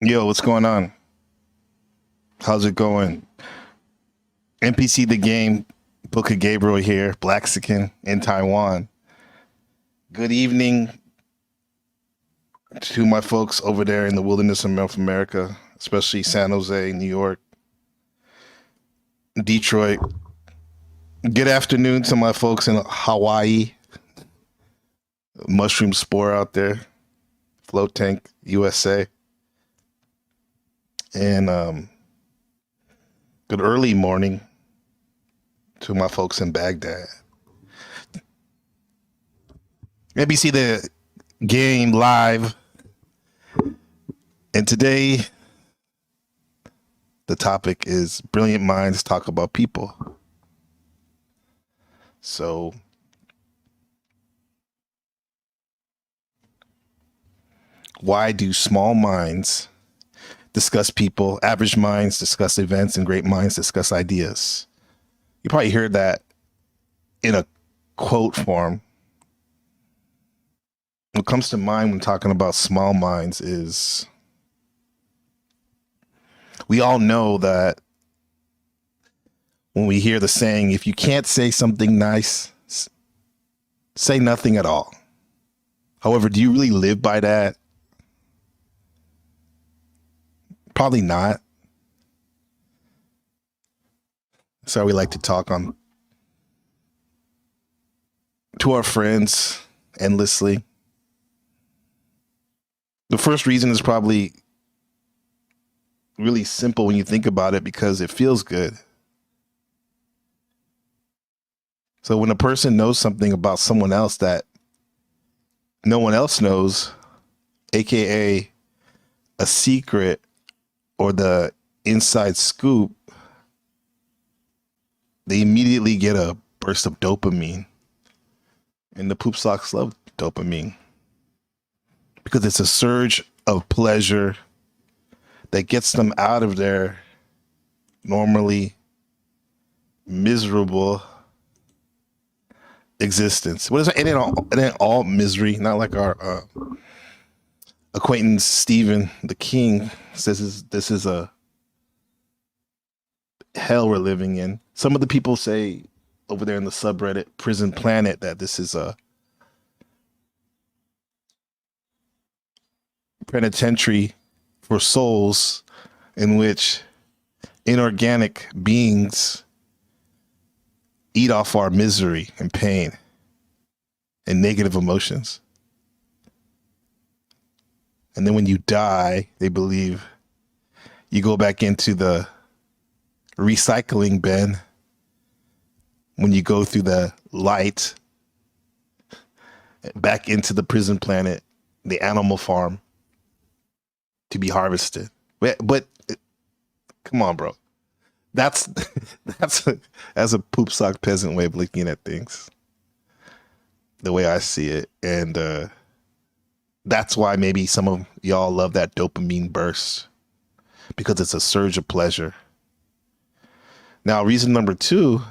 Yo, what's going on? How's it going? NPC the game, Book of Gabriel here, Blaxican in Taiwan. Good evening to my folks over there in the wilderness of North America, especially San Jose, New York, Detroit. Good afternoon to my folks in Hawaii, Mushroom Spore out there, Float Tank, USA. And good early morning to my folks in Baghdad. Maybe see the game live. And today, the topic is brilliant minds talk about people. So, why do small minds discuss people, average minds discuss events, and great minds discuss ideas? You probably heard that in a quote form. What comes to mind when talking about small minds is we all know that when we hear the saying, if you can't say something nice, say nothing at all. However, do you really live by that? Probably not. That's how we like to talk on to our friends endlessly. The first reason is probably really simple when you think about it, because it feels good. So when a person knows something about someone else that no one else knows, aka a secret or the inside scoop, they immediately get a burst of dopamine. And the poop socks love dopamine because it's a surge of pleasure that gets them out of their normally miserable existence. What is it? It ain't all misery. Not like our acquaintance Stephen the King says. This is a hell we're living in. Some of the people say over there in the subreddit Prison Planet that this is a penitentiary for souls in which inorganic beings eat off our misery and pain and negative emotions. And then when you die, they believe you go back into the recycling bin when you go through the light back into the prison planet, the animal farm to be harvested. But come on, bro. That's that's a poop sock peasant way of looking at things. The way I see it. And that's why maybe some of y'all love that dopamine burst, because it's a surge of pleasure. Now, reason number 2,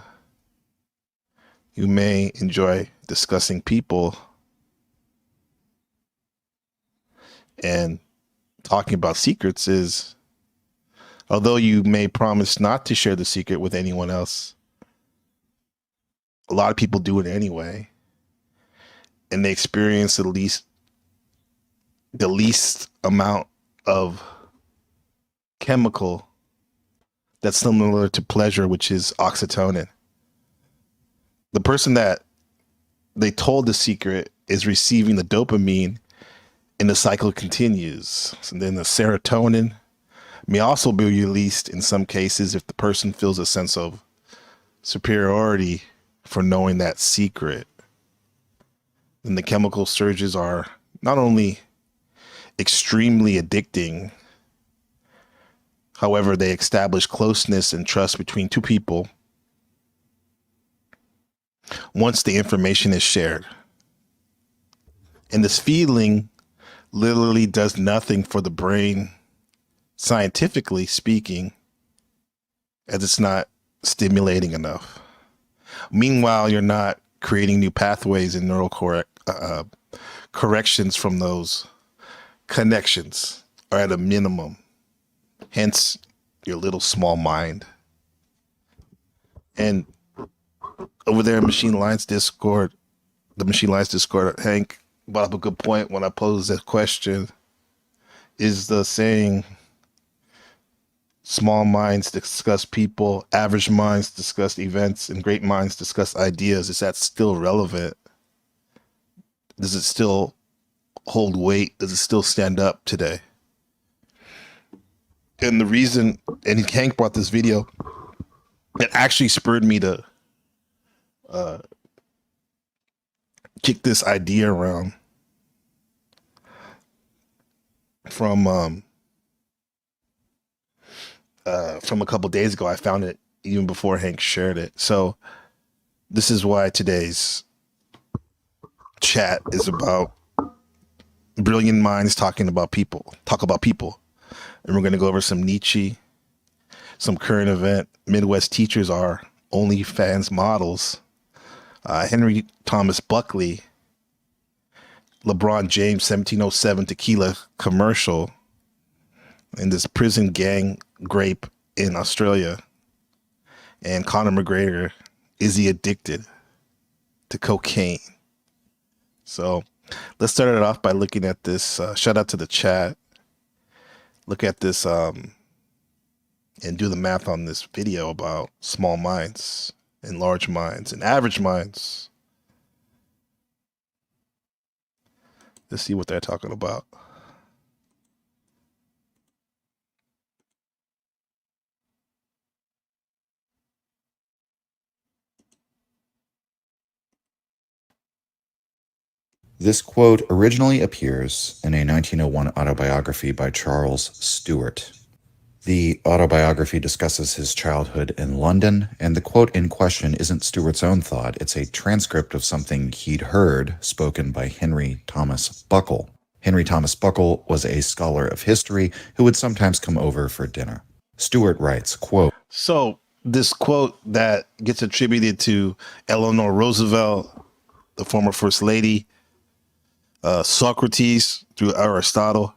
you may enjoy discussing people and talking about secrets is, although you may promise not to share the secret with anyone else, a lot of people do it anyway. And they experience the least amount of chemical that's similar to pleasure, which is oxytocin. The person that they told the secret is receiving the dopamine, and the cycle continues. And then the serotonin may also be released in some cases if the person feels a sense of superiority for knowing that secret. And the chemical surges are not only extremely addicting, however, they establish closeness and trust between two people once the information is shared. And this feeling literally does nothing for the brain, scientifically speaking, as it's not stimulating enough. Meanwhile, you're not creating new pathways and neural corrections from those connections, or at a minimum. Hence, your little small mind. And over there in Machine Lines Discord, Hank brought up a good point when I posed that question. Is the saying, small minds discuss people, average minds discuss events, and great minds discuss ideas, is that still relevant? Does it still hold weight? Does it still stand up today? And the reason, and Hank brought this video, it actually spurred me to kick this idea around from a couple days ago. I found it even before Hank shared it. So this is why today's chat is about brilliant minds talk about people. And we're going to go over some Nietzsche, some current event. Midwest teachers are OnlyFans models. Henry Thomas Buckley, LeBron James 1707 Tequila commercial, and this prison gang grape in Australia. And Conor McGregor, is he addicted to cocaine? So let's start it off by looking at this. Shout out to the chat. Look at this and do the math on this video about small minds and large minds and average minds. Let's see what they're talking about. This quote originally appears in a 1901 autobiography by Charles Stewart. The autobiography discusses his childhood in London, and the quote in question isn't Stewart's own thought. It's a transcript of something he'd heard spoken by Henry Thomas Buckle. Henry Thomas Buckle was a scholar of history who would sometimes come over for dinner. Stewart writes, quote, So this quote that gets attributed to Eleanor Roosevelt, the former first lady, Socrates through Aristotle,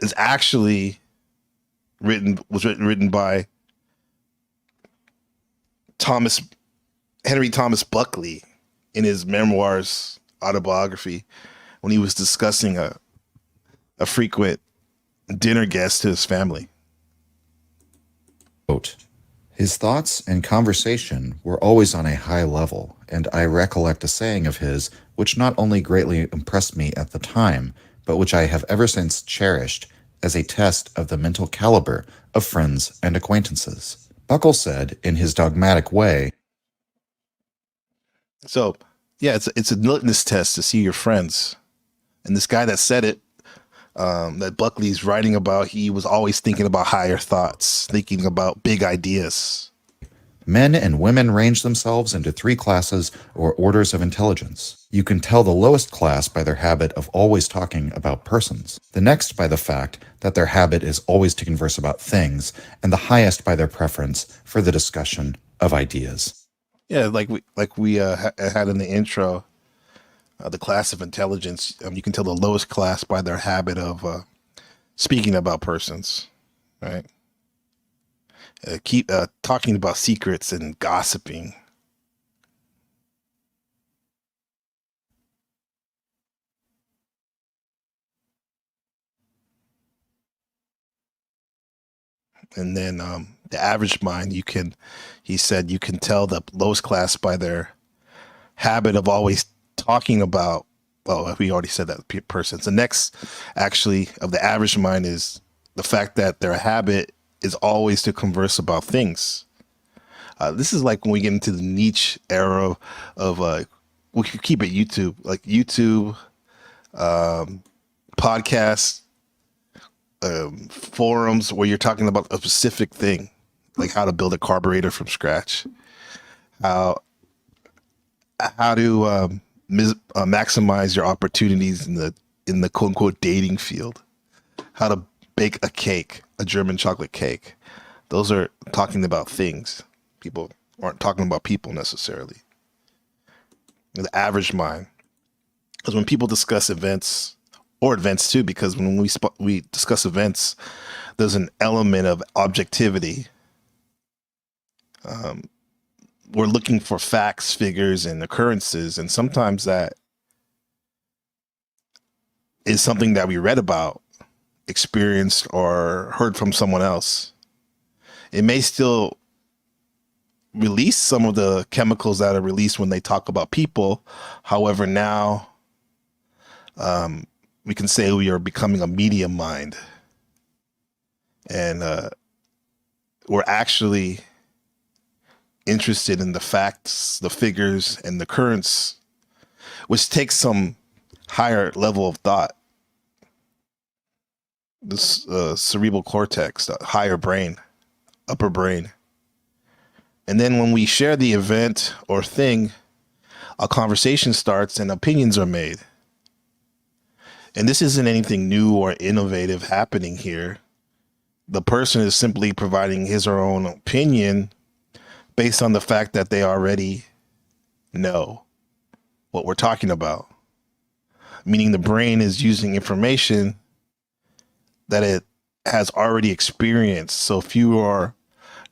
is actually written by Henry Thomas Buckley in his memoirs autobiography when he was discussing a frequent dinner guest to his family. quote, his thoughts and conversation were always on a high level, and I recollect a saying of his which not only greatly impressed me at the time, but which I have ever since cherished as a test of the mental caliber of friends and acquaintances. Buckle said, in his dogmatic way, So, yeah, it's a litmus test to see your friends. And this guy that said it, that Buckley's writing about, he was always thinking about higher thoughts, thinking about big ideas. men and women range themselves into three classes or orders of intelligence. You can tell the lowest class by their habit of always talking about persons, the next by the fact that their habit is always to converse about things, and the highest by their preference for the discussion of ideas. Yeah, like we had in the intro, the class of intelligence. You can tell the lowest class by their habit of speaking about persons, right? Keep talking about secrets and gossiping. And then the average mind, he said, you can tell the lowest class by their habit of always talking about, well, we already said that persons. The next, actually, of the average mind is the fact that their habit is always to converse about things. This is like when we get into the Nietzsche era of we could keep it YouTube, like YouTube, podcasts, forums where you're talking about a specific thing, like how to build a carburetor from scratch, how to maximize your opportunities in the quote unquote dating field, how to bake a cake, a German chocolate cake. Those are talking about things. People aren't talking about people necessarily. The average mind, because when people discuss events, or events too, because when we discuss events, there's an element of objectivity. We're looking for facts, figures, and occurrences, and sometimes that is something that we read about, experienced, or heard from someone else. It may still release some of the chemicals that are released when they talk about people. However, now we can say we are becoming a media mind, and we're actually interested in the facts, the figures, and the currents, which takes some higher level of thought. This cerebral cortex, the higher brain, upper brain. And then when we share the event or thing, a conversation starts and opinions are made. And this isn't anything new or innovative happening here. The person is simply providing his or her own opinion based on the fact that they already know what we're talking about. Meaning the brain is using information that it has already experienced. So fewer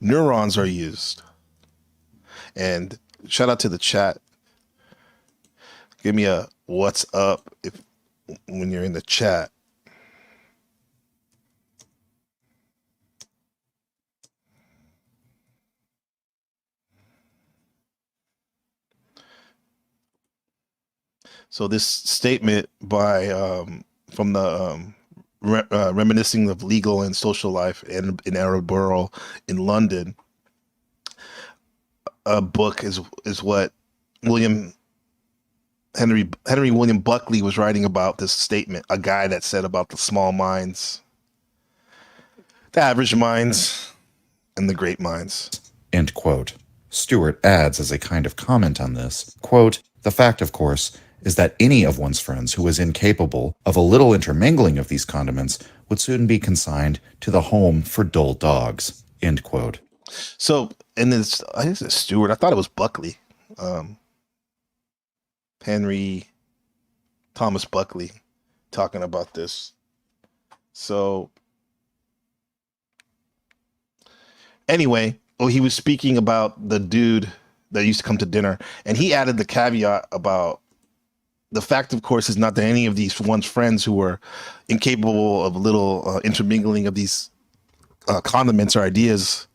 neurons are used. And shout out to the chat. Give me a what's up when you're in the chat. So this statement by from the reminiscing of legal and social life in Arab Borough in London, a book is what Henry William Buckley was writing about this statement, a guy that said about the small minds, the average minds, and the great minds. End quote. Stewart adds as a kind of comment on this, quote, the fact, of course, is that any of one's friends who is incapable of a little intermingling of these condiments would soon be consigned to the home for dull dogs. End quote. So, and this, I think it's Stewart. I thought it was Buckley. Henry Thomas Buckley talking about this. So, anyway, he was speaking about the dude that used to come to dinner, and he added the caveat about the fact, of course, is not that any of these one's friends who were incapable of a little intermingling of these condiments or ideas.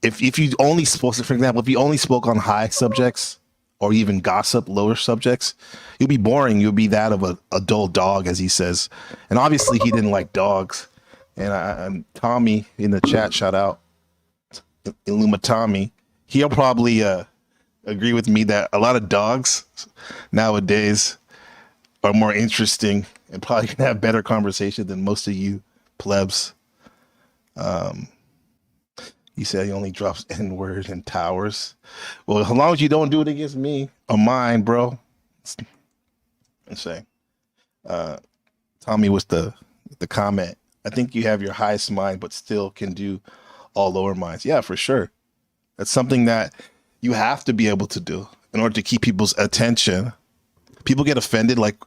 If you only spoke, for example, if you only spoke on high subjects or even gossip, lower subjects, you'll be boring. You'll be that of a dull dog, as he says. And obviously, he didn't like dogs. And Tommy in the chat, shout out, Illuma Tommy, he'll probably agree with me that a lot of dogs nowadays are more interesting and probably can have better conversation than most of you plebs. He said he only drops N-word in towers. Well, as long as you don't do it against me or mine, bro. Let's say. Tommy was the comment. I think you have your highest mind, but still can do all lower minds. Yeah, for sure. That's something that you have to be able to do in order to keep people's attention. People get offended, like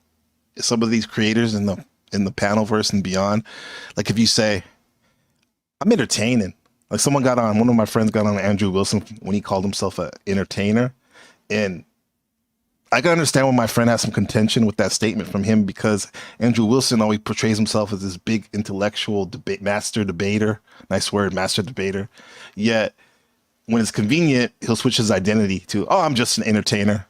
some of these creators in the panelverse and beyond. Like if you say, I'm entertaining. Like one of my friends got on Andrew Wilson when he called himself an entertainer. And I can understand when my friend has some contention with that statement from him, because Andrew Wilson always portrays himself as this big intellectual master debater. Nice word, master debater. Yet when it's convenient, he'll switch his identity to, oh, I'm just an entertainer.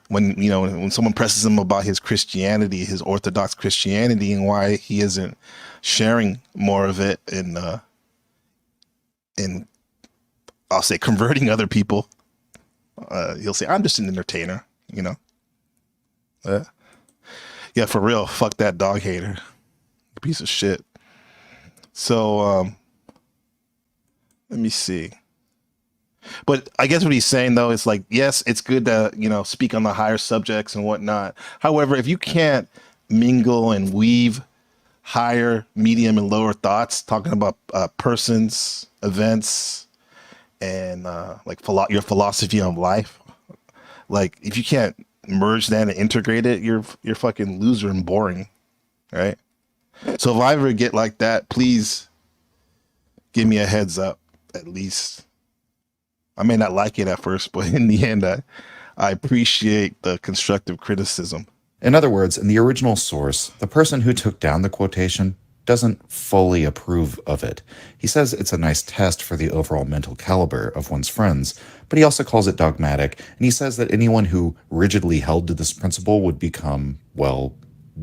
When someone presses him about his Christianity, his Orthodox Christianity, and why he isn't sharing more of it in I'll say converting other people, he'll say, I'm just an entertainer, yeah, for real. Fuck that dog hater. Piece of shit. So, let me see. But I guess what he's saying, though, is like, yes, it's good to, speak on the higher subjects and whatnot. However, if you can't mingle and weave higher, medium, and lower thoughts, talking about persons, events, and your philosophy on life, like if you can't merge that and integrate it, you're fucking loser and boring, right? So if I ever get like that, please give me a heads up, at least. I may not like it at first, but in the end, I appreciate the constructive criticism. In other words, in the original source, the person who took down the quotation doesn't fully approve of it. He says it's a nice test for the overall mental caliber of one's friends, but he also calls it dogmatic, and he says that anyone who rigidly held to this principle would become, well,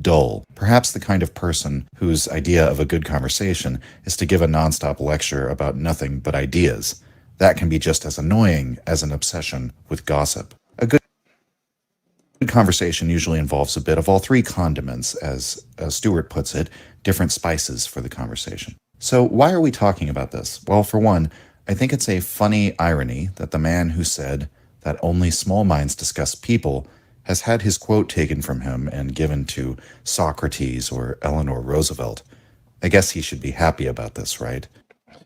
dull. Perhaps the kind of person whose idea of a good conversation is to give a nonstop lecture about nothing but ideas. That can be just as annoying as an obsession with gossip. A good conversation usually involves a bit of all three condiments, as Stewart puts it, different spices for the conversation. So why are we talking about this? Well, for one, I think it's a funny irony that the man who said that only small minds discuss people has had his quote taken from him and given to Socrates or Eleanor Roosevelt. I guess he should be happy about this, right?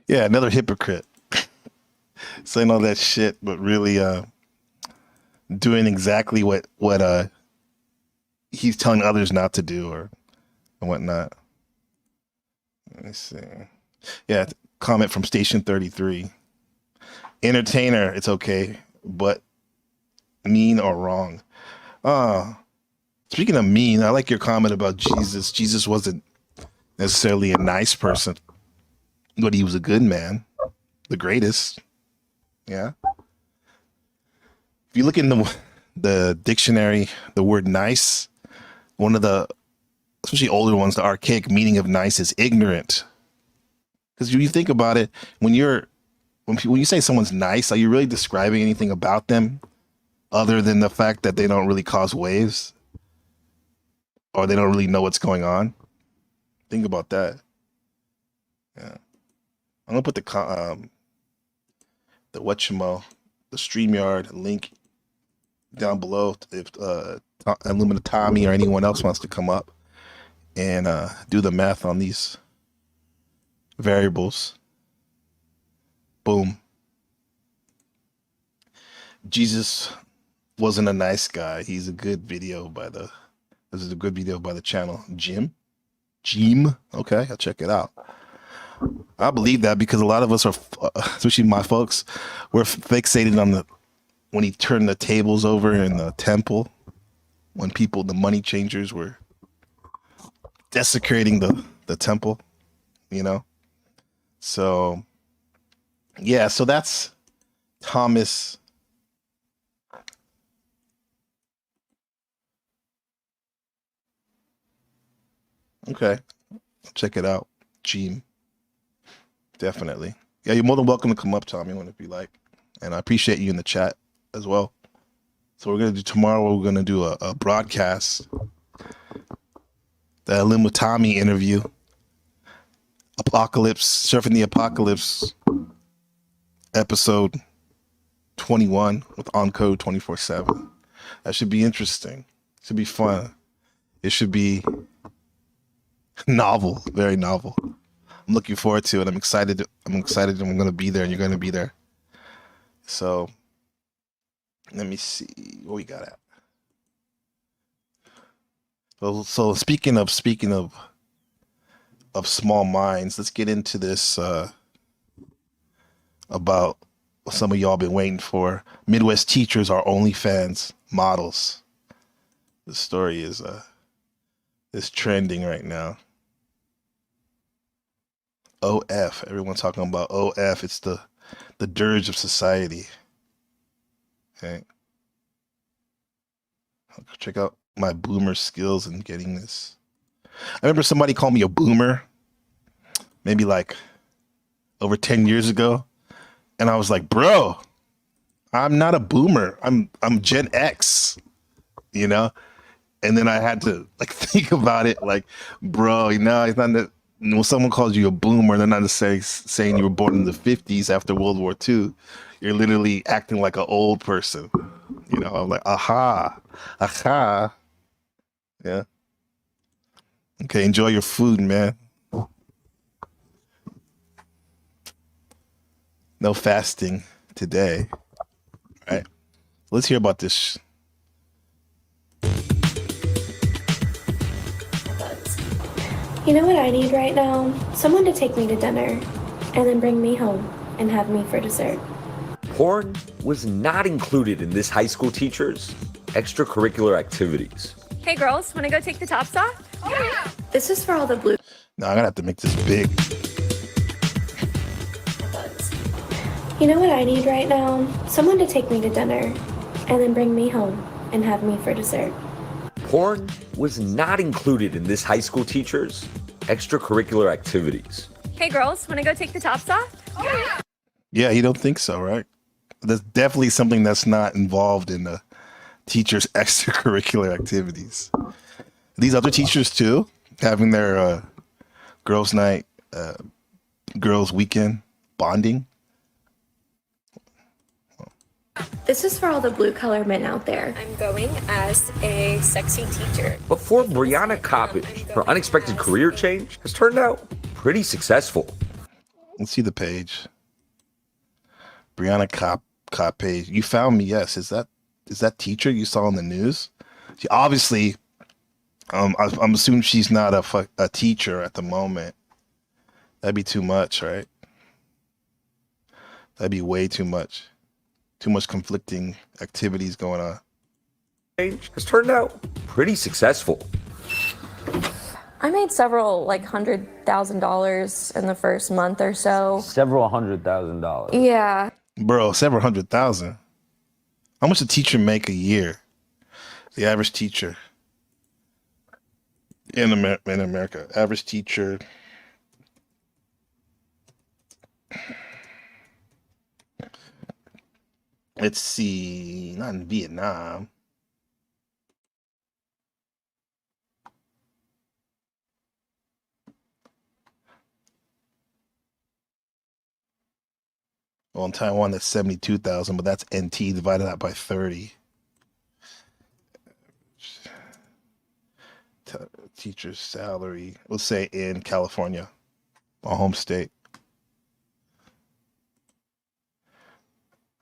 Yeah, another hypocrite. Saying all that shit, but really doing exactly what he's telling others not to do or whatnot. Let me see. Yeah, comment from Station 33. Entertainer, it's okay, but mean or wrong. Speaking of mean, I like your comment about Jesus. Jesus wasn't necessarily a nice person, but he was a good man, the greatest. Yeah. If you look in the dictionary, the word nice, one of the, especially older ones, the archaic meaning of nice is ignorant. Because when you think about it, when you say someone's nice, are you really describing anything about them other than the fact that they don't really cause waves or they don't really know what's going on? Think about that. Yeah. I'm gonna put the StreamYard link down below if Tommy or anyone else wants to come up and do the math on these variables. Boom. Jesus wasn't a nice guy. He's a good video by the. This is a good video by the channel Jim. Okay, I'll check it out. I believe that because a lot of us are, especially my folks, we're fixated on when he turned the tables over in the temple, when the money changers were desecrating the temple, you know. So yeah, so that's Thomas. Okay, check it out, Gene. Definitely. Yeah, you're more than welcome to come up, Tommy, if you like. And I appreciate you in the chat as well. So we're gonna do tomorrow. We're gonna do a broadcast, the Lim with Tommy interview, Apocalypse, Surfing the Apocalypse, episode 21 with Encode 24/7. That should be interesting. Should be fun. It should be novel, very novel. I'm looking forward to it. I'm excited. I'm going to be there, and you're going to be there. So let me see what we got at. So speaking of small minds, let's get into this about what some of y'all been waiting for. Midwest teachers are OnlyFans models. The story is trending right now. OF, everyone's talking about OF. It's the dirge of society. Okay, check out my boomer skills in getting this. I remember somebody called me a boomer, maybe like over 10 years ago, and I was like, bro, I'm not a boomer. I'm Gen X, you know. And then I had to like think about it, like, bro, you know, it's not that. When someone calls you a boomer, they're not necessarily saying you were born in the 50s after World War II. You're literally acting like an old person. You know, I'm like, aha. Yeah. Okay, enjoy your food, man. No fasting today. All right. Let's hear about this. You know what I need right now? Someone to take me to dinner and then bring me home and have me for dessert. Porn was not included in this high school teacher's extracurricular activities. Hey girls, wanna go take the tops off? Oh, yeah. This is for all the blue. No, I'm gonna have to make this big. You know what I need right now? Someone to take me to dinner and then bring me home and have me for dessert. Porn was not included in this high school teacher's extracurricular activities. Hey girls, wanna go take the tops off? Oh, yeah. Yeah, you don't think so, right? There's definitely something that's not involved in the teacher's extracurricular activities. These other teachers too, having their girls' night, girls' weekend bonding. This is for all the blue-collar men out there. I'm going as a sexy teacher. But for Brianna Coppage, her unexpected career change has turned out pretty successful. Let's see the page. Brianna Cop page. You found me, yes. Is that teacher you saw in the news? She obviously, I'm assuming she's not a teacher at the moment. That'd be too much, right? That'd be way too much. Too much conflicting activities going on. Change has turned out pretty successful. I made several like $100,000 in the first month or so. Several $100,000. Yeah. Bro, several $100,000. How much does a teacher make a year? The average teacher in America. Average teacher. Let's see, not in Vietnam. Well, in Taiwan, that's 72,000, but that's NT divided out by 30. teacher's salary, let's say in California, my home state.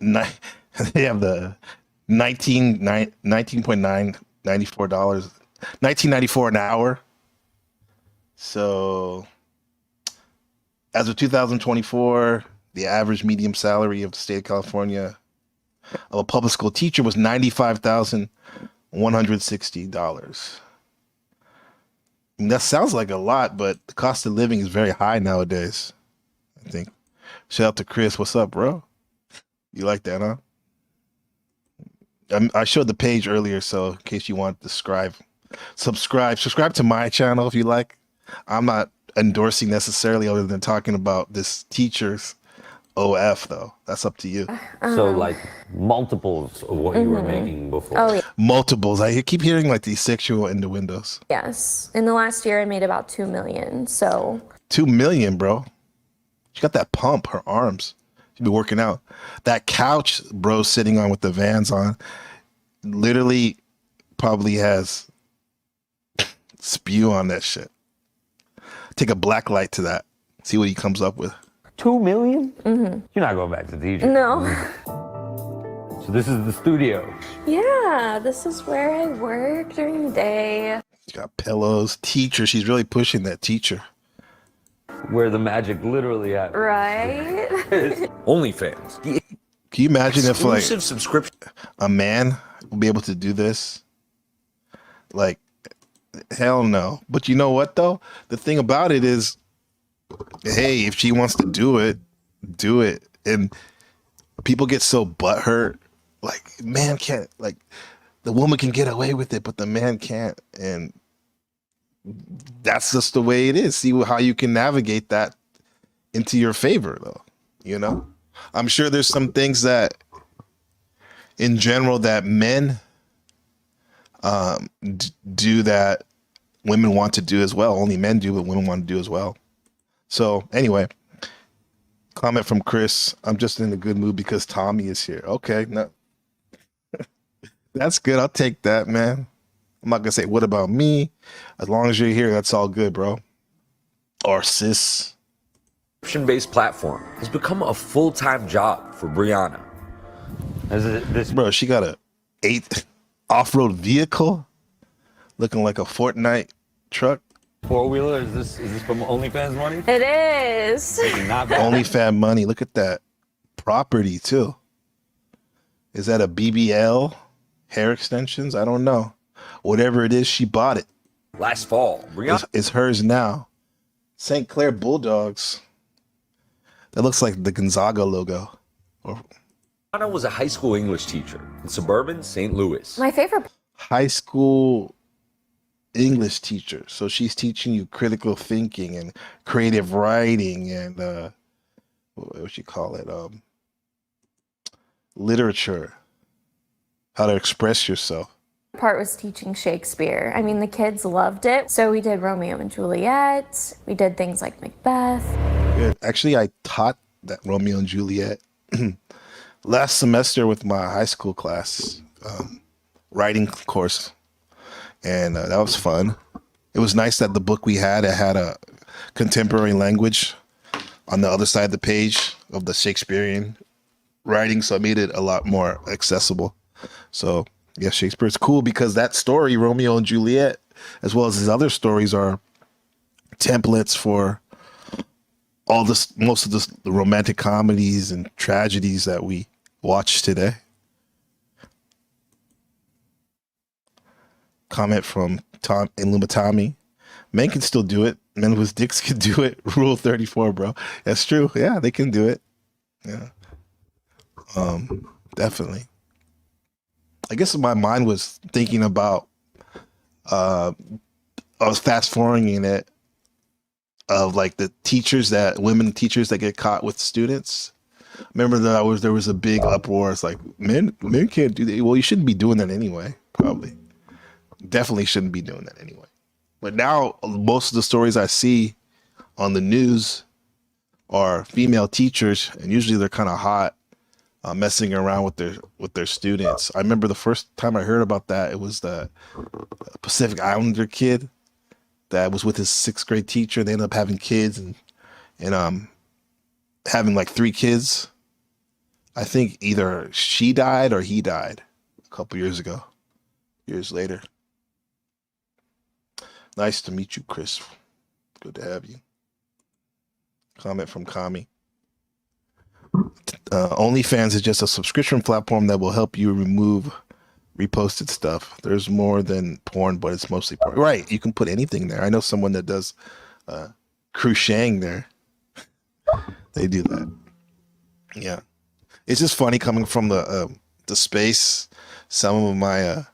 They have the 19.994 dollars, 1994 an hour. So as of 2024, the average median salary of the state of California of a public school teacher was $95,160. That sounds like a lot, but the cost of living is very high nowadays, I think. Shout out to Chris. What's up, bro? You like that, huh? I showed the page earlier, so in case you want to subscribe to my channel if you like. I'm not endorsing necessarily other than talking about this teacher's OF, though. That's up to you. So like multiples of what you were making before. Oh, yeah. Multiples. I keep hearing like these sexual innuendos. Yes. In the last year, I made about 2 million. So 2 million, bro. She got that pump, her arms. She be working out. That couch, bro, sitting on with the Vans on, literally probably has spew on that shit. Take a black light to that. See what he comes up with. 2 million? Mm-hmm. You're not going back to teaching. no. So this is the studio. Yeah, this is where I work during the day. She got pillows. Teacher. She's really pushing that teacher. Where the magic literally happens. Right? OnlyFans. The Can you imagine if like exclusive subscription. a man will be able to do this? Like, hell no. But you know what though? The thing about it is, hey, if she wants to do it, do it. And people get so butthurt. Like, man can't, like, the woman can get away with it, but the man can't. And that's just the way it is. See how you can navigate that into your favor, though. You know, I'm sure there's some things that, in general, that men do that women want to do as well. Only men do what women want to do as well. So anyway, comment from Chris. I'm just in a good mood because Tommy is here. Okay, no, that's good. I'll take that, man. I'm not gonna say what about me. As long as you're here, that's all good, bro. Or sis. Subscription-based platform has become a full-time job for Brianna. Bro, she got a 8 off-road vehicle looking like a Fortnite truck. 4-wheeler? Is this from OnlyFans money? It is. Not bad. OnlyFans money. Look at that property too. Is that a BBL hair extensions? I don't know. Whatever it is, she bought it. Last fall, Brianna It's hers now. St. Clair Bulldogs. That looks like the Gonzaga logo. was a high school English teacher in suburban St. Louis. My favorite. High school English teacher. So she's teaching you critical thinking and creative writing and what you call it? Literature. How to express yourself. Part was teaching Shakespeare. I mean, the kids loved it. So we did Romeo and Juliet. We did things like Macbeth. Good. Actually, I taught that Romeo and Juliet last semester with my high school class writing course. And that was fun. It was nice that the book we had, it had a contemporary language on the other side of the page of the Shakespearean writing. So it made it a lot more accessible. So yeah, Shakespeare's cool because that story, Romeo and Juliet, as well as his other stories, are templates for all this, most of the romantic comedies and tragedies that we watch today. Comment from Tom Illumitami. Men can still do it. Men with dicks can do it. Rule 34, bro. That's true. Yeah, they can do it. Yeah. Definitely. I guess my mind was thinking about I was fast forwarding it of like the women teachers that get caught with students. Remember that there was a big uproar. It's like men can't do that. Well, you shouldn't be doing that anyway, probably. Definitely shouldn't be doing that anyway. But now most of the stories I see on the news are female teachers, and usually they're kind of hot, messing around with their students. I remember the first time I heard about that, it was the Pacific Islander kid that was with his 6th grade teacher. They ended up having kids and having like 3 kids. I think either she died or he died a couple years later. Nice to meet you, Chris. Good to have you. Comment from Kami. OnlyFans is just a subscription platform that will help you remove reposted stuff. There's more than porn, but it's mostly porn. Right. You can put anything there. I know someone that does crocheting there. They do that. Yeah. It's just funny coming from the space. Some of my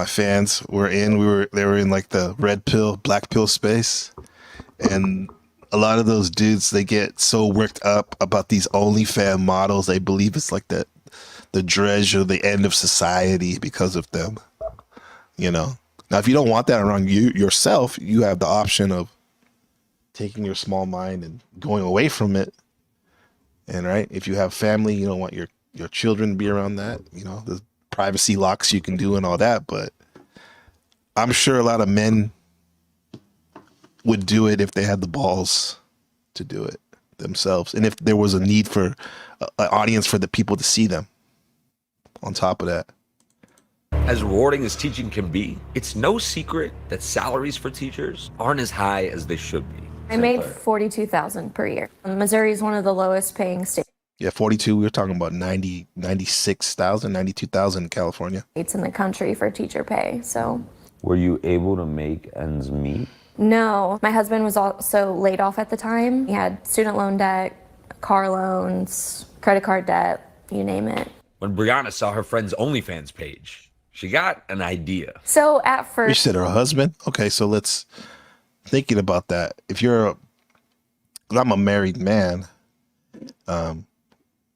fans were in. They were in like the red pill, black pill space, and a lot of those dudes, they get so worked up about these OnlyFans models. They believe it's like the dredge or the end of society because of them. You know. Now, if you don't want that around you yourself, you have the option of taking your small mind and going away from it. And right, if you have family, you don't want your children to be around that. You know, the privacy locks you can do and all that. But I'm sure a lot of men would do it if they had the balls to do it themselves, and if there was a need for an audience for the people to see them. On top of that, As rewarding as teaching can be, it's no secret that salaries for teachers aren't as high as they should be. I made $42,000 per year. Missouri is one of the lowest paying states yeah, 42. We were talking about 96,000, 92,000 in California. in the country for teacher pay. So Were you able to make ends meet? no, my husband was also laid off at the time. He had student loan debt, car loans, credit card debt, you name it. When Brianna saw her friend's OnlyFans page, she got an idea. So at You first, said her husband. Okay, so let's thinking about that. If I'm a married man.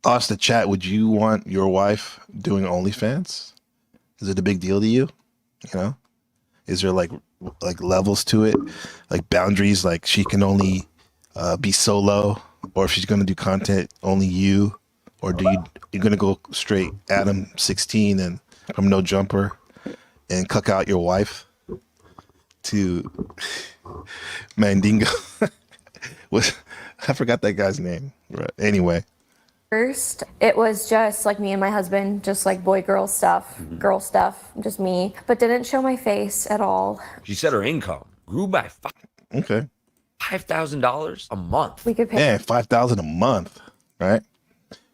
Ask the chat, would you want your wife doing OnlyFans? Is it a big deal to you? You know, is there like levels to it, like boundaries, like she can only be solo, or if she's gonna do content only you, or you're gonna go straight Adam 16 and from No Jumper and cuck out your wife to Mandingo? I forgot that guy's name. Right. Anyway. first, it was just like me and my husband, just like boy-girl stuff, girl stuff, just me, but didn't show my face at all. She said her income grew by Okay. $5,000 a month. We could pay. Yeah, 5,000 a month, right?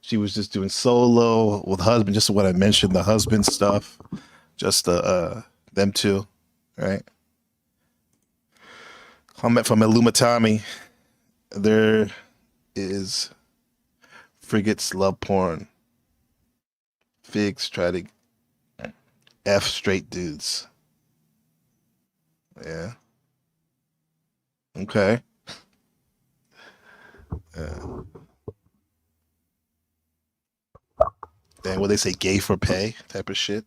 She was just doing solo with husband, just what I mentioned, the husband stuff, just them two, right? Comment from Illumitami. There is frigates love porn. Figs try to F straight dudes. Yeah. Okay. Then what they say, gay for pay type of shit.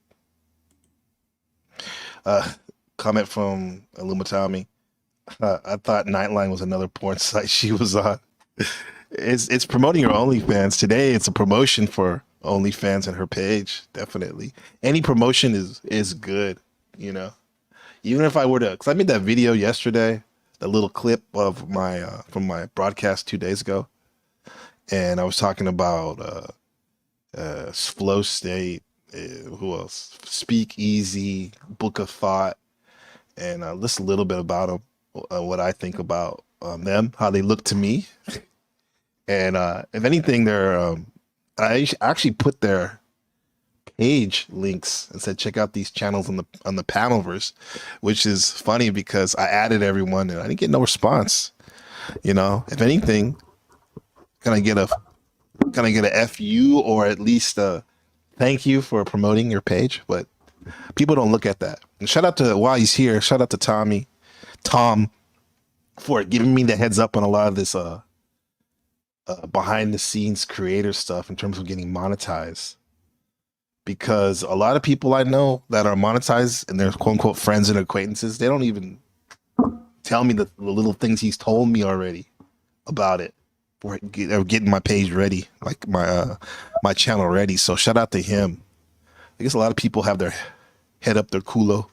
Comment from Illumitami. I thought Nightline was another porn site she was on. It's promoting her OnlyFans. Today it's a promotion for OnlyFans and her page. Definitely. Any promotion is good, you know. Even if I were to, because I made that video yesterday, the little clip of my from my broadcast 2 days ago, and I was talking about Flow State, who else? Speak Easy, Book of Thought, and just a little bit about them, what I think about them, how they look to me, and if anything, they're I actually put their page links and said check out these channels on the Panelverse, which is funny because I added everyone and I didn't get no response. You know, if anything, can I get a FU or at least a thank you for promoting your page? But people don't look at that. And shout out to, while he's here, shout out to Tom for giving me the heads up on a lot of this behind the scenes creator stuff in terms of getting monetized. Because a lot of people I know that are monetized and they're quote unquote friends and acquaintances, they don't even tell me the little things he's told me already about it. Or getting my page ready, like my channel ready. So shout out to him. I guess a lot of people have their head up their culo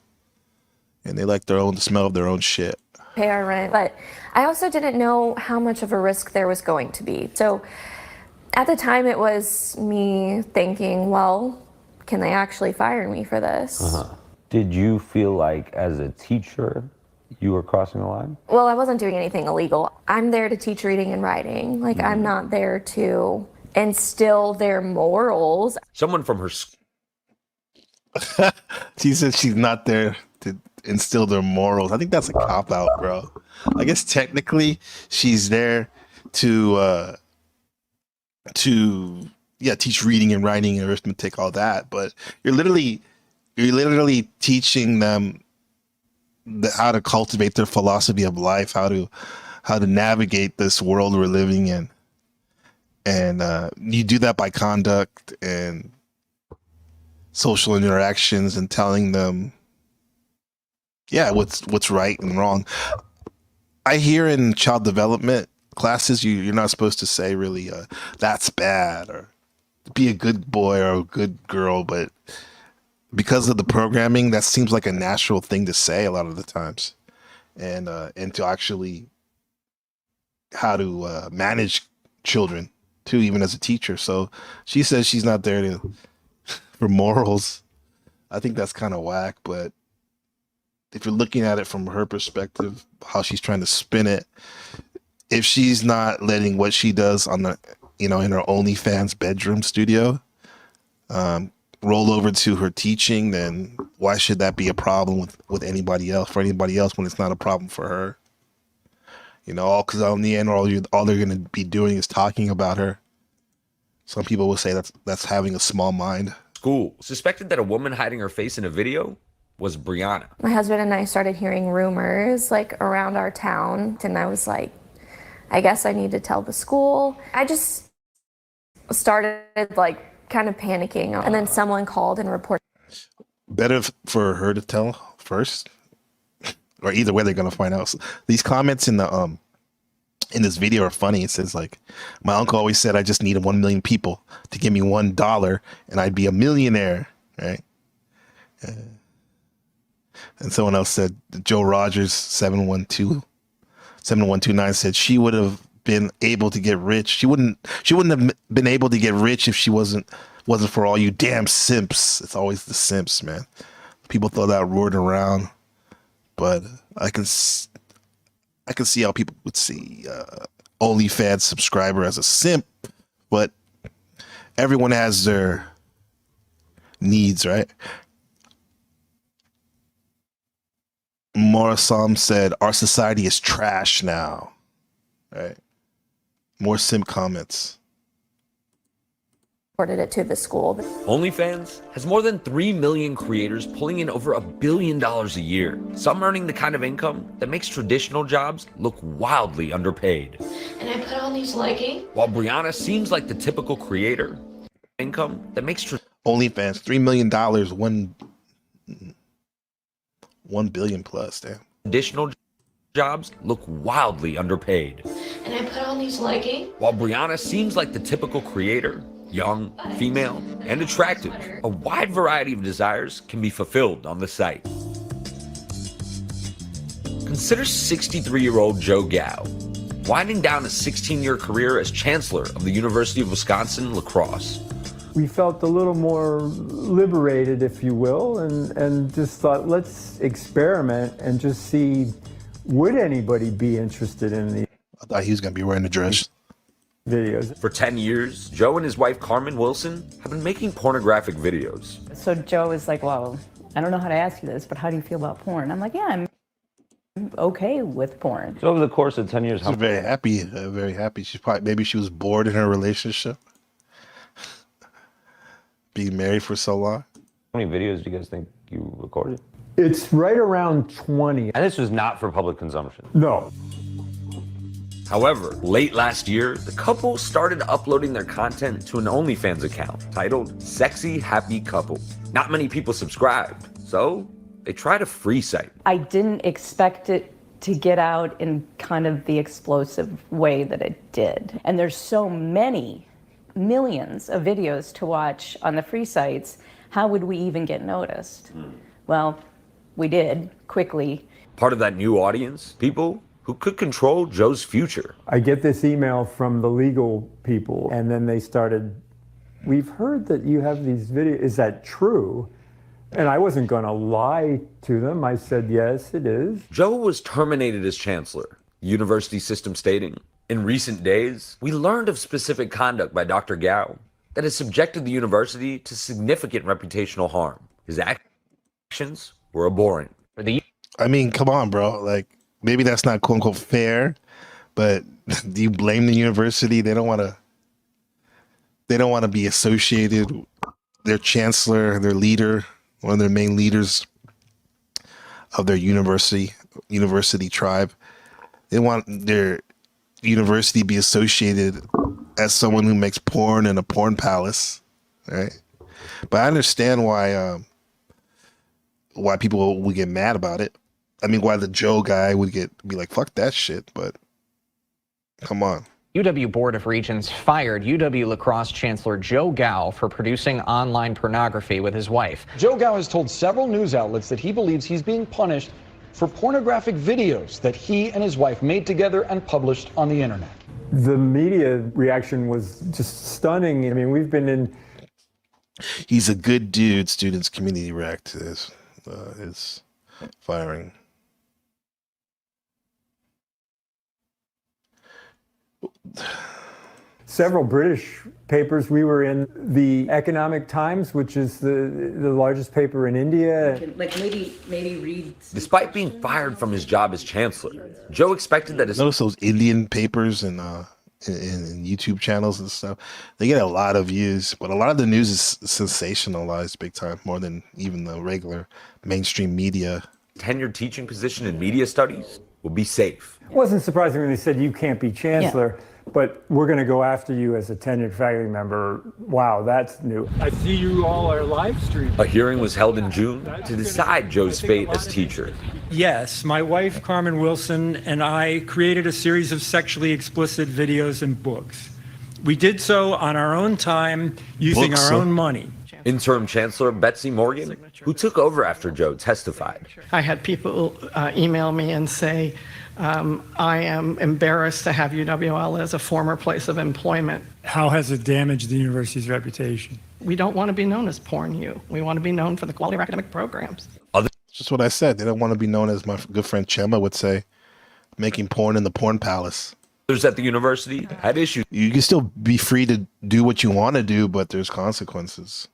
and they like the smell of their own shit. Pay our rent. But I also didn't know how much of a risk there was going to be. So at the time, it was me thinking, well, can they actually fire me for this? Did you feel like as a teacher you were crossing the line? Well, I wasn't doing anything illegal. I'm there to teach reading and writing. Like, I'm not there to instill their morals. Someone from her She said she's not there to instill their morals. I think that's a cop out, bro. I guess technically she's there to teach reading and writing and arithmetic, all that. But you're literally teaching them how to cultivate their philosophy of life, how to navigate this world we're living in, and you do that by conduct and social interactions and telling them, what's right and wrong. I hear in child development classes you're not supposed to say really that's bad or be a good boy or a good girl, but because of the programming, that seems like a natural thing to say a lot of the times, and to actually how to manage children too, even as a teacher. So she says she's not there for morals. I think that's kind of whack, but if you're looking at it from her perspective, how she's trying to spin it, if she's not letting what she does on the, in her OnlyFans bedroom studio, roll over to her teaching, then why should that be a problem with anybody else, for anybody else, when it's not a problem for her? All because in the end, all they're going to be doing is talking about her. Some people will say that's having a small mind. school suspected that a woman hiding her face in a video was Brianna. My husband and I started hearing rumors around our town, and I was like, I guess I need to tell the school. I just started kind of panicking, and then someone called and reported. Better for her to tell first, or either way they're gonna find out. So these comments in the in this video are funny. It says my uncle always said I just needed 1 million people to give me $1 and I'd be a millionaire, right? And someone else said, Joe Rogers 7129 said she would have been able to get rich. She wouldn't have been able to get rich if she wasn't for all you damn simps. It's always the simps, man. People throw that word around, but I can see how people would see OnlyFans subscriber as a simp, but everyone has their needs, right? Morrisam said, our society is trash now, right? More simp comments. Reported it to the school. OnlyFans has more than 3 million creators pulling in over $1 billion a year. Some earning the kind of income that makes traditional jobs look wildly underpaid. And I put on these leggings. While Brianna seems like the typical creator, income that makes OnlyFans, $3 million, 1 billion plus, damn. traditional jobs look wildly underpaid. And I put on these leggings. While Brianna seems like the typical creator, young, female, and attractive, a wide variety of desires can be fulfilled on the site. Consider 63-year-old Joe Gao, winding down a 16-year career as chancellor of the University of Wisconsin La Crosse. We felt a little more liberated, if you will, and just thought, let's experiment and just see, would anybody be interested in these I thought he was going to be wearing a dress. videos? For 10 years, Joe and his wife Carmen Wilson have been making pornographic videos. So Joe is like, well, I don't know how to ask you this, but how do you feel about porn? I'm like, yeah, I'm okay with porn. So over the course of 10 years, She's very happy, very happy. Maybe she was bored in her relationship, being married for so long. how many videos do you guys think you recorded? It's right around 20. And this was not for public consumption. No. However, late last year, the couple started uploading their content to an OnlyFans account titled Sexy Happy Couple. Not many people subscribed, so they tried a free site. I didn't expect it to get out in kind of the explosive way that it did. And there's so many, millions of videos to watch on the free sites. How would we even get noticed? Well, We did quickly. Part of that new audience, people who could control Joe's future. I get this email from the legal people, and then they started, we've heard that you have these videos, is that true? And I wasn't going to lie to them. I said, yes, it is. Joe was terminated as chancellor, university system stating, in recent days, we learned of specific conduct by Dr. Gao that has subjected the university to significant reputational harm. His actions were abhorrent. I mean, come on, bro. Like, maybe that's not quote unquote fair, but do you blame the university? They don't want to be associated. Their chancellor, their leader, one of their main leaders of their university tribe. They want their university to be associated as someone who makes porn in a porn palace, right? But I understand why people would get mad about it. I mean, why the Joe guy would be like, fuck that shit, but come on. UW Board of Regents fired UW La Crosse Chancellor Joe Gao for producing online pornography with his wife. Joe Gao has told several news outlets that he believes he's being punished for pornographic videos that he and his wife made together and published on the internet. The media reaction was just stunning. I mean, we've been in... He's a good dude, students community react to his firing. Several British papers. We were in the Economic Times, which is the largest paper in India. Like maybe read. Despite being fired from his job as chancellor, Joe expected that his... Notice those Indian papers and in YouTube channels and stuff. They get a lot of views, but a lot of the news is sensationalized big time, more than even the regular mainstream media. tenured teaching position in media studies will be safe. It wasn't surprising when they said you can't be chancellor. Yeah. But we're going to go after you as a tenured faculty member. Wow, that's new. I see you all are live streaming. A hearing was held in June to decide Joe's fate as teacher. Yes, my wife, Carmen Wilson, and I created a series of sexually explicit videos and books. We did so on our own time, using our own money. Interim Chancellor Betsy Morgan, who took over after Joe testified. I had people email me and say, I am embarrassed to have UWL as a former place of employment. How has it damaged the university's reputation? We don't want to be known as Porn U. We want to be known for the quality of our academic programs. Just what I said. They don't want to be known, as my good friend Chema would say, making porn in the porn palace. Others at the university had issues. You can still be free to do what you want to do, but there's consequences.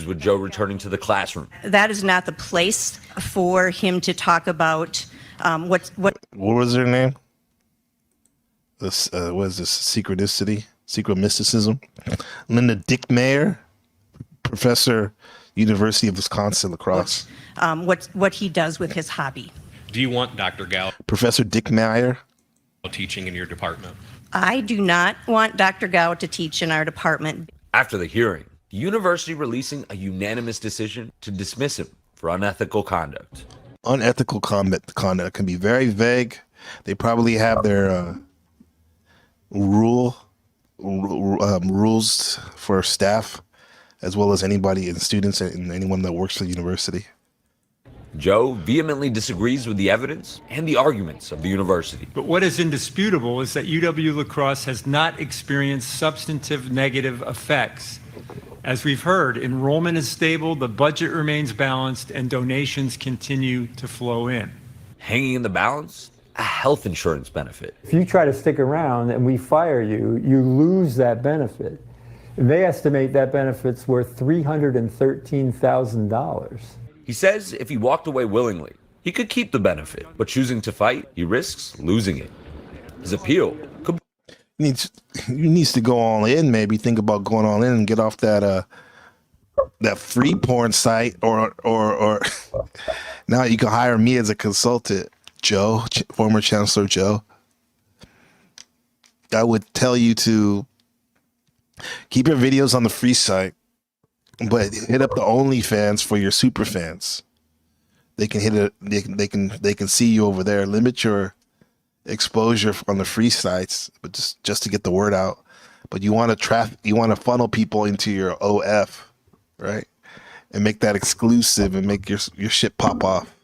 With Joe returning to the classroom. That is not the place for him to talk about what was their name? This what is this? Secret mysticism. Linda Dickmeyer, professor, University of Wisconsin, La Crosse. What he does with his hobby. Do you want Dr. Gao, Professor Dickmeyer, teaching in your department? I do not want Dr. Gao to teach in our department. After the hearing, the university releasing a unanimous decision to dismiss him for unethical conduct. Unethical conduct can be very vague. They probably have their rules for staff, as well as anybody and students and anyone that works for the university. Joe vehemently disagrees with the evidence and the arguments of the university. But what is indisputable is that UW La Crosse has not experienced substantive negative effects. As we've heard, enrollment is stable, the budget remains balanced, and donations continue to flow in. Hanging in the balance, a health insurance benefit. If you try to stick around and we fire you, you lose that benefit. They estimate that benefit's worth $313,000. He says if he walked away willingly, he could keep the benefit, but choosing to fight, he risks losing it. His appeal could needs to go all in. Maybe think about going all in and get off that free porn site, or now you can hire me as a consultant, Joe, former Chancellor Joe. I would tell you to keep your videos on the free site, but hit up the OnlyFans for your super fans. They can hit it. They can see you over there. Limit your exposure on the free sites, but just to get the word out. But you want to funnel people into your OF, right? and make that exclusive and make your shit pop off.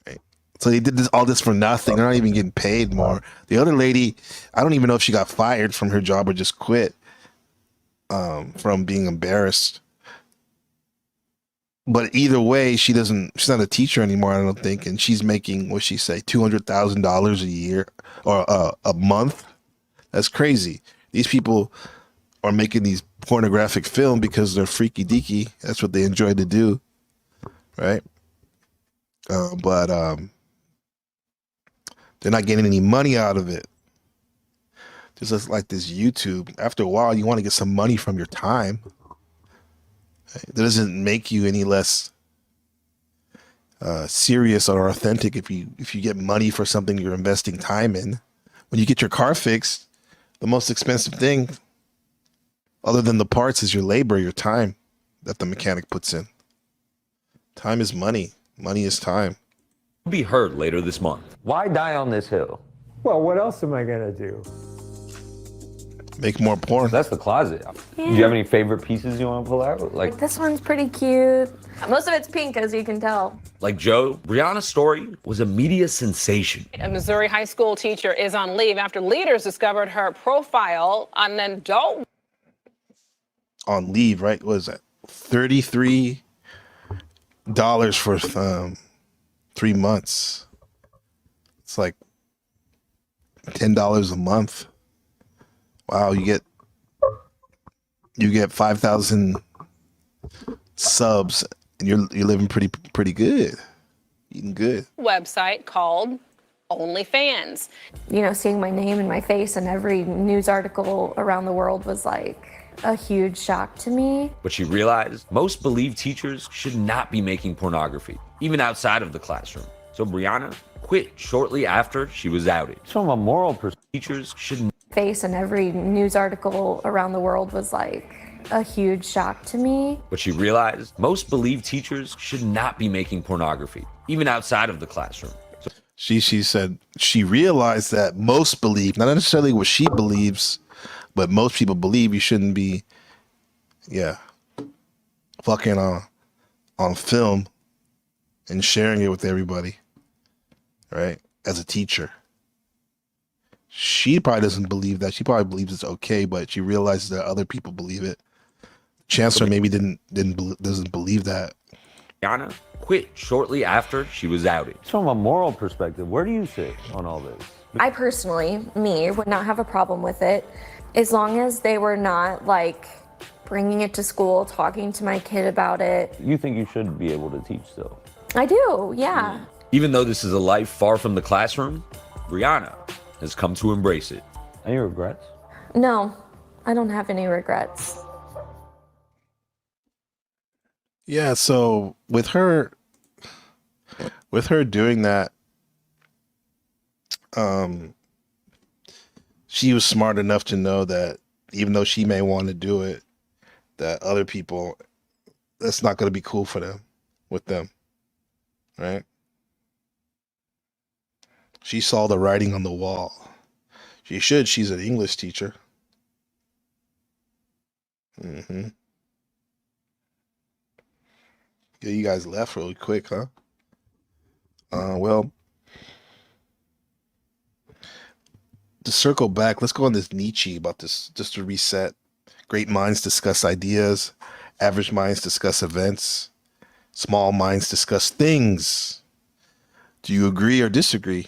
Right? So they did all this for nothing. They're not even getting paid more. The other lady, I don't even know if she got fired from her job or just quit from being embarrassed. But either way, she's not a teacher anymore, I don't think, and she's making, what'd she say, $200,000 a year or a month. That's crazy. These people are making these pornographic film because they're freaky deaky. That's what they enjoy to do, right? But they're not getting any money out of it. Just like this YouTube. After a while, you want to get some money from your time. It doesn't make you any less serious or authentic if you get money for something you're investing time in. When you get your car fixed, the most expensive thing, other than the parts, is your labor, your time that the mechanic puts in. Time is money. Money is time. Be heard later this month. Why die on this hill? Well, what else am I going to do? Make more porn. That's the closet. Yeah. Do you have any favorite pieces you want to pull out? Like this one's pretty cute. Most of it's pink, as you can tell. Like Joe, Brianna's story was a media sensation. A Missouri high school teacher is on leave after leaders discovered her profile on an adult. On leave, right? What is that? $33 for 3 months. It's like $10 a month. Wow, you get 5,000 subs, and you're living pretty good, eating good. Website called OnlyFans. You know, seeing my name and my face in every news article around the world was like a huge shock to me. But she realized most believe teachers should not be making pornography, even outside of the classroom. So Brianna quit shortly after she was outed. From a moral perspective, teachers should Face in every news article around the world was like a huge shock to me. But she realized most believe teachers should not be making pornography, even outside of the classroom. So she said she realized that most believe, not necessarily what she believes, but most people believe you shouldn't be, fucking on film and sharing it with everybody, right? As a teacher. She probably doesn't believe that. She probably believes it's okay, but she realizes that other people believe it. Chancellor maybe doesn't believe that. Brianna quit shortly after she was outed. From a moral perspective, where do you sit on all this? I personally, would not have a problem with it as long as they were not like bringing it to school, talking to my kid about it. You think you should be able to teach still? I do, yeah. Even though this is a life far from the classroom, Brianna has come to embrace it. Any regrets? No, I don't have any regrets. Yeah, so with her doing that, she was smart enough to know that even though she may want to do it, that other people, that's not going to be cool for them, with them, right? She saw the writing on the wall. She's an English teacher. Mm-hmm. Yeah, you guys left really quick, huh? Well, to circle back, let's go on this Nietzsche about this, just to reset. Great minds discuss ideas. Average minds discuss events. Small minds discuss things. Do you agree or disagree?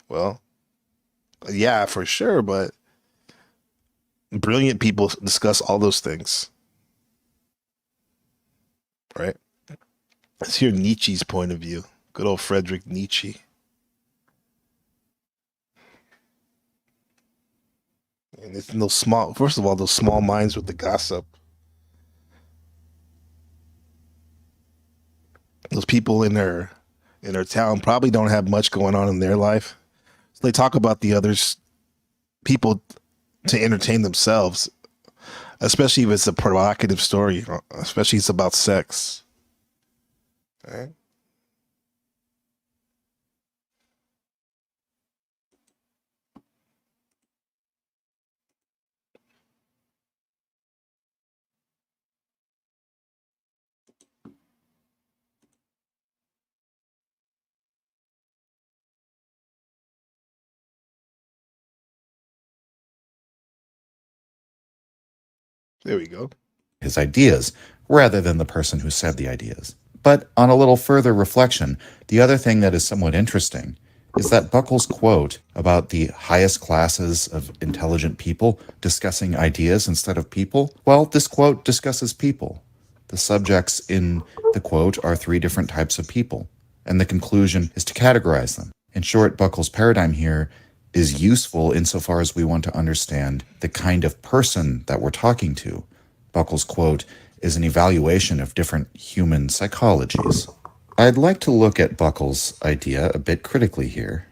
Well, yeah, for sure, but brilliant people discuss all those things. Right? Let's hear Nietzsche's point of view. Good old Friedrich Nietzsche. And it's those small, first of all, those small minds with the gossip. Those people in their town probably don't have much going on in their life. So they talk about the others, people, to entertain themselves, especially if it's a provocative story, especially if it's about sex. Right? There we go. His ideas, rather than the person who said the ideas. But on a little further reflection, the other thing that is somewhat interesting is that Buckles' quote about the highest classes of intelligent people discussing ideas instead of people, well, this quote discusses people. The subjects in the quote are 3 different types of people, and the conclusion is to categorize them. In short, Buckles' paradigm here is useful insofar as we want to understand the kind of person that we're talking to. Buckles' quote is an evaluation of different human psychologies. I'd like to look at Buckles' idea a bit critically here.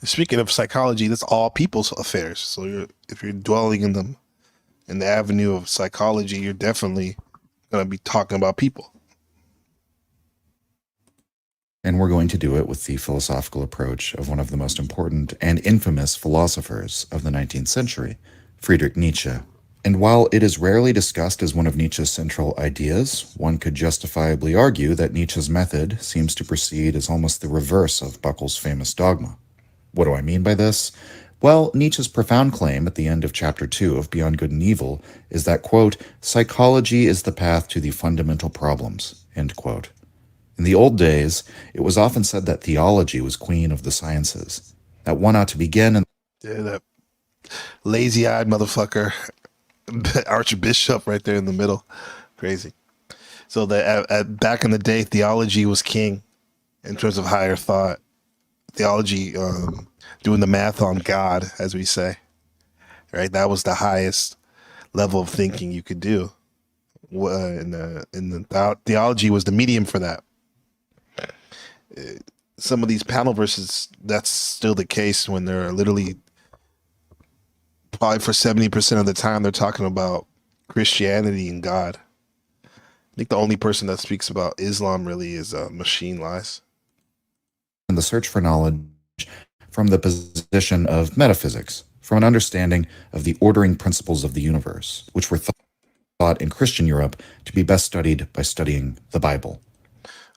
Speaking of psychology, that's all people's affairs. So if you're dwelling in the avenue of psychology, you're definitely going to be talking about people. And we're going to do it with the philosophical approach of one of the most important and infamous philosophers of the 19th century, Friedrich Nietzsche. And while it is rarely discussed as one of Nietzsche's central ideas, one could justifiably argue that Nietzsche's method seems to proceed as almost the reverse of Buckles' famous dogma. What do I mean by this? Well, Nietzsche's profound claim at the end of chapter 2 of Beyond Good and Evil is that, quote, psychology is the path to the fundamental problems, end quote. In the old days, it was often said that theology was queen of the sciences, that one ought to begin in... Yeah, that lazy-eyed motherfucker, archbishop right there in the middle. Crazy. So back in the day, theology was king in terms of higher thought. Theology, doing the math on God, as we say, right? That was the highest level of thinking you could do. Theology was the medium for that. Some of these panel verses, that's still the case when they're literally, probably for 70% of the time, they're talking about Christianity and God. I think the only person that speaks about Islam really is Machine Lies. And the search for knowledge from the position of metaphysics, from an understanding of the ordering principles of the universe, which were thought in Christian Europe to be best studied by studying the Bible.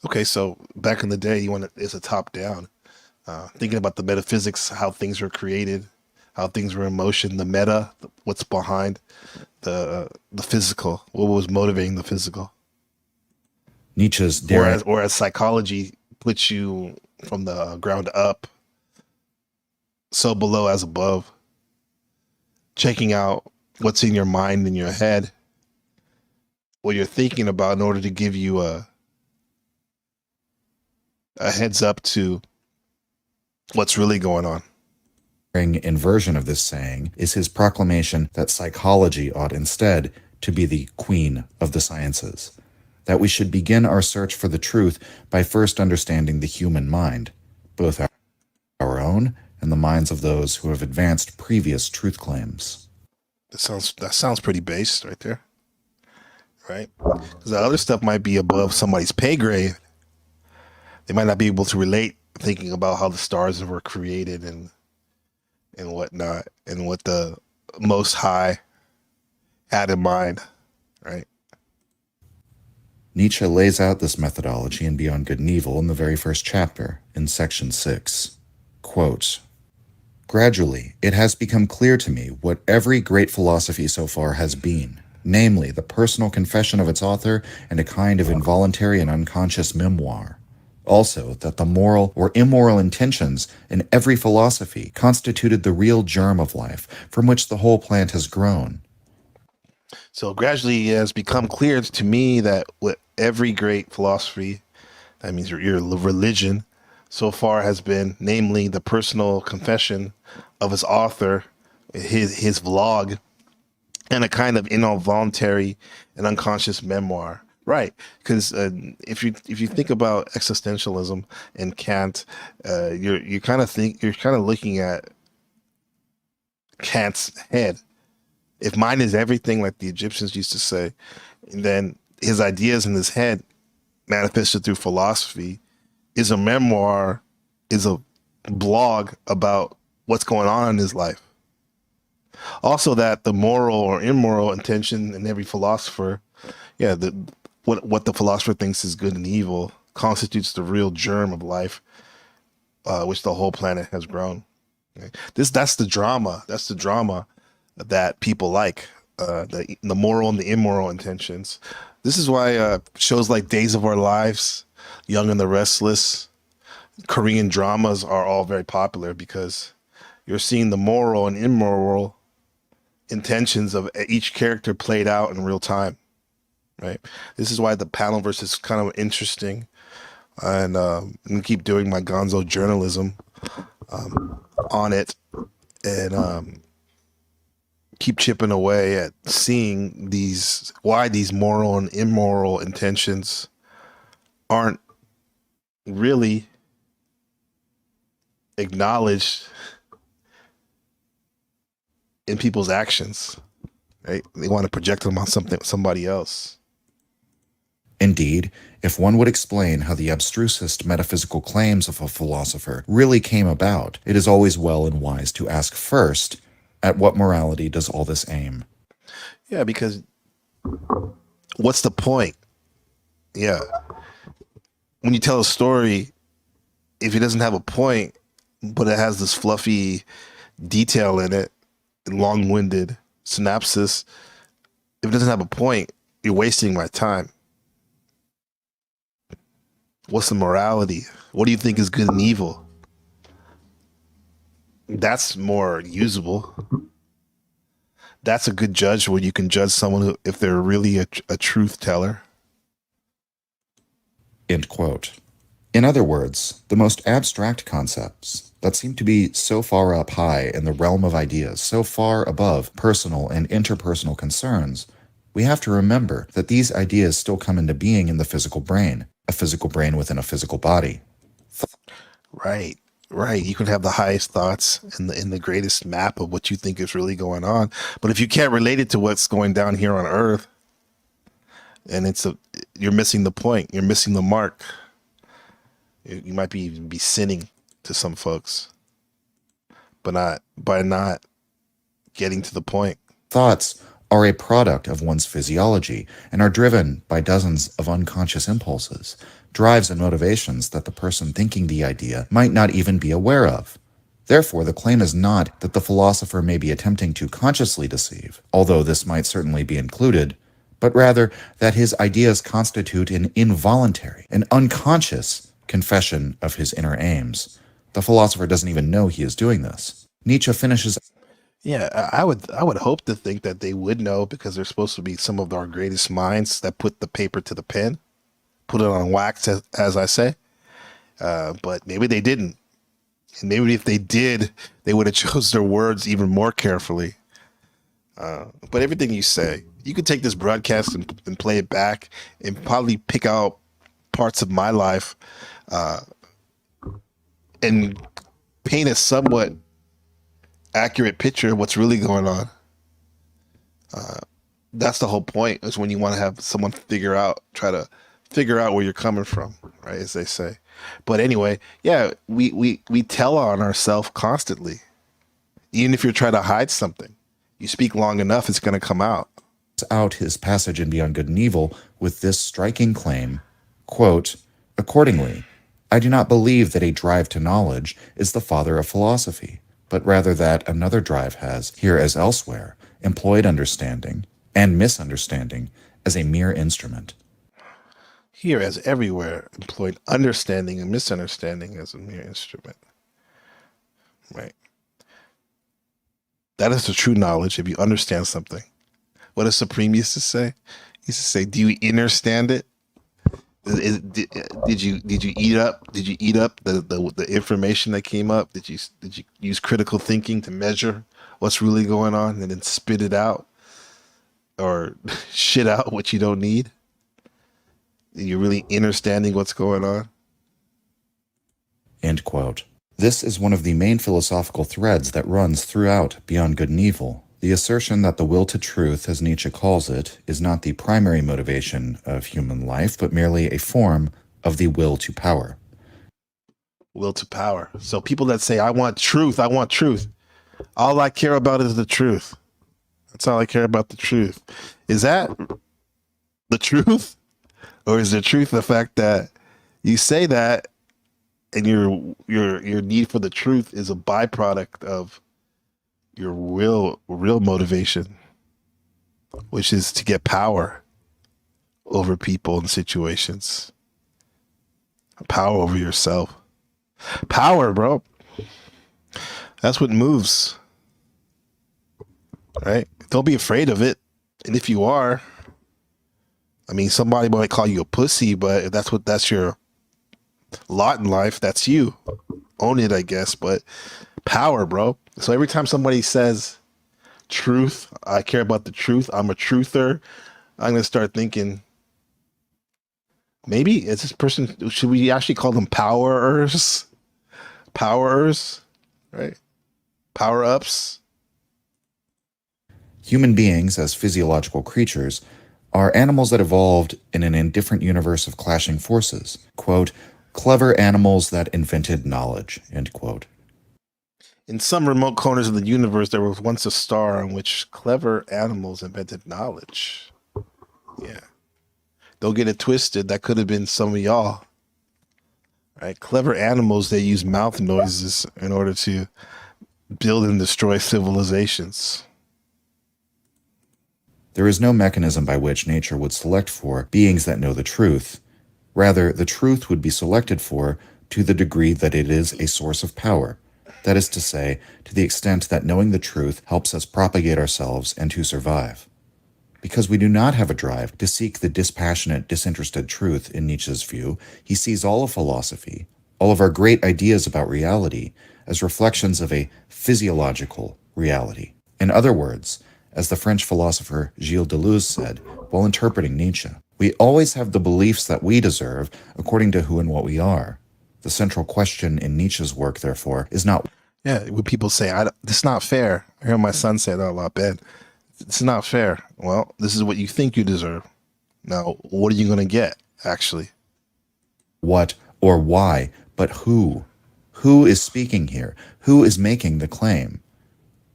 Okay, so back in the day, it's a top down, thinking about the metaphysics, how things were created, how things were in motion, the meta, what's behind the physical, what was motivating the physical. Nietzsche's whereas psychology puts you from the ground up, so below as above, checking out what's in your mind and your head, what you're thinking about in order to give you a heads up to what's really going on. Inversion of this saying is his proclamation that psychology ought instead to be the queen of the sciences, that we should begin our search for the truth by first understanding the human mind, both our own and the minds of those who have advanced previous truth claims. That sounds pretty based right there, right? Because the other stuff might be above somebody's pay grade. They might not be able to relate, thinking about how the stars were created and whatnot, and what the Most High had in mind, right? Nietzsche lays out this methodology in Beyond Good and Evil in the very first chapter, in section 6. Quote, gradually, it has become clear to me what every great philosophy so far has been, namely the personal confession of its author and a kind of involuntary and unconscious memoir. Also, that the moral or immoral intentions in every philosophy constituted the real germ of life from which the whole plant has grown. So gradually it has become clear to me that what every great philosophy, that means your religion, so far has been, namely the personal confession of its author, his vlog, and a kind of involuntary and unconscious memoir. Right, because if you think about existentialism and Kant, you're kind of looking at Kant's head. If mind is everything, like the Egyptians used to say, then his ideas in his head, manifested through philosophy, is a memoir, is a blog about what's going on in his life. Also, that the moral or immoral intention in every philosopher, what the philosopher thinks is good and evil constitutes the real germ of life, which the whole planet has grown. Okay? That's the drama. That's the drama that people like. the moral and the immoral intentions. This is why shows like Days of Our Lives, Young and the Restless, Korean dramas are all very popular, because you're seeing the moral and immoral intentions of each character played out in real time, right? This is why the panelverse is kind of interesting, and I'm gonna keep doing my gonzo journalism on it, and keep chipping away at seeing why these moral and immoral intentions aren't really acknowledged in people's actions, right? They want to project them on somebody else. Indeed, if one would explain how the abstrusest metaphysical claims of a philosopher really came about, it is always well and wise to ask first, at what morality does all this aim? Yeah, because what's the point? Yeah. When you tell a story, if it doesn't have a point, but it has this fluffy detail in it, long-winded synopsis, if it doesn't have a point, you're wasting my time. What's the morality? What do you think is good and evil? That's more usable. That's a good judge where you can judge someone if they're really a truth teller. End quote. In other words, the most abstract concepts that seem to be so far up high in the realm of ideas, so far above personal and interpersonal concerns, we have to remember that these ideas still come into being in the physical brain, a physical brain within a physical body. Right. You can have the highest thoughts and the greatest map of what you think is really going on, but if you can't relate it to what's going down here on Earth, and you're missing the point. You're missing the mark. You might even be sinning to some folks, but by not getting to the point. Thoughts are a product of one's physiology and are driven by dozens of unconscious impulses, drives and motivations that the person thinking the idea might not even be aware of. Therefore, the claim is not that the philosopher may be attempting to consciously deceive, although this might certainly be included, but rather that his ideas constitute an involuntary, an unconscious confession of his inner aims. The philosopher doesn't even know he is doing this. Nietzsche finishes. Yeah, I would hope to think that they would know, because they're supposed to be some of our greatest minds that put the paper to the pen, put it on wax, as I say. But maybe they didn't. And maybe if they did, they would have chose their words even more carefully. But everything you say, you could take this broadcast and play it back and probably pick out parts of my life and paint a somewhat accurate picture of what's really going on. That's the whole point, is when you want to have someone try to figure out where you're coming from, right, as they say. But anyway, yeah, we tell on ourselves constantly. Even if you're trying to hide something, you speak long enough, it's going to come out. Out his passage in Beyond Good and Evil with this striking claim, quote, "Accordingly, I do not believe that a drive to knowledge is the father of philosophy, but rather that another drive has, here as elsewhere, employed understanding and misunderstanding as a mere instrument." Here as everywhere, employed understanding and misunderstanding as a mere instrument. Right. That is the true knowledge, if you understand something. What does Supreme used to say? He used to say, "Do you understand it? Did you eat up? Did you eat up the information that came up? Did you use critical thinking to measure what's really going on and then spit it out, or shit out what you don't need? You're really understanding what's going on?" End quote. This is one of the main philosophical threads that runs throughout Beyond Good and Evil. The assertion that the will to truth, as Nietzsche calls it, is not the primary motivation of human life, but merely a form of the will to power. Will to power. So people that say, I want truth. All I care about is the truth. That's all I care about, the truth. Is that the truth? Or is the truth the fact that you say that and your need for the truth is a byproduct of your real motivation? which is to get power over people and situations, power over yourself. Power, bro. That's what moves, right? Don't be afraid of it. And if you are, I mean, somebody might call you a pussy, but if that's your lot in life, that's you. Own it, I guess. But power, bro. So every time somebody says truth, I care about the truth, I'm a truther, I'm going to start thinking, maybe is this person, should we actually call them powerers? Powerers, right? Power ups. Human beings, as physiological creatures, are animals that evolved in an indifferent universe of clashing forces. Quote, clever animals that invented knowledge, end quote. In some remote corners of the universe, there was once a star on which clever animals invented knowledge. Yeah. Don't get it twisted. That could have been some of y'all. Right? Clever animals, they use mouth noises in order to build and destroy civilizations. There is no mechanism by which nature would select for beings that know the truth. Rather, the truth would be selected for to the degree that it is a source of power. That is to say, to the extent that knowing the truth helps us propagate ourselves and to survive. Because we do not have a drive to seek the dispassionate, disinterested truth in Nietzsche's view, he sees all of philosophy, all of our great ideas about reality, as reflections of a physiological reality. In other words, as the French philosopher Gilles Deleuze said while interpreting Nietzsche, we always have the beliefs that we deserve according to who and what we are. The central question in Nietzsche's work, therefore, is not... Yeah, when people say, this is not fair. I hear my son say that a lot, Ben. It's not fair. Well, this is what you think you deserve. Now, what are you going to get, actually? What or why, but who? Who is speaking here? Who is making the claim?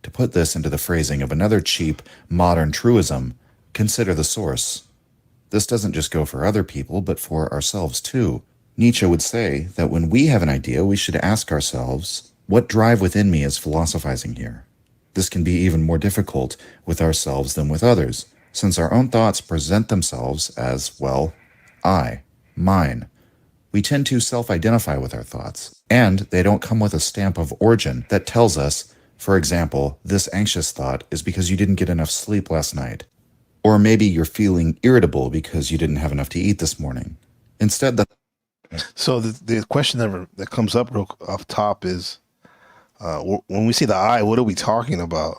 To put this into the phrasing of another cheap, modern truism, consider the source. This doesn't just go for other people, but for ourselves too. Nietzsche would say that when we have an idea, we should ask ourselves, what drive within me is philosophizing here? This can be even more difficult with ourselves than with others, since our own thoughts present themselves as, well, I, mine. We tend to self-identify with our thoughts, and they don't come with a stamp of origin that tells us, for example, this anxious thought is because you didn't get enough sleep last night. Or maybe you're feeling irritable because you didn't have enough to eat this morning. Instead, So the question that comes up real off top is, when we see the I, what are we talking about?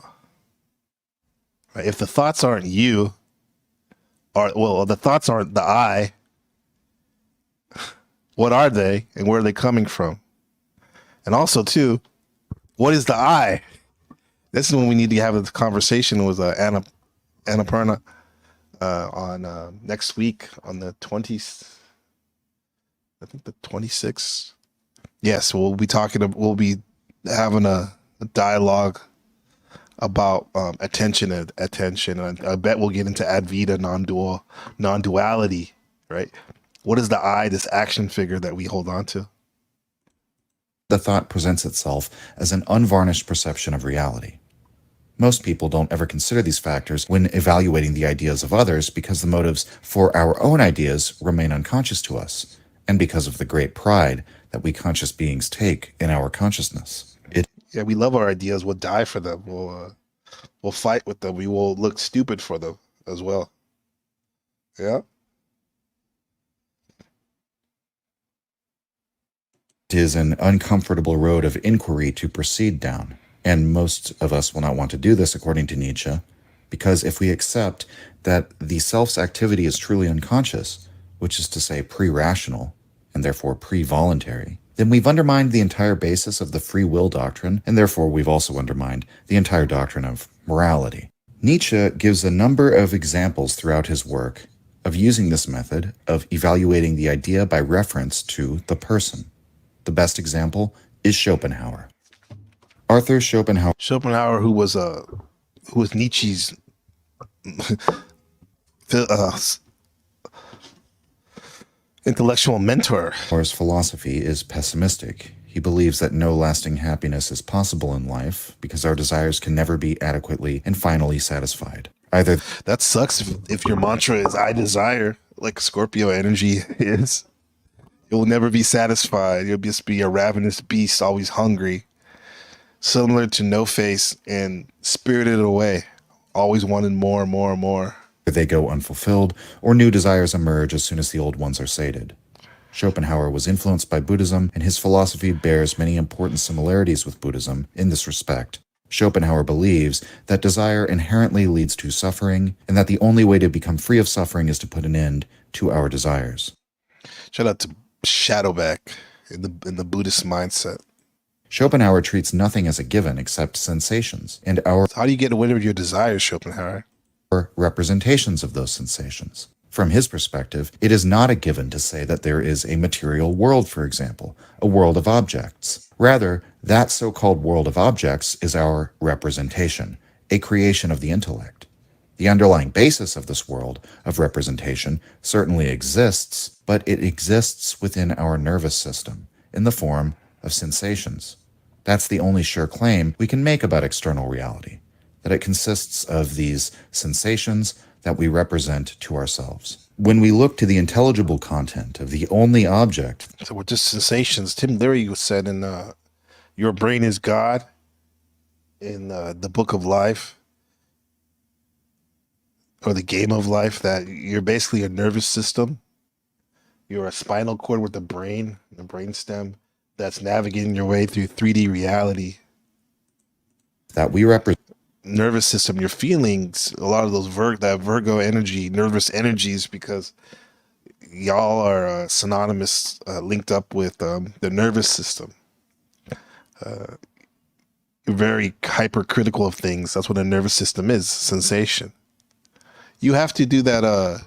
Right? If the thoughts aren't you, or the thoughts aren't the I, what are they and where are they coming from? And also, too, what is the I? This is when we need to have a conversation with Annapurna on next week on the 20th, I think the 26th. Yes, we'll be having a dialogue about attention. And I bet we'll get into Advaita non-duality, right? What is the I, this action figure that we hold on to? the thought presents itself as an unvarnished perception of reality. Most people don't ever consider these factors when evaluating the ideas of others because the motives for our own ideas remain unconscious to us, and because of the great pride that we conscious beings take in our consciousness. Yeah, we love our ideas. We'll die for them. We'll fight with them. We will look stupid for them as well. Yeah. It is an uncomfortable road of inquiry to proceed down, and most of us will not want to do this, according to Nietzsche, because if we accept that the self's activity is truly unconscious, which is to say pre-rational, and therefore pre-voluntary, then we've undermined the entire basis of the free will doctrine, and therefore we've also undermined the entire doctrine of morality. Nietzsche gives a number of examples throughout his work of using this method of evaluating the idea by reference to the person. The best example is Schopenhauer. Arthur Schopenhauer, who was Nietzsche's intellectual mentor. His philosophy is pessimistic. He believes that no lasting happiness is possible in life because our desires can never be adequately and finally satisfied. Either that sucks if your mantra is I desire, like Scorpio energy is. You'll never be satisfied. You'll just be a ravenous beast, always hungry. Similar to No Face and Spirited Away, always wanting more and more and more. they go unfulfilled, or new desires emerge as soon as the old ones are sated. Schopenhauer was influenced by Buddhism, and his philosophy bears many important similarities with Buddhism in this respect. Schopenhauer believes that desire inherently leads to suffering, and that the only way to become free of suffering is to put an end to our desires. Shout out to Shadowback in the Buddhist mindset. Schopenhauer treats nothing as a given except sensations, and our How do you get rid of your desires, Schopenhauer? representations of those sensations. From his perspective, it is not a given to say that there is a material world, for example, a world of objects. Rather, that so-called world of objects is our representation, a creation of the intellect. The underlying basis of this world of representation certainly exists, but it exists within our nervous system in the form of sensations. That's the only sure claim we can make about external reality, that it consists of these sensations that we represent to ourselves. When we look to the intelligible content of the only object... So with just sensations, Tim Leary said in Your Brain is God, in the Book of Life, or the Game of Life, that you're basically a nervous system. You're a spinal cord with the brain stem, that's navigating your way through 3D reality. That we represent. Nervous system, your feelings, a lot of those that Virgo energy, nervous energies, because y'all are synonymous, linked up with the nervous system. You're very hypercritical of things. That's what a nervous system is, sensation. You have to do that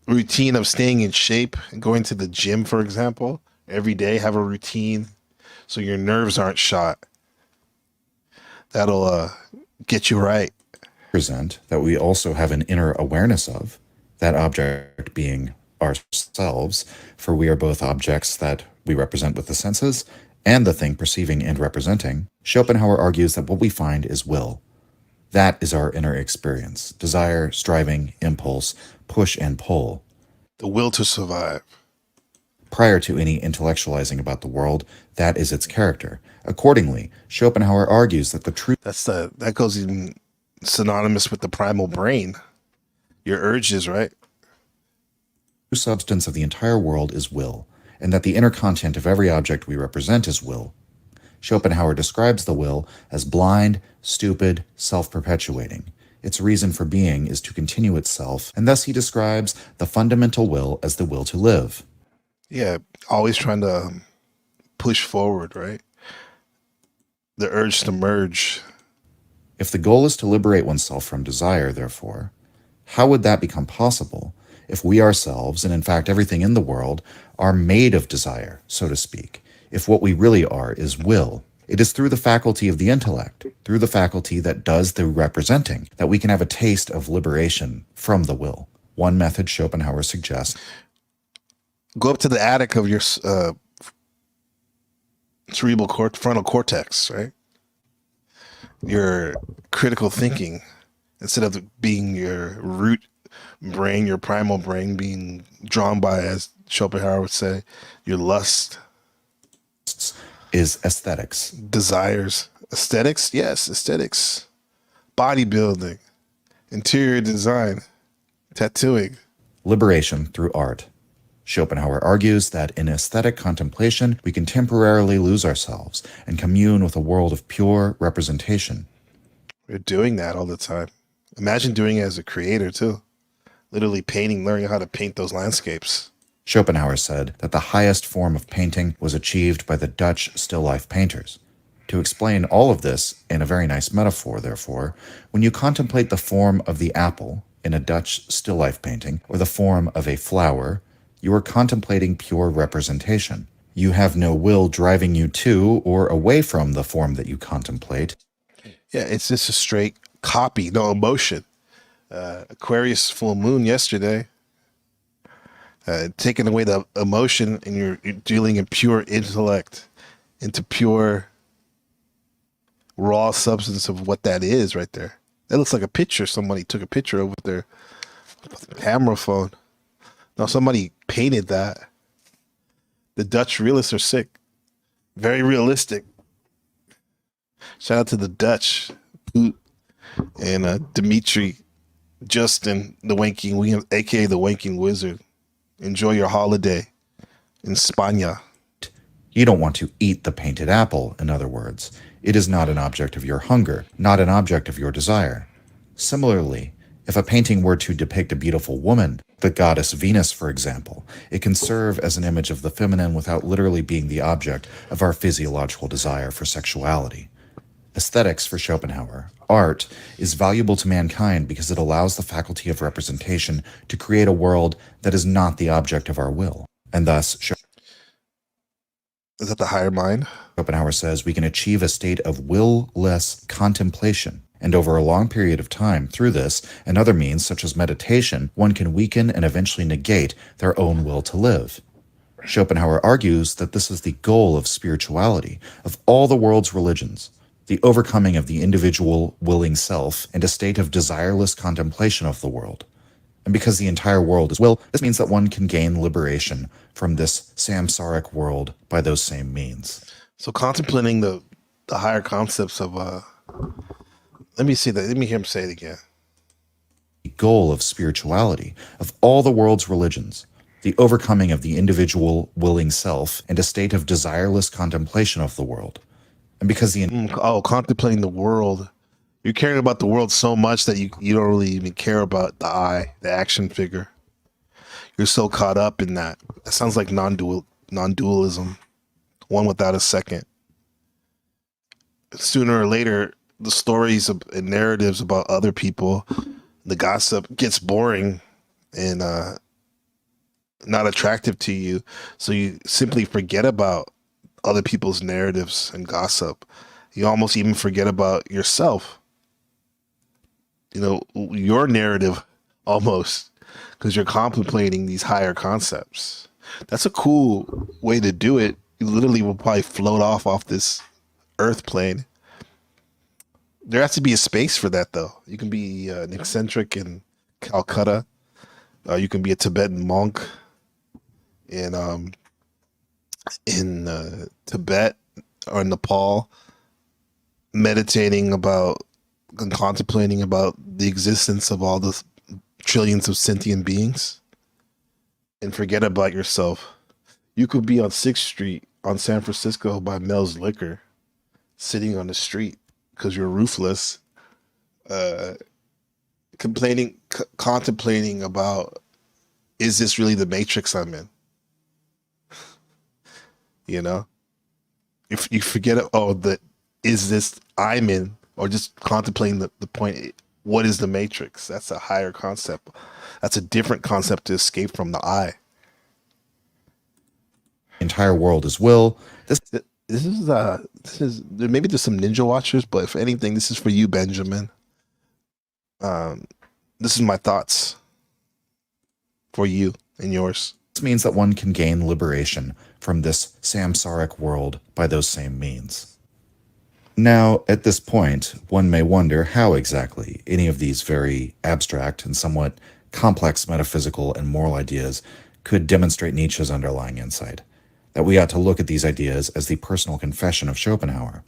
routine of staying in shape and going to the gym, for example, every day. Have a routine so your nerves aren't shot. That'll get you right. Present that we also have an inner awareness of, that object being ourselves, for we are both objects that we represent with the senses and the thing perceiving and representing. Schopenhauer argues that what we find is will. That is our inner experience: desire, striving, impulse, push and pull. The will to survive. Prior to any intellectualizing about the world, that is its character. Accordingly, Schopenhauer argues that the truth... That goes even synonymous with the primal brain. Your urges, right? The substance of the entire world is will, and that the inner content of every object we represent is will. Schopenhauer describes the will as blind, stupid, self-perpetuating. Its reason for being is to continue itself, and thus he describes the fundamental will as the will to live. Yeah, always trying to push forward, right? The urge to merge. If the goal is to liberate oneself from desire, therefore, how would that become possible if we ourselves, and in fact everything in the world, are made of desire, so to speak, if what we really are is will? It is through the faculty of the intellect, through the faculty that does the representing, that we can have a taste of liberation from the will. One method Schopenhauer suggests: go up to the attic of your frontal cortex, right? Your critical thinking, instead of being your root brain, your primal brain, being drawn by, as Schopenhauer would say, your lust. Is aesthetics. Desires. Aesthetics? Yes, aesthetics. Bodybuilding. Interior design. Tattooing. Liberation through art. Schopenhauer argues that in aesthetic contemplation, we can temporarily lose ourselves and commune with a world of pure representation. We're doing that all the time. Imagine doing it as a creator, too. Literally painting, learning how to paint those landscapes. Schopenhauer said that the highest form of painting was achieved by the Dutch still life painters. To explain all of this in a very nice metaphor, therefore, when you contemplate the form of the apple in a Dutch still life painting, or the form of a flower, you are contemplating pure representation. You have no will driving you to or away from the form that you contemplate. Yeah, it's just a straight copy, no emotion. Aquarius full moon yesterday. Taking away the emotion, and you're dealing in pure intellect, into pure raw substance of what that is right there. That looks like a picture. Somebody took a picture of with their camera phone. No, somebody painted that. The Dutch realists are sick. Very realistic. Shout out to the Dutch. Poot and Dimitri, Justin, the Wanking, aka the Wanking Wizard. Enjoy your holiday in España. You don't want to eat the painted apple, in other words. It is not an object of your hunger, not an object of your desire. Similarly, if a painting were to depict a beautiful woman, the goddess Venus, for example, it can serve as an image of the feminine without literally being the object of our physiological desire for sexuality. Aesthetics for Schopenhauer, art, is valuable to mankind because it allows the faculty of representation to create a world that is not the object of our will. And thus, is that the higher mind? Schopenhauer says we can achieve a state of will-less contemplation. And over a long period of time, through this and other means such as meditation, one can weaken and eventually negate their own will to live. Schopenhauer argues that this is the goal of spirituality, of all the world's religions, the overcoming of the individual willing self and a state of desireless contemplation of the world. And because the entire world is will, this means that one can gain liberation from this samsaric world by those same means. So contemplating the higher concepts of let me see that. Let me hear him say it again. The goal of spirituality, of all the world's religions, the overcoming of the individual willing self and a state of desireless contemplation of the world. And because contemplating the world, you're caring about the world so much that you don't really even care about the I, the action figure. You're so caught up in that. That sounds like non-dualism, one without a second. Sooner or later, the stories and narratives about other people, the gossip gets boring and not attractive to you. So you simply forget about other people's narratives and gossip. You almost even forget about yourself. You know, your narrative almost, because you're contemplating these higher concepts. That's a cool way to do it. You literally will probably float off this earth plane. There has to be a space for that, though. You can be an eccentric in Calcutta. You can be a Tibetan monk in Tibet or Nepal, meditating about and contemplating about the existence of all the trillions of sentient beings, and forget about yourself. You could be on 6th Street on San Francisco by Mel's Liquor, sitting on the street because you're ruthless, contemplating about, is this really the matrix I'm in? You know, if you forget is this I'm in, or just contemplating the point, what is the matrix? That's a higher concept. That's a different concept to escape from the I. The entire world is will. This is maybe there's some ninja watchers, but if anything, this is for you, Benjamin. This is my thoughts for you and yours. This means that one can gain liberation from this samsaric world by those same means. Now, at this point, one may wonder how exactly any of these very abstract and somewhat complex metaphysical and moral ideas could demonstrate Nietzsche's underlying insight, that we ought to look at these ideas as the personal confession of Schopenhauer.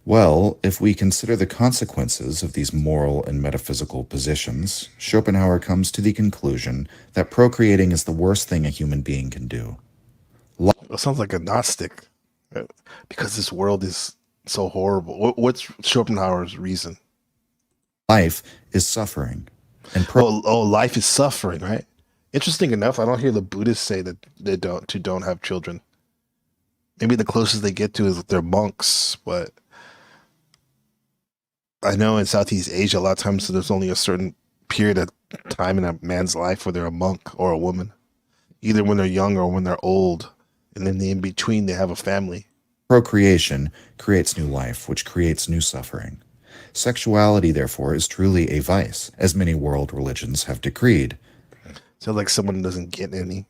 Well, if we consider the consequences of these moral and metaphysical positions, Schopenhauer comes to the conclusion that procreating is the worst thing a human being can do. It sounds like a Gnostic, because this world is so horrible. What's Schopenhauer's reason? Life is suffering. And life is suffering, right? Interesting enough, I don't hear the Buddhists say that they don't have children. Maybe the closest they get to is they're monks, but I know in Southeast Asia, a lot of times there's only a certain period of time in a man's life where they're a monk or a woman, either when they're young or when they're old, and then in between they have a family. Procreation creates new life, which creates new suffering. Sexuality, therefore, is truly a vice, as many world religions have decreed. Sounds like someone doesn't get any.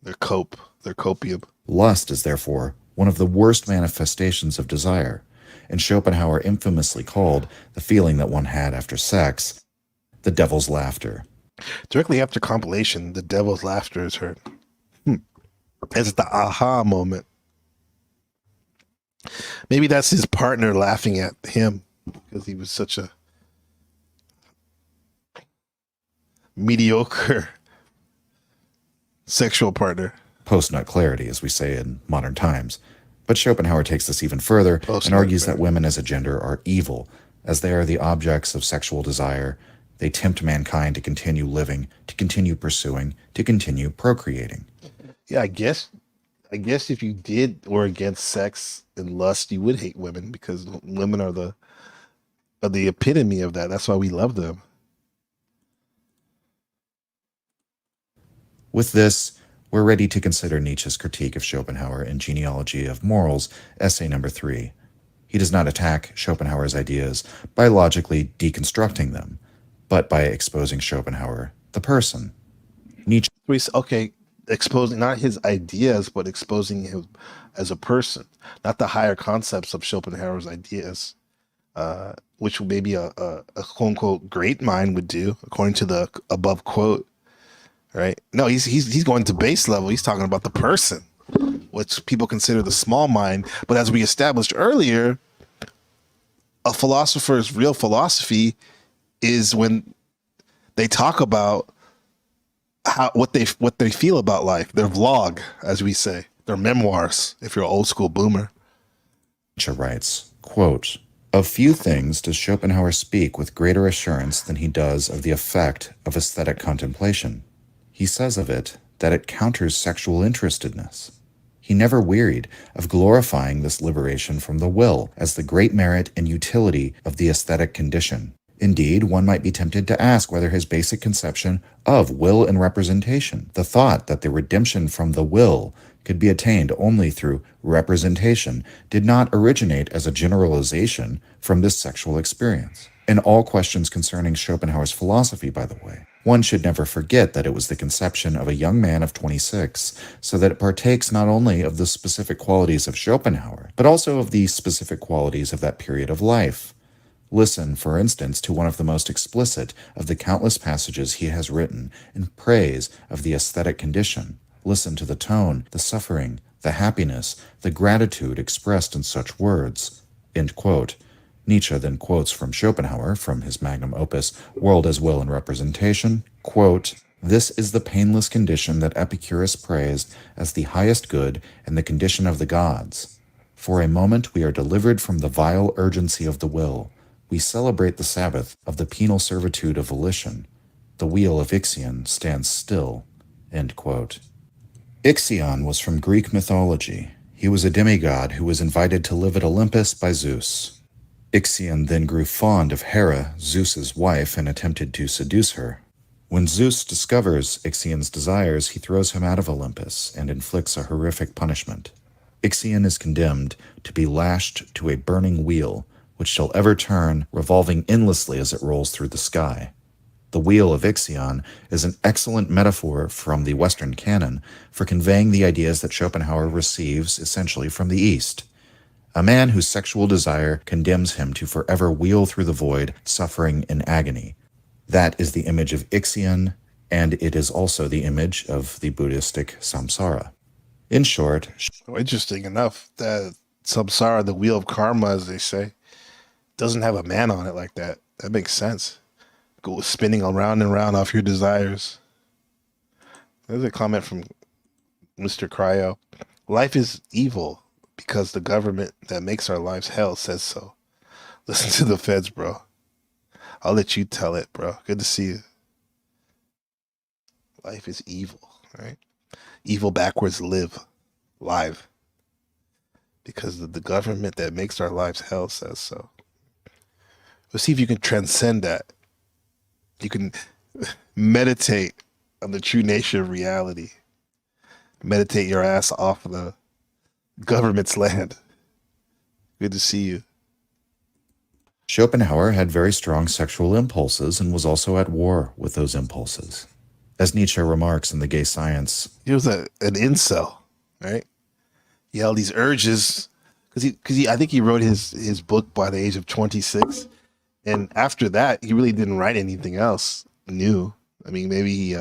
They're copium. Lust is therefore one of the worst manifestations of desire, and Schopenhauer infamously called the feeling that one had after sex the devil's laughter. Directly after compilation, the devil's laughter is heard. It's the aha moment. Maybe that's his partner laughing at him because he was such a mediocre sexual partner. Post-nut clarity, as we say in modern times. But Schopenhauer takes this even further and argues that women as a gender are evil, as they are the objects of sexual desire. They tempt mankind to continue living, to continue pursuing, to continue procreating. Yeah, I guess if you were against sex and lust, you would hate women because women are the epitome of that. That's why we love them. With this, we're ready to consider Nietzsche's critique of Schopenhauer in Genealogy of Morals, essay number 3. He does not attack Schopenhauer's ideas by logically deconstructing them, but by exposing Schopenhauer, the person. Nietzsche. Okay, exposing not his ideas, but exposing him as a person, not the higher concepts of Schopenhauer's ideas, which maybe a quote-unquote great mind would do, according to the above quote. Right? No, he's going to base level. He's talking about the person, which people consider the small mind. But as we established earlier, a philosopher's real philosophy is when they talk about what they feel about life, their vlog, as we say, their memoirs, if you're an old school boomer. Nietzsche writes, quote, "Of few things does Schopenhauer speak with greater assurance than he does of the effect of aesthetic contemplation. He says of it that it counters sexual interestedness. He never wearied of glorifying this liberation from the will as the great merit and utility of the aesthetic condition. Indeed, one might be tempted to ask whether his basic conception of will and representation, the thought that the redemption from the will could be attained only through representation, did not originate as a generalization from this sexual experience. In all questions concerning Schopenhauer's philosophy, by the way, one should never forget that it was the conception of a young man of 26, so that it partakes not only of the specific qualities of Schopenhauer, but also of the specific qualities of that period of life. Listen, for instance, to one of the most explicit of the countless passages he has written in praise of the aesthetic condition. Listen to the tone, the suffering, the happiness, the gratitude expressed in such words." End quote. Nietzsche then quotes from Schopenhauer, from his magnum opus, World as Will and Representation, quote, "This is the painless condition that Epicurus praised as the highest good and the condition of the gods. For a moment we are delivered from the vile urgency of the will. We celebrate the Sabbath of the penal servitude of volition. The wheel of Ixion stands still." End quote. Ixion was from Greek mythology. He was a demigod who was invited to live at Olympus by Zeus. Ixion then grew fond of Hera, Zeus's wife, and attempted to seduce her. When Zeus discovers Ixion's desires, he throws him out of Olympus and inflicts a horrific punishment. Ixion is condemned to be lashed to a burning wheel, which shall ever turn, revolving endlessly as it rolls through the sky. The wheel of Ixion is an excellent metaphor from the Western canon for conveying the ideas that Schopenhauer receives essentially from the East. A man whose sexual desire condemns him to forever wheel through the void, suffering in agony. That is the image of Ixion, and it is also the image of the Buddhistic samsara. In short, Interesting enough that samsara, the wheel of karma, as they say, doesn't have a man on it like that. That makes sense. Go spinning around and around off your desires. There's a comment from Mr. Cryo. Life is evil because the government that makes our lives hell says so. Listen to the feds, bro. I'll let you tell it, bro. Good to see you. Life is evil, right? Evil backwards live. Because the government that makes our lives hell says so. Let's see if you can transcend that. You can meditate on the true nature of reality. Meditate your ass off of the government's land. Good to see you. Schopenhauer had very strong sexual impulses and was also at war with those impulses. As Nietzsche remarks in The Gay Science, he was an incel, right? He had all these urges because I think he wrote his book by the age of 26, and after that he really didn't write anything else new. I mean, maybe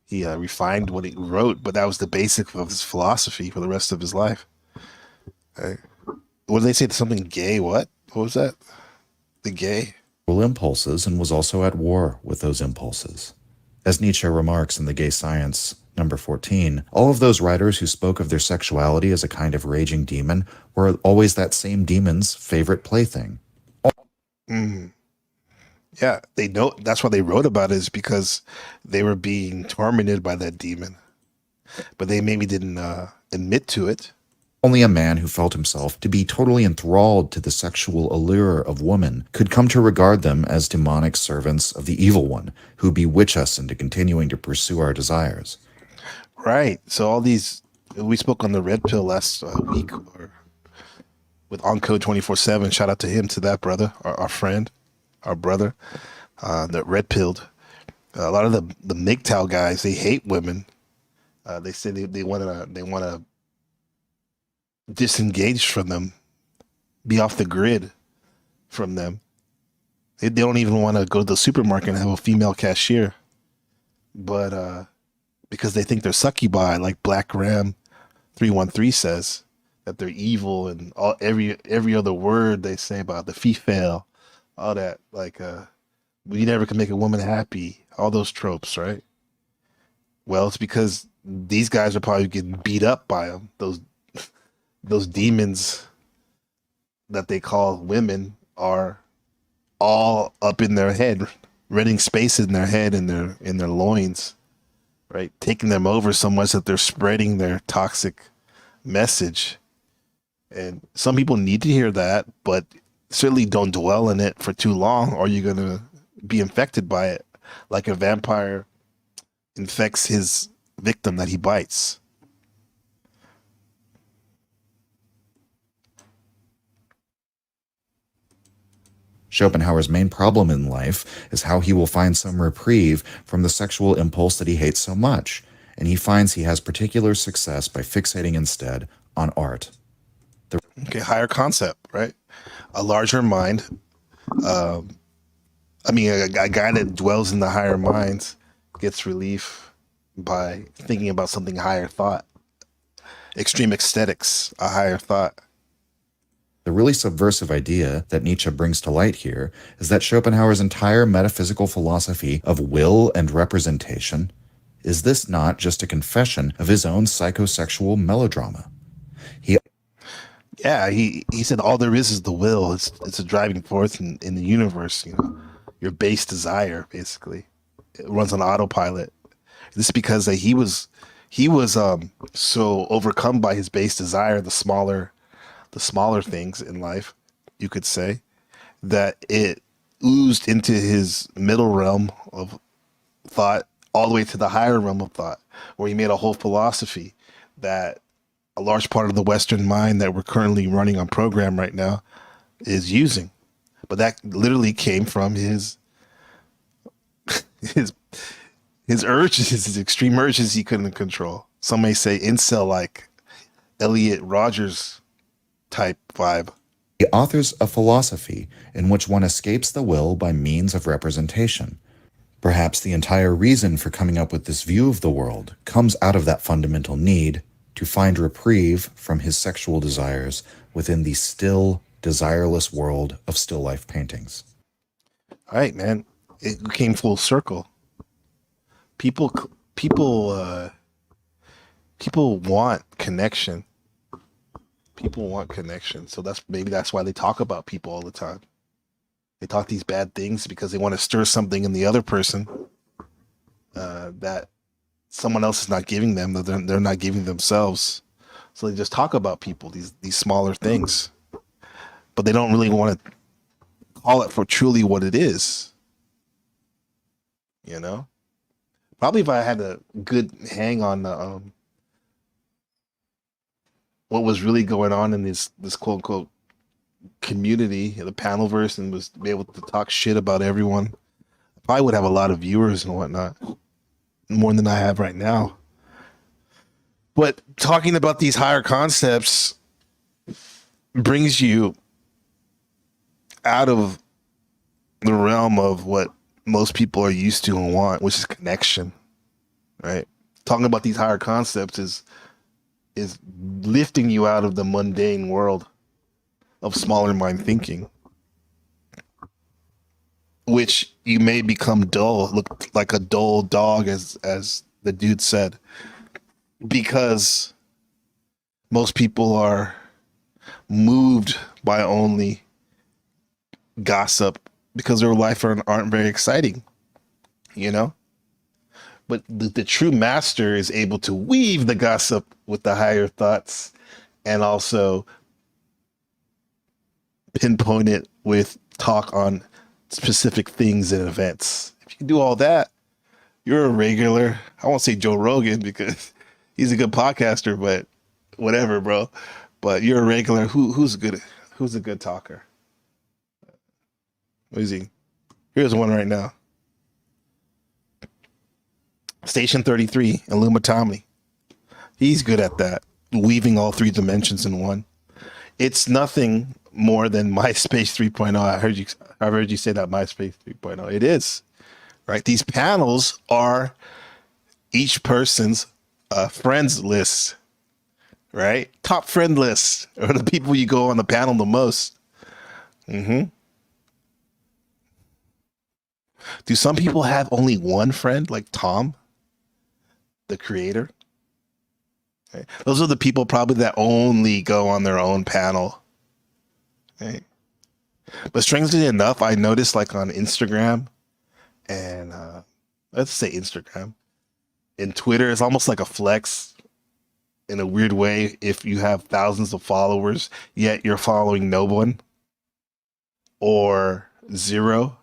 he refined what he wrote, but that was the basic of his philosophy for the rest of his life. Right? What did they say? Something gay? What was that? The gay impulses, and was also at war with those impulses. As Nietzsche remarks in The Gay Science, number 14, all of those writers who spoke of their sexuality as a kind of raging demon were always that same demon's favorite plaything. Yeah, they know. That's why they wrote about it, is because they were being tormented by that demon, but they maybe didn't admit to it. Only a man who felt himself to be totally enthralled to the sexual allure of woman could come to regard them as demonic servants of the evil one who bewitch us into continuing to pursue our desires. Right. So all these, we spoke on the Red Pill last week with Encode 24/7. Shout out to him, to that brother, our friend, our brother, that Red Pilled. A lot of the MGTOW guys, they hate women. They say they want to disengage from them, be off the grid from them. They don't even want to go to the supermarket and have a female cashier, but because they think they're succubi, like Black Ram 313 says, that they're evil, and every other word they say about the female, all that, like we never can make a woman happy, all those tropes, right? Well, it's because these guys are probably getting beat up by them. Those demons that they call women are all up in their head, renting space in their head and in their loins, right? Taking them over so much that they're spreading their toxic message. And some people need to hear that, but certainly don't dwell in it for too long, or you're going to be infected by it, like a vampire infects his victim that he bites. Schopenhauer's main problem in life is how he will find some reprieve from the sexual impulse that he hates so much, and he finds he has particular success by fixating instead on art. Okay, higher concept, right? A larger mind. A guy that dwells in the higher minds gets relief by thinking about something higher thought. Extreme aesthetics, a higher thought. The really subversive idea that Nietzsche brings to light here is that Schopenhauer's entire metaphysical philosophy of will and representation is this not just a confession of his own psychosexual melodrama? He said all there is the will. It's a driving force in the universe, your base desire, basically. It runs on autopilot. This is because he was so overcome by his base desire, the smaller things in life, you could say, that it oozed into his middle realm of thought all the way to the higher realm of thought, where he made a whole philosophy that a large part of the Western mind that we're currently running on program right now is using. But that literally came from his urges, his extreme urges he couldn't control. Some may say incel-like, Elliot Rogers type vibe. He authors a philosophy in which one escapes the will by means of representation. Perhaps the entire reason for coming up with this view of the world comes out of that fundamental need to find reprieve from his sexual desires within the still, desireless world of still life paintings. All right, man. It came full circle. People want connection. People want connection. So that's why they talk about people all the time. They talk these bad things because they want to stir something in the other person that someone else is not giving them, that they're not giving themselves. So they just talk about people, these smaller things. But they don't really want to call it for truly what it is. Probably if I had a good hang on the what was really going on in this quote unquote community, the panelverse, and was be able to talk shit about everyone, I probably would have a lot of viewers and whatnot, more than I have right now. But talking about these higher concepts, brings you out of the realm of what most people are used to and want, which is connection, right? Talking about these higher concepts is lifting you out of the mundane world of smaller mind thinking, which you may become dull, look like a dull dog, as the dude said, because most people are moved by only gossip because their life aren't very exciting, you know? But the true master is able to weave the gossip with the higher thoughts and also pinpoint it with talk on specific things and events. If you can do all that, you're a regular. I won't say Joe Rogan because he's a good podcaster, but whatever, bro. But you're a regular. Who's a good talker? What is he? Here's one right now. Station 33, Illuminati. He's good at that, weaving all three dimensions in one. It's nothing more than MySpace 3.0. I heard you say that, MySpace 3.0. It is, right? These panels are each person's friends list, right? Top friend list, or the people you go on the panel the most. Do some people have only one friend, like Tom, the creator? Okay. Those are the people probably that only go on their own panel. Okay. But strangely enough, I noticed like on Instagram and let's say Instagram and Twitter, it's almost like a flex in a weird way if you have thousands of followers, yet you're following no one or zero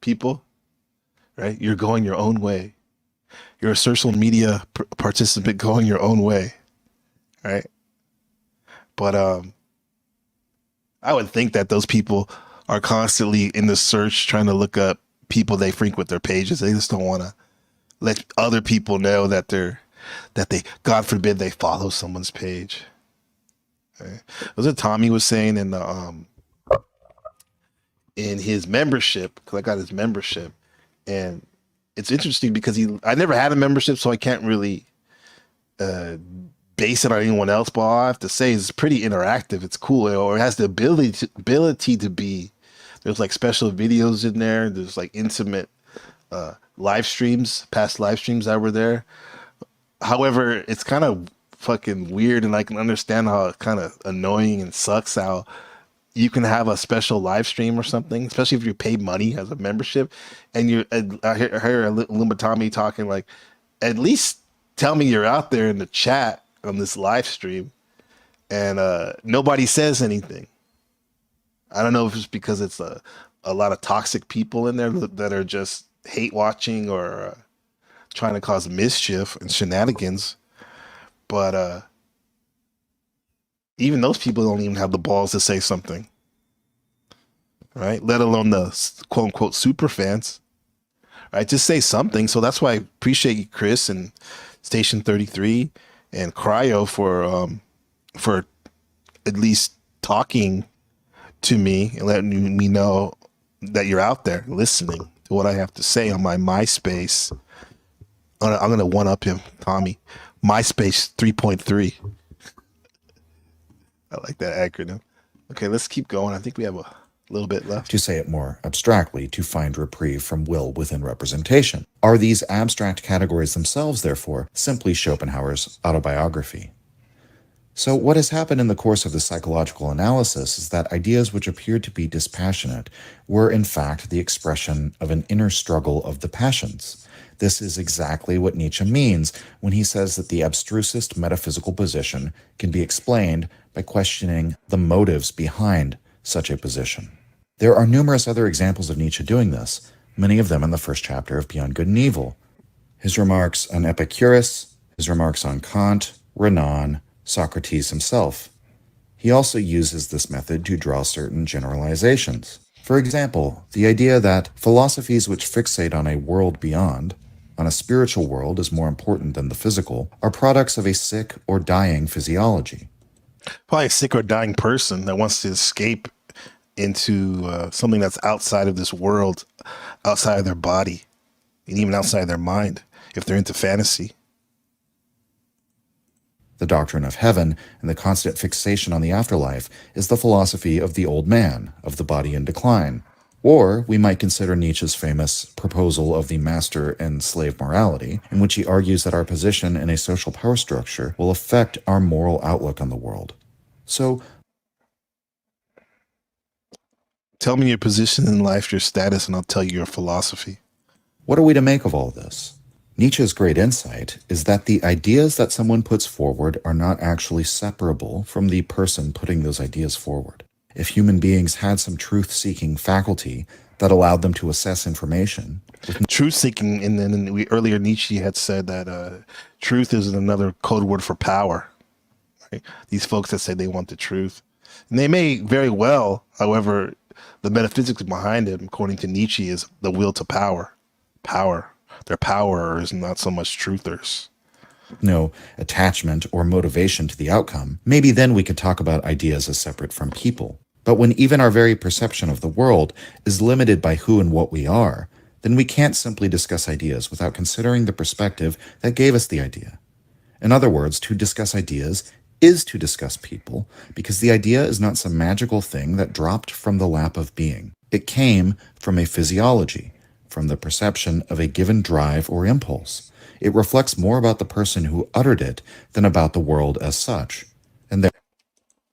people, right? You're going your own way. You're a social media participant going your own way, right? But I would think that those people are constantly in the search trying to look up people they frequent their pages. They just don't want to let other people know that they, God forbid, they follow someone's page. Okay. Was it Tommy was saying in the in his membership, because I got his membership, and it's interesting because I never had a membership, so I can't really base it on anyone else. But all I have to say is it's pretty interactive. It's cool, or it has the ability to be. There's like special videos in there. There's like intimate live streams, past live streams that were there. However, it's kind of fucking weird, and I can understand how it's kind of annoying and sucks how you can have a special live stream or something, especially if you pay money as a membership. And I hear Illuminati talking like, at least tell me you're out there in the chat on this live stream, and nobody says anything. I don't know if it's because it's a lot of toxic people in there that are just hate watching or trying to cause mischief and shenanigans. But even those people don't even have the balls to say something, right? Let alone the quote unquote super fans, right? Just say something. So that's why I appreciate you, Chris, and Station 33 and Cryo for at least talking to me and letting me know that you're out there listening to what I have to say on my MySpace. I'm going to one up him, Tommy. MySpace 3.3. I like that acronym. Okay, let's keep going. I think we have a little bit left. To say it more abstractly, to find reprieve from will within representation. Are these abstract categories themselves, therefore, simply Schopenhauer's autobiography? So what has happened in the course of the psychological analysis is that ideas which appeared to be dispassionate were in fact the expression of an inner struggle of the passions. This is exactly what Nietzsche means when he says that the abstrusest metaphysical position can be explained by questioning the motives behind such a position. There are numerous other examples of Nietzsche doing this, many of them in the first chapter of Beyond Good and Evil. His remarks on Epicurus, his remarks on Kant, Renan, Socrates himself. He also uses this method to draw certain generalizations. For example, the idea that philosophies which fixate on a world beyond, on a spiritual world as more important than the physical, are products of a sick or dying physiology. Probably a sick or dying person that wants to escape into something that's outside of this world, outside of their body, and even outside their mind, if they're into fantasy. The doctrine of heaven and the constant fixation on the afterlife is the philosophy of the old man, of the body in decline. Or we might consider Nietzsche's famous proposal of the master and slave morality, in which he argues that our position in a social power structure will affect our moral outlook on the world. So, tell me your position in life, your status, and I'll tell you your philosophy. What are we to make of all this? Nietzsche's great insight is that the ideas that someone puts forward are not actually separable from the person putting those ideas forward. If human beings had some truth-seeking faculty that allowed them to assess information. Truth-seeking, and then earlier Nietzsche had said that truth is another code word for power. Right? These folks that say they want the truth. And they may very well, however, the metaphysics behind it, according to Nietzsche, is the will to power. Power. Their power is not so much truthers. No attachment or motivation to the outcome, maybe then we could talk about ideas as separate from people. But when even our very perception of the world is limited by who and what we are, then we can't simply discuss ideas without considering the perspective that gave us the idea. In other words, to discuss ideas is to discuss people, because the idea is not some magical thing that dropped from the lap of being. It came from a physiology, from the perception of a given drive or impulse. It reflects more about the person who uttered it than about the world as such. And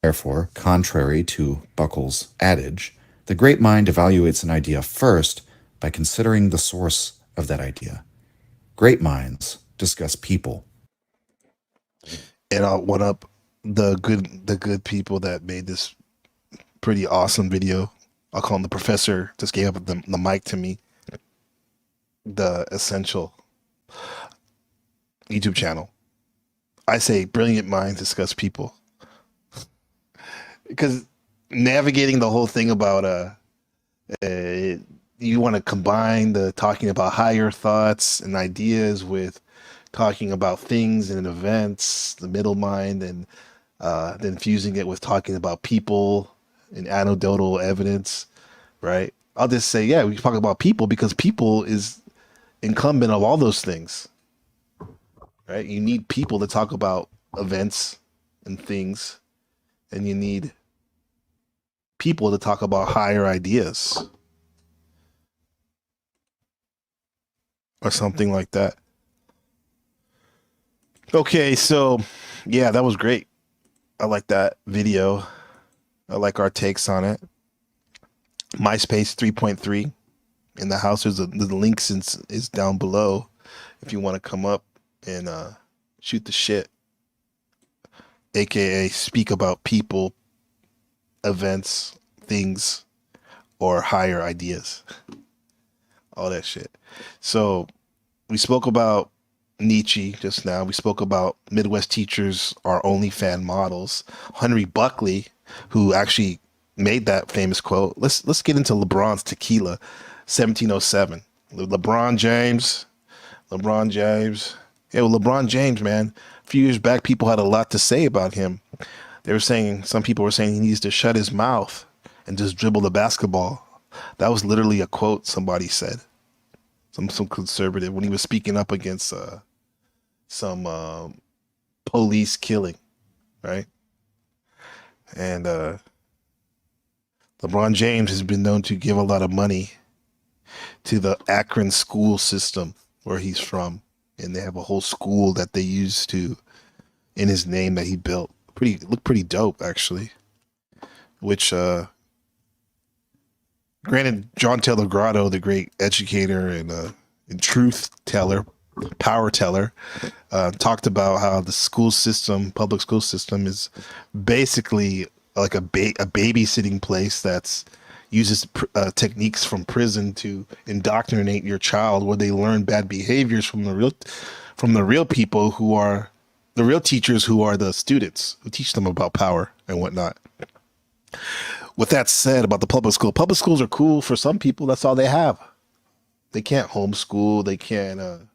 therefore, contrary to Buckle's adage, the great mind evaluates an idea first by considering the source of that idea. Great minds discuss people. And I'll one up the good people that made this pretty awesome video. I'll call him the professor, just gave up the mic to me. The Essential YouTube channel. I say brilliant minds discuss people. Because navigating the whole thing about you want to combine the talking about higher thoughts and ideas with talking about things and events, the middle mind, and then fusing it with talking about people and anecdotal evidence, right? I'll just say, yeah, we talk about people because people is incumbent of all those things, right? You need people to talk about events and things, and you need people to talk about higher ideas or something like that. Okay, so yeah, that was great. I like that video. I like our takes on it. MySpace 3.3 in the house. There's the link is down below if you want to come up and shoot the shit, aka speak about people, events, things, or higher ideas, all that shit. So we spoke about Nietzsche just now. We spoke about Midwest teachers are only fan models. Henry Buckley, who actually made that famous quote. Let's get into Lebron's Tequila, 1707. LeBron James. Yeah, well, LeBron James, man. A few years back, people had a lot to say about him. They were saying, some people were saying he needs to shut his mouth and just dribble the basketball. That was literally a quote somebody said. Some conservative when he was speaking up against some police killing, right? And LeBron James has been known to give a lot of money to the Akron school system where he's from, and they have a whole school that they use to in his name that he built. Looked pretty dope actually. Which granted, John Taylor Grotto, the great educator and truth teller, power teller, talked about how the school system, public school system, is basically like a babysitting place that's uses techniques from prison to indoctrinate your child, where they learn bad behaviors from the real people who are the real teachers, who are the students who teach them about power and whatnot. With that said, about the public schools are cool for some people. That's all they have. They can't homeschool. They can't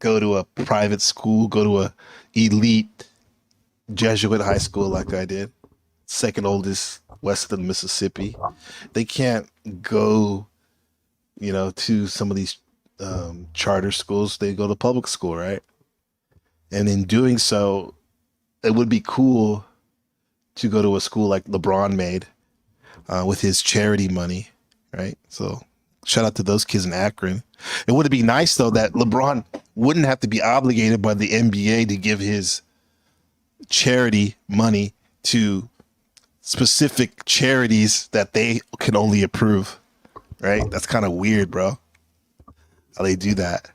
go to a private school, go to a elite Jesuit high school like I did, second oldest west of the Mississippi. They can't go, to some of these charter schools. They go to public school, right? And in doing so, it would be cool to go to a school like LeBron made with his charity money, right? So shout out to those kids in Akron. It would be nice, though, that LeBron wouldn't have to be obligated by the NBA to give his charity money to specific charities that they can only approve, right? That's kind of weird, bro, how they do that.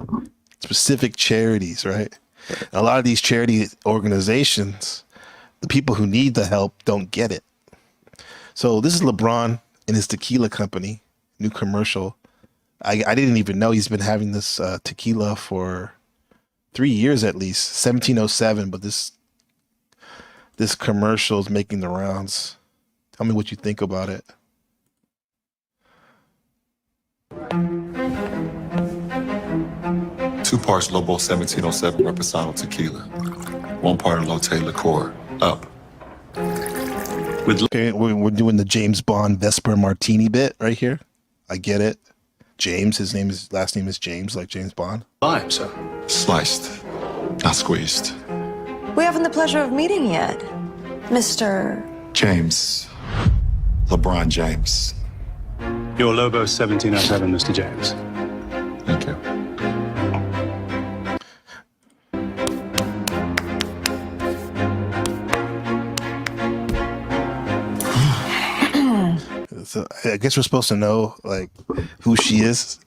Specific charities, right? A lot of these charity organizations, the people who need the help don't get it. So this is LeBron and his tequila company, new commercial. I didn't even know he's been having this tequila for 3 years at least, 1707. But this commercial is making the rounds. Tell me what you think about it. Two parts Lobo 1707 Reposado tequila. 1 part Lotte liqueur. Up. Okay, we're doing the James Bond Vesper Martini bit right here. I get it. James, his last name is James, like James Bond. Lime, sir. Sliced, not squeezed. We haven't the pleasure of meeting yet, Mr. James. LeBron James. Your Lobo 1707, Mr. James. Thank you. So I guess we're supposed to know like who she is.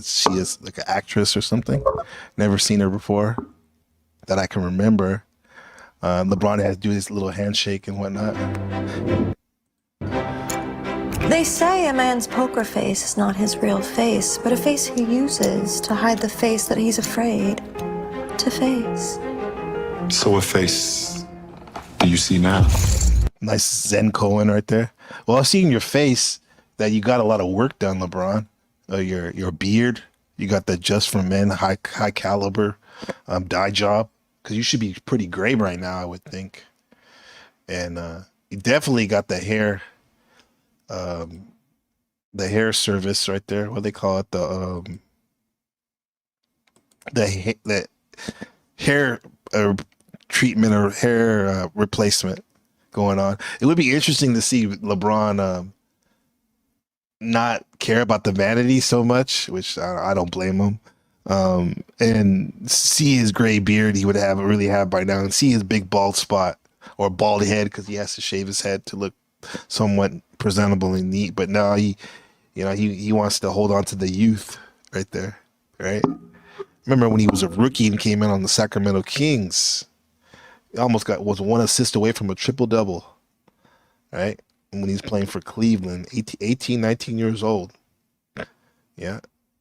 She is like an actress or something. Never seen her before that I can remember. LeBron had to do his little handshake and whatnot. They say a man's poker face is not his real face, but a face he uses to hide the face that he's afraid to face. So what face do you see now? Nice Zen koan right there. Well, I see in your face that you got a lot of work done, LeBron. Your beard, you got the Just for Men high caliber dye job, because you should be pretty gray right now, I would think. And you definitely got the hair service right there. What do they call it? The hair treatment or hair replacement going on. It would be interesting to see LeBron not care about the vanity so much, which I don't blame him, and see his gray beard he would really have by now, and see his big bald spot or bald head, because he has to shave his head to look somewhat presentable and neat. But now he wants to hold on to the youth right there, right? Remember when he was a rookie and came in on the Sacramento Kings? He almost was 1 assist away from a triple-double, right? And when he's playing for Cleveland, 18, 19 years old. Yeah.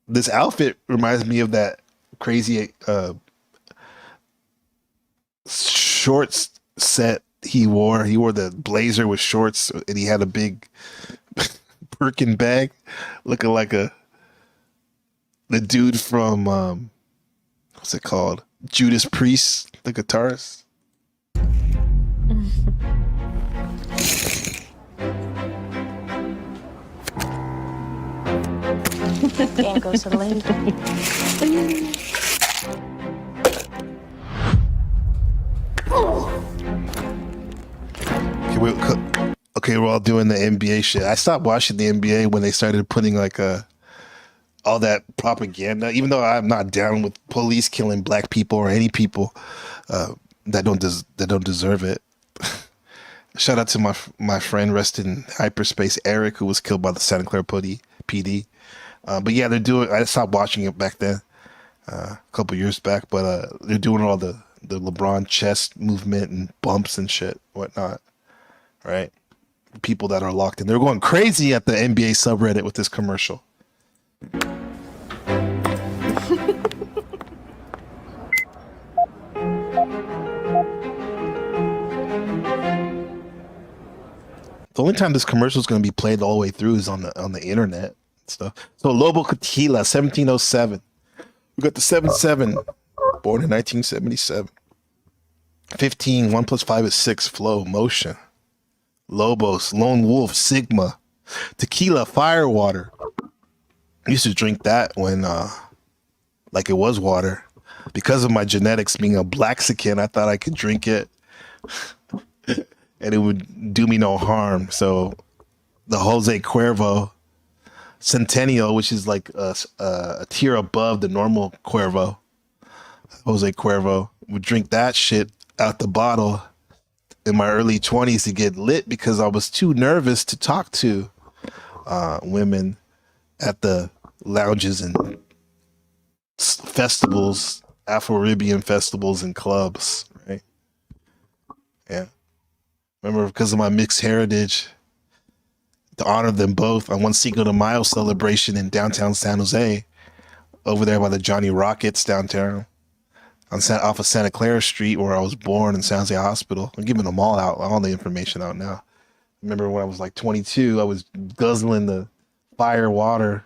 This outfit reminds me of that crazy shorts set he wore. He wore the blazer with shorts, and he had a big Birkin bag looking like the dude from, what's it called? Judas Priest, the guitarist. Game goes to the lady. Okay, we're all doing the NBA shit. I stopped watching the NBA when they started putting like all that propaganda. Even though I'm not down with police killing black people or any people that don't deserve it. Shout out to my friend, rest in hyperspace, Eric, who was killed by the Santa Clara PD. But yeah, they're doing. I stopped watching it back then, a couple years back. But they're doing all the LeBron chest movement and bumps and shit, whatnot. Right? People that are locked in. They're going crazy at the NBA subreddit with this commercial. The only time this commercial is going to be played all the way through is on the internet and stuff. So Lobo Tequila, 1707. We got the 77, born in 1977. 15, 1 plus 5 is 6, flow, motion. Lobos, lone wolf, sigma. Tequila, fire water. I used to drink that when, like it was water. Because of my genetics being a Blaxican, I thought I could drink it and it would do me no harm. So the Jose Cuervo Centennial, which is like a tier above the normal Cuervo, Jose Cuervo, would drink that shit out the bottle in my early 20s to get lit because I was too nervous to talk to women at the lounges and festivals, Afro-Caribbean festivals and clubs, right? Yeah. Remember, because of my mixed heritage, to honor them both, I won Cinco de Mayo celebration in downtown San Jose, over there by the Johnny Rockets downtown, off of Santa Clara Street, where I was born in San Jose Hospital. I'm giving them all the information out now. Remember when I was like 22, I was guzzling the fire water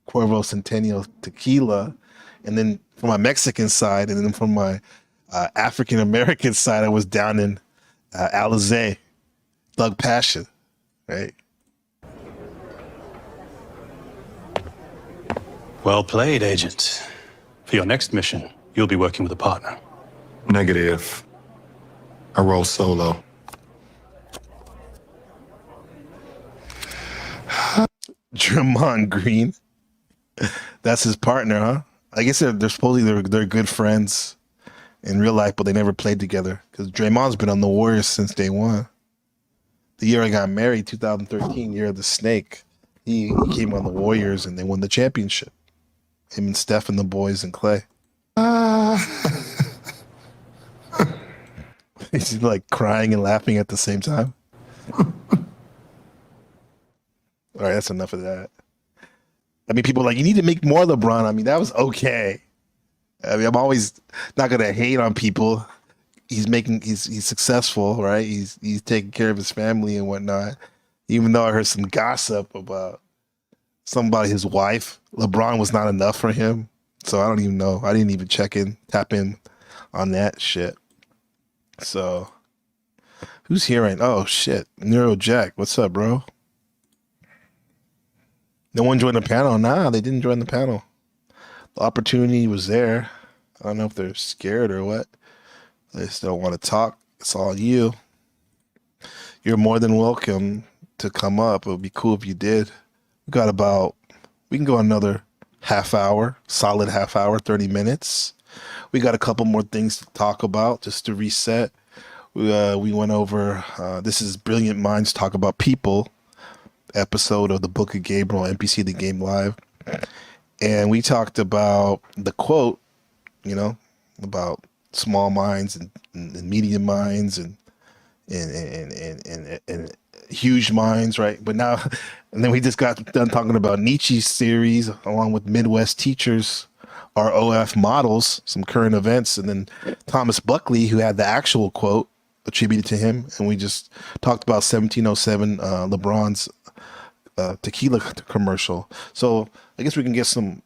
Cuervo Centennial tequila, and then from my Mexican side, and then from my African American side, I was down in Alizé, Thug Passion, right? Well played, Agent. For your next mission, you'll be working with a partner. Negative. I roll solo. Draymond Green. That's his partner, huh? I guess they're supposedly they're good friends in real life, but they never played together because Draymond's been on the Warriors since day one. The year I got married, 2013, year of the snake, he came on the Warriors and they won the championship. Him and Steph and the boys and Clay. He's like crying and laughing at the same time. All right, that's enough of that. I mean, people are like, you need to make more LeBron. I mean, that was okay. I mean, I'm always not gonna hate on people. He's successful, right? He's taking care of his family and whatnot. Even though I heard some gossip about his wife, LeBron was not enough for him. So I don't even know. I didn't even tap in on that shit. So who's here right now? Oh shit. Neuro Jack, what's up, bro? No one joined the panel. Nah, they didn't join the panel. The opportunity was there. I don't know if they're scared or what. They just don't want to talk. It's all you. You're more than welcome to come up. It would be cool if you did. We can go another half hour, solid half hour, 30 minutes. We got a couple more things to talk about just to reset. We went over, this is Brilliant Minds Talk About People episode of the Book of Gabriel, NPC The Game Live. And we talked about the quote, about small minds and medium minds and huge minds, right? But now, and then we just got done talking about Nietzsche's series along with Midwest teachers, our OF models, some current events, and then Thomas Buckley, who had the actual quote attributed to him, and we just talked about 1707 LeBron's tequila commercial. So I guess we can get some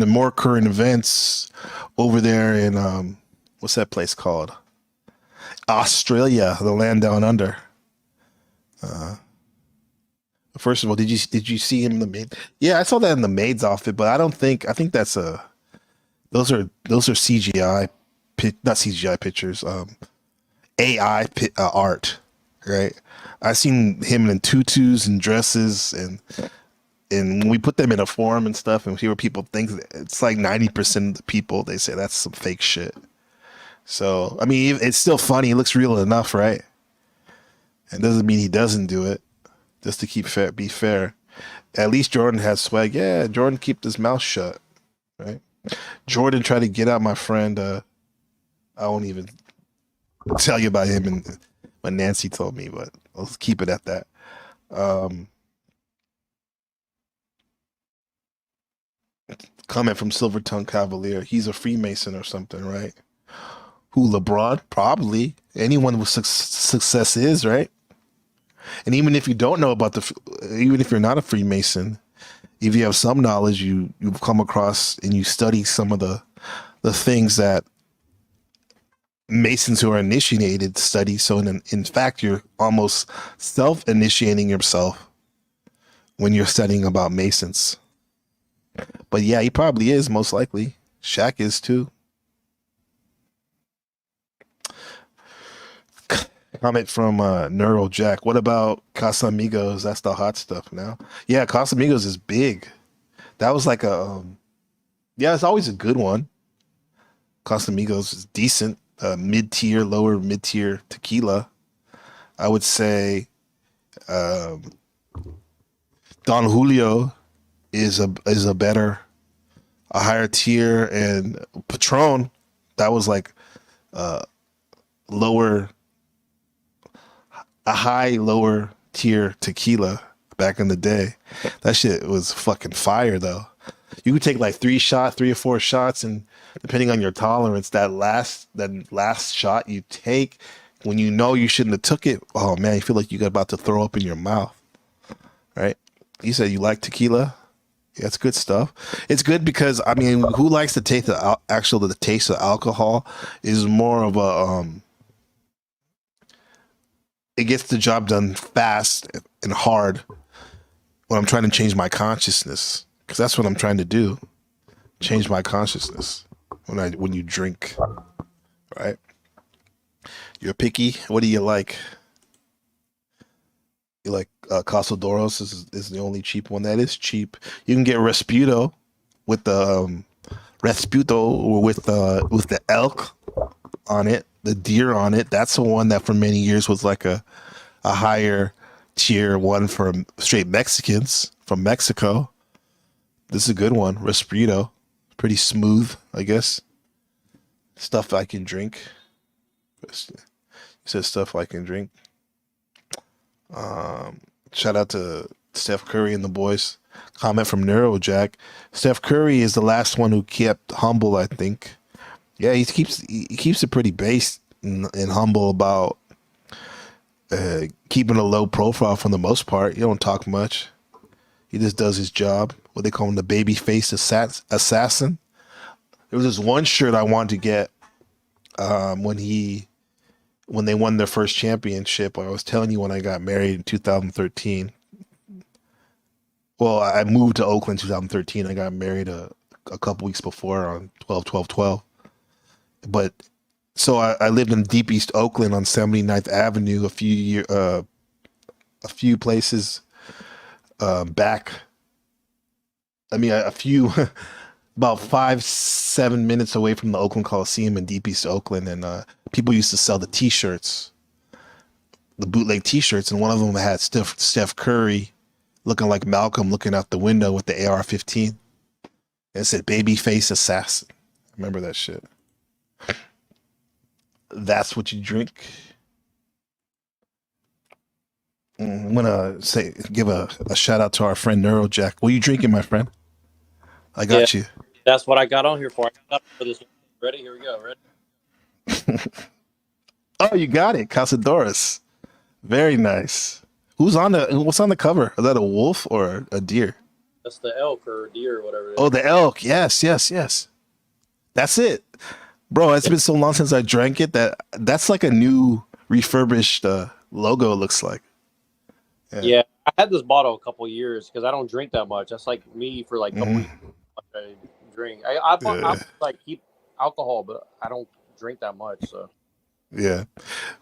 more current events over there in what's that place called? Australia, the land down under. First of all, did you see him in the maid? Yeah, I saw that in the maid's outfit, but I think that's those are CGI, not CGI pictures, AI art, right? I seen him in tutus and dresses, and when we put them in a forum and stuff, and see what people think, it's like 90% of the people, they say that's some fake shit. So I mean, it's still funny. It looks real enough, right? It doesn't mean he doesn't do it. Just to be fair. At least Jordan has swag. Yeah, Jordan keep his mouth shut, right? Jordan tried to get out my friend. I won't even tell you about him and what Nancy told me, but let's keep it at that. Comment from Silver Tongue Cavalier. He's a Freemason or something, right? Who, LeBron? Probably. Anyone with success is, right? And even if you don't know about even if you're not a Freemason, if you have some knowledge, you've come across and you study some of the things that Masons who are initiated study. So in fact, you're almost self-initiating yourself when you're studying about Masons. But yeah, he probably is, most likely. Shaq is too. Comment from Neural Jack. What about Casamigos? That's the hot stuff now. Yeah, Casamigos is big. That was like a yeah, it's always a good one. Casamigos is decent. Mid-tier, lower mid-tier tequila. I would say Don Julio is a higher tier, and Patron, that was like lower tier tequila back in the day. That shit was fucking fire though. You could take like 3 or 4 shots, and depending on your tolerance, that last shot you take when you know you shouldn't have took it, oh man, you feel like you're about to throw up in your mouth. Right? You said you like tequila? Yeah, it's good stuff. It's good because, I mean, who likes to taste the taste of alcohol is more of a it gets the job done fast and hard when I'm trying to change my consciousness, because that's what I'm trying to do. Change my consciousness when you drink, right? You're picky. What do you like? You like Casadoros is the only cheap one. That is cheap. You can get Resputo with the with the elk on it, the deer on it. That's the one that for many years was like a higher tier one for straight Mexicans from Mexico. This is a good one. Resputo, pretty smooth, I guess. Stuff I can drink. It says stuff I can drink. Shout out to Steph Curry and the boys. Comment from Neurojack. Steph Curry is the last one who kept humble, I think. Yeah, he keeps it pretty based and humble about keeping a low profile for the most part. He don't talk much. He just does his job. What they call him, the baby face assassin. There was this one shirt I wanted to get when they won their first championship. I was telling you when I got married in 2013. Well, I moved to Oakland 2013. I got married a couple weeks before on 12/12/12. But so I lived in deep East Oakland on 79th Avenue a few places back. I mean, a few about 5-7 minutes away from the Oakland Coliseum in deep East Oakland, and people used to sell the T-shirts, the bootleg T-shirts, and one of them had Steph Curry looking like Malcolm looking out the window with the AR-15. And it said "Babyface Assassin." I remember that shit. That's what you drink. I'm gonna give a shout out to our friend Neurojack. What are you drinking, my friend? I got you. That's what I got on here for. I got for this. Ready? Here we go. Ready? Oh, you got it. Casadoros. Very nice. What's on the cover? Is that a wolf or a deer? That's the elk or deer or whatever it is. Oh, the elk. Yes. That's it. Bro, it's been so long since I drank it that's like a new refurbished logo, looks like. Yeah, I had this bottle a couple years because I don't drink that much. That's like me for like a couple years. I drink. I like keep alcohol, but I don't drink that much. So yeah,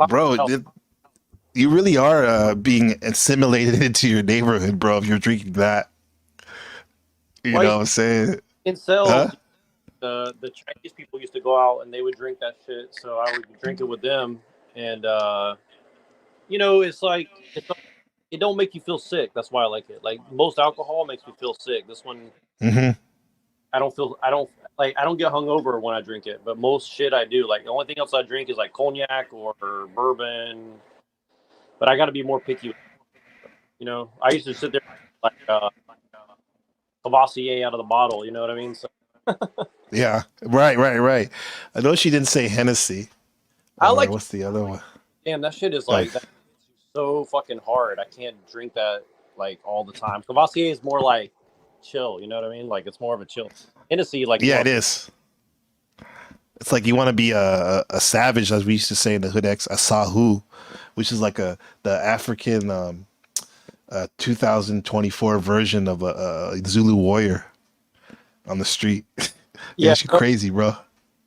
bro, you really are being assimilated into your neighborhood, bro. If you're drinking that, you know what I'm saying? In sales, the Chinese people used to go out and they would drink that shit. So I would drink it with them, and it's like it don't make you feel sick. That's why I like it. Like most alcohol makes me feel sick. This one, I don't get hungover when I drink it, but most shit I do. Like the only thing else I drink is like cognac or bourbon, but I got to be more picky. I used to sit there like Cavassier out of the bottle. You know what I mean? So. Yeah, right. I know she didn't say Hennessy. I like. What's the other one? Damn, that shit is like so fucking hard. I can't drink that like all the time. Cavassier is more like chill. You know what I mean? Like it's more of a chill. Hennessy, like it is. It's like you want to be a savage, as we used to say in the Hood X, a Sahu, which is like the African 2024 version of a Zulu warrior on the street. Yeah, Yeah, she's crazy, bro.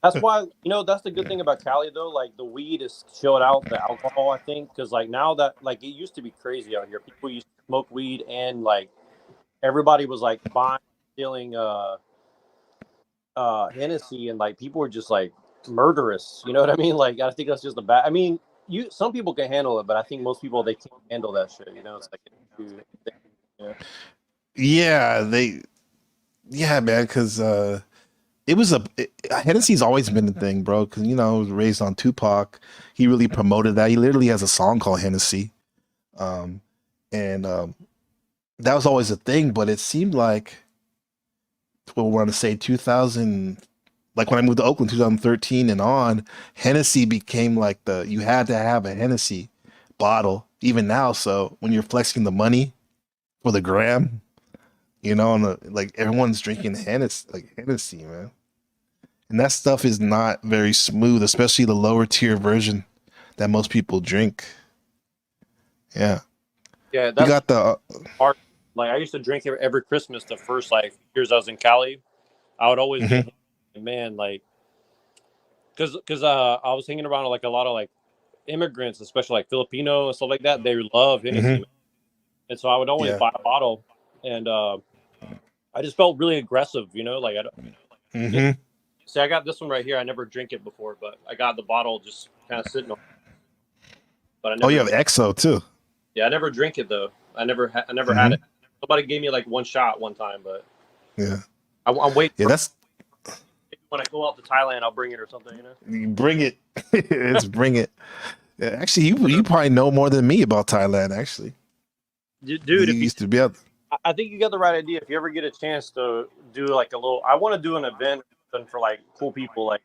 that's why that's the good thing about Cali though. Like the weed is chilled out the alcohol, I think, because like now that like it used to be crazy out here. People used to smoke weed and like everybody was like buying, stealing Hennessy, and like people were just like murderous. You know what I mean? Like I think that's just a bad. I mean, some people can handle it, but I think most people they can't handle that shit. It's like Yeah, yeah, man, because it was Hennessy's always been a thing, bro. Because I was raised on Tupac. He really promoted that. He literally has a song called Hennessy, and that was always a thing. But it seemed like, well, we're gonna say 2000, like when I moved to Oakland, 2013 and on, Hennessy became like you had to have a Hennessy bottle even now. So when you're flexing the money for the gram, and like everyone's drinking Hennessy, man. And that stuff is not very smooth, especially the lower tier version that most people drink. Yeah. Yeah, We that's got the hard. Like I used to drink it every Christmas. The first like years I was in Cali, I would always get man like because I was hanging around like a lot of like immigrants, especially like Filipino and stuff like that. They love Hennessy, man. And so I would always Yeah. buy a bottle, and I just felt really aggressive, like I don't. See, I got this one right here. I never drink it before, but I got the bottle just kind of sitting on. But I never. Oh, you have EXO too. Yeah, I never drink it though. I never had it. Somebody gave me like one shot one time, but Yeah. I'm waiting. Yeah, that's When I go out to Thailand, I'll bring it or something. you bring it. Bring it. Yeah, actually, you probably know more than me about Thailand. Actually, Dude, you if used to be out. I think you got the right idea. If you ever get a chance to do like a little, I want to do an event for like cool people. Like,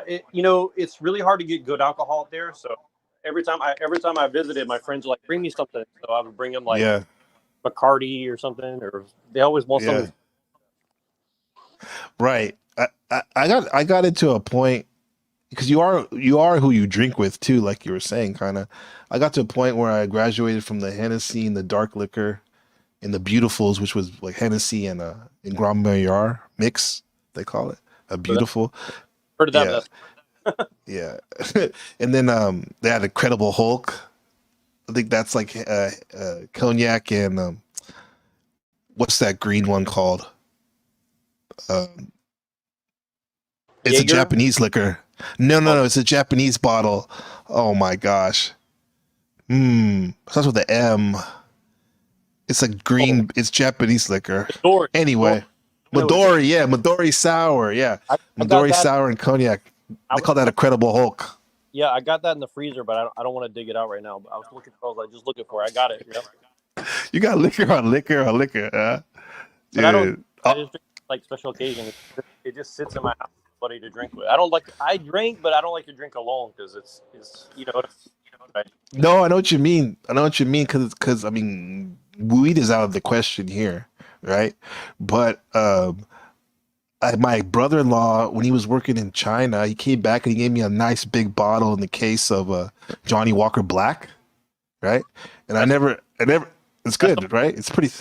it's really hard to get good alcohol out there. So every time I visited, my friends were like, "Bring me something." So I would bring them like Yeah. Bacardi or something, or they always want Yeah. something. Right. I got into a point because you are who you drink with too, like you were saying, kind of. I got to a point where I graduated from the Hennessy and the dark liquor and the beautifuls, which was like Hennessy and Grand Marnier mix, they call it a beautiful. Heard of that? Yeah. And then they had Incredible Hulk. I think that's like cognac and what's that green one called? It's a Jaeger? Japanese liquor. No, it's a Japanese bottle. Oh my gosh. Starts with the M. It's like green. It's Japanese liquor. Midori. Anyway, Midori, yeah, Midori sour, yeah, I got Midori that. sour and cognac. They call that Incredible Hulk. Yeah, I got that in the freezer, but I don't want to dig it out right now. But I was just looking for it. I got it. Yep. You got liquor on liquor on liquor, huh? But I Dude. just drink like special occasion. It just sits in my house, for somebody to drink with. I drink, but I don't like to drink alone because it's right? No, I know what you mean. Because I mean, weed is out of the question here, right? But my brother-in-law, when he was working in China, he came back and he gave me a nice big bottle in the case of Johnny Walker Black, right? And I never, it's good, right? It's pretty.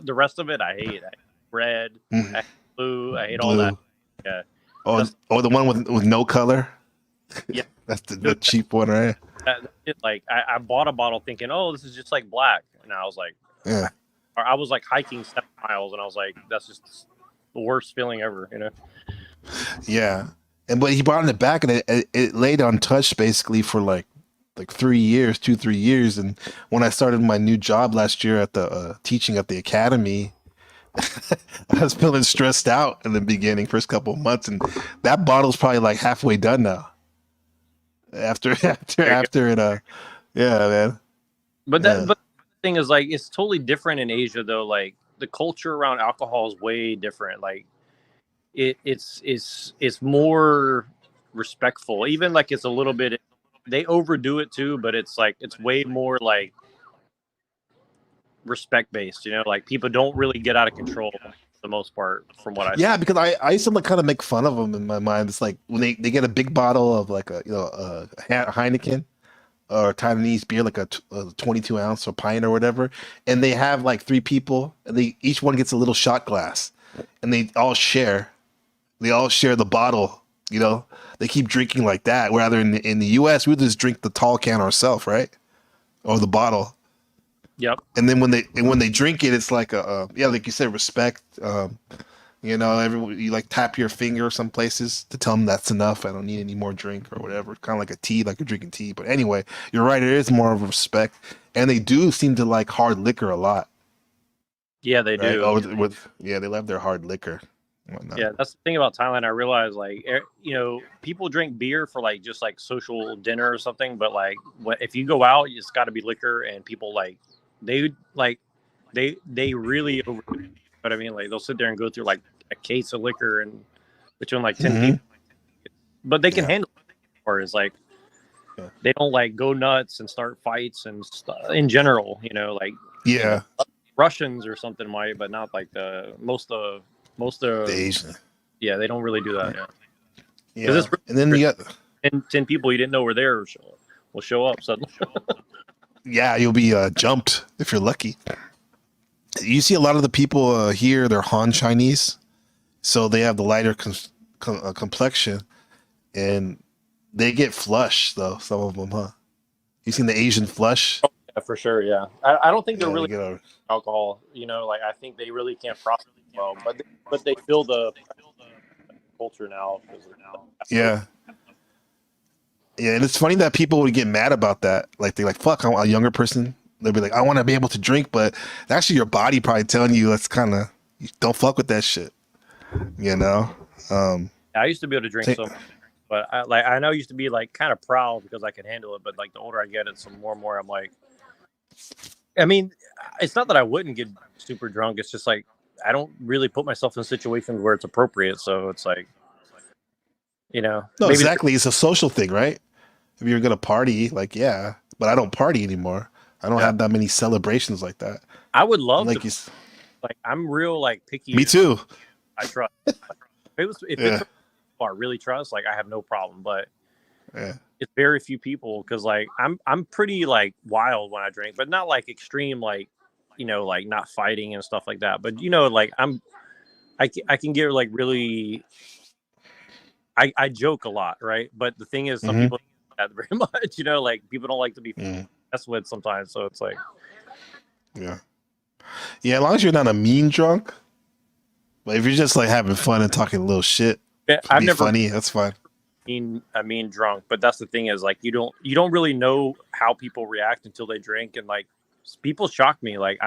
The rest of it, I hate. I hate red, I hate blue, I hate all Blue. that. Yeah. Oh, the one with no color. Yeah. That's the cheap one, right? I bought a bottle thinking, oh, this is just like black, and I was like, Yeah. or I was like hiking 7 miles, and I was like, that's just the worst feeling ever, Yeah, but he brought it back, and it laid untouched basically for like 3 years, 2-3 years. And when I started my new job last year at the teaching at the academy, I was feeling stressed out in the beginning, first couple of months, and that bottle's probably like halfway done now. After it, yeah, man. But but the thing is, like, it's totally different in Asia, though. Like, the culture around alcohol is way different. Like, it's more respectful. Even like it's a little bit. They overdo it too, but it's like it's way more like respect based. Like people don't really get out of control. the most part, from what I Yeah, because I used to like kind of make fun of them in my mind. It's like when they get a big bottle of like a Heineken or Taiwanese beer, like a 22 ounce or pint or whatever, and they have like three people, and they each one gets a little shot glass, and they all share. They all share the bottle. You know, they keep drinking like that. Rather in the U.S., we just drink the tall can ourselves, right, or the bottle. Yep. And then when they drink it, it's like like you said, respect. You know, everyone you like tap your finger some places to tell them that's enough. I don't need any more drink or whatever. Kind of like a tea, like you're drinking tea. But anyway, you're right. It is more of a respect, and they do seem to like hard liquor a lot. Yeah, they Right? do. Oh, they love their hard liquor. and whatnot. Yeah, that's the thing about Thailand. I realize, like, people drink beer for like just like social dinner or something, but like, if you go out, it's got to be liquor, and people they really over. But I mean, like, they'll sit there and go through like a case of liquor and between like 10 people, but they can handle it. Or is like they don't like go nuts and start fights and stuff in general. Like Russians or something might, but not like most of the Asian. Yeah, they don't really do that. Yeah. Really, and then you got 10 people you didn't know were there will show up suddenly. Yeah, you'll be jumped if you're lucky. You see a lot of the people here, they're Han Chinese, so they have the lighter complexion, and they get flush though. Some of them, huh? You seen the Asian flush? Oh, yeah, for sure. Yeah, I don't think they're really alcohol. Like I think they really can't process it well, but they feel the culture now. Yeah. Yeah, and it's funny that people would get mad about that. Like they're like, "Fuck, I'm a younger person." They'll be like, "I want to be able to drink," but actually, your body probably telling you that's kind of don't fuck with that shit. I used to be able to drink so much, but I know I used to be like kind of proud because I could handle it. But like the older I get, it's more and more I'm like, I mean, it's not that I wouldn't get super drunk. It's just like I don't really put myself in situations where it's appropriate. So it's like, no, exactly. It's a social thing, right? If you're gonna party, like but I don't party anymore. I don't have that many celebrations like that. I would love to. Like I'm real picky. Me too. I trust. If it's people I really trust, like I have no problem. But it's very few people because I'm pretty wild when I drink, but not extreme not fighting and stuff like that. But I can get really. I joke a lot, right? But the thing is, some people don't do that very much. People don't like to be messed with sometimes. So it's yeah. As long as you're not a mean drunk. But if you're just having fun and talking a little shit, I've never funny. That's fine. I mean drunk, but that's the thing is you don't really know how people react until they drink, and people shock me. I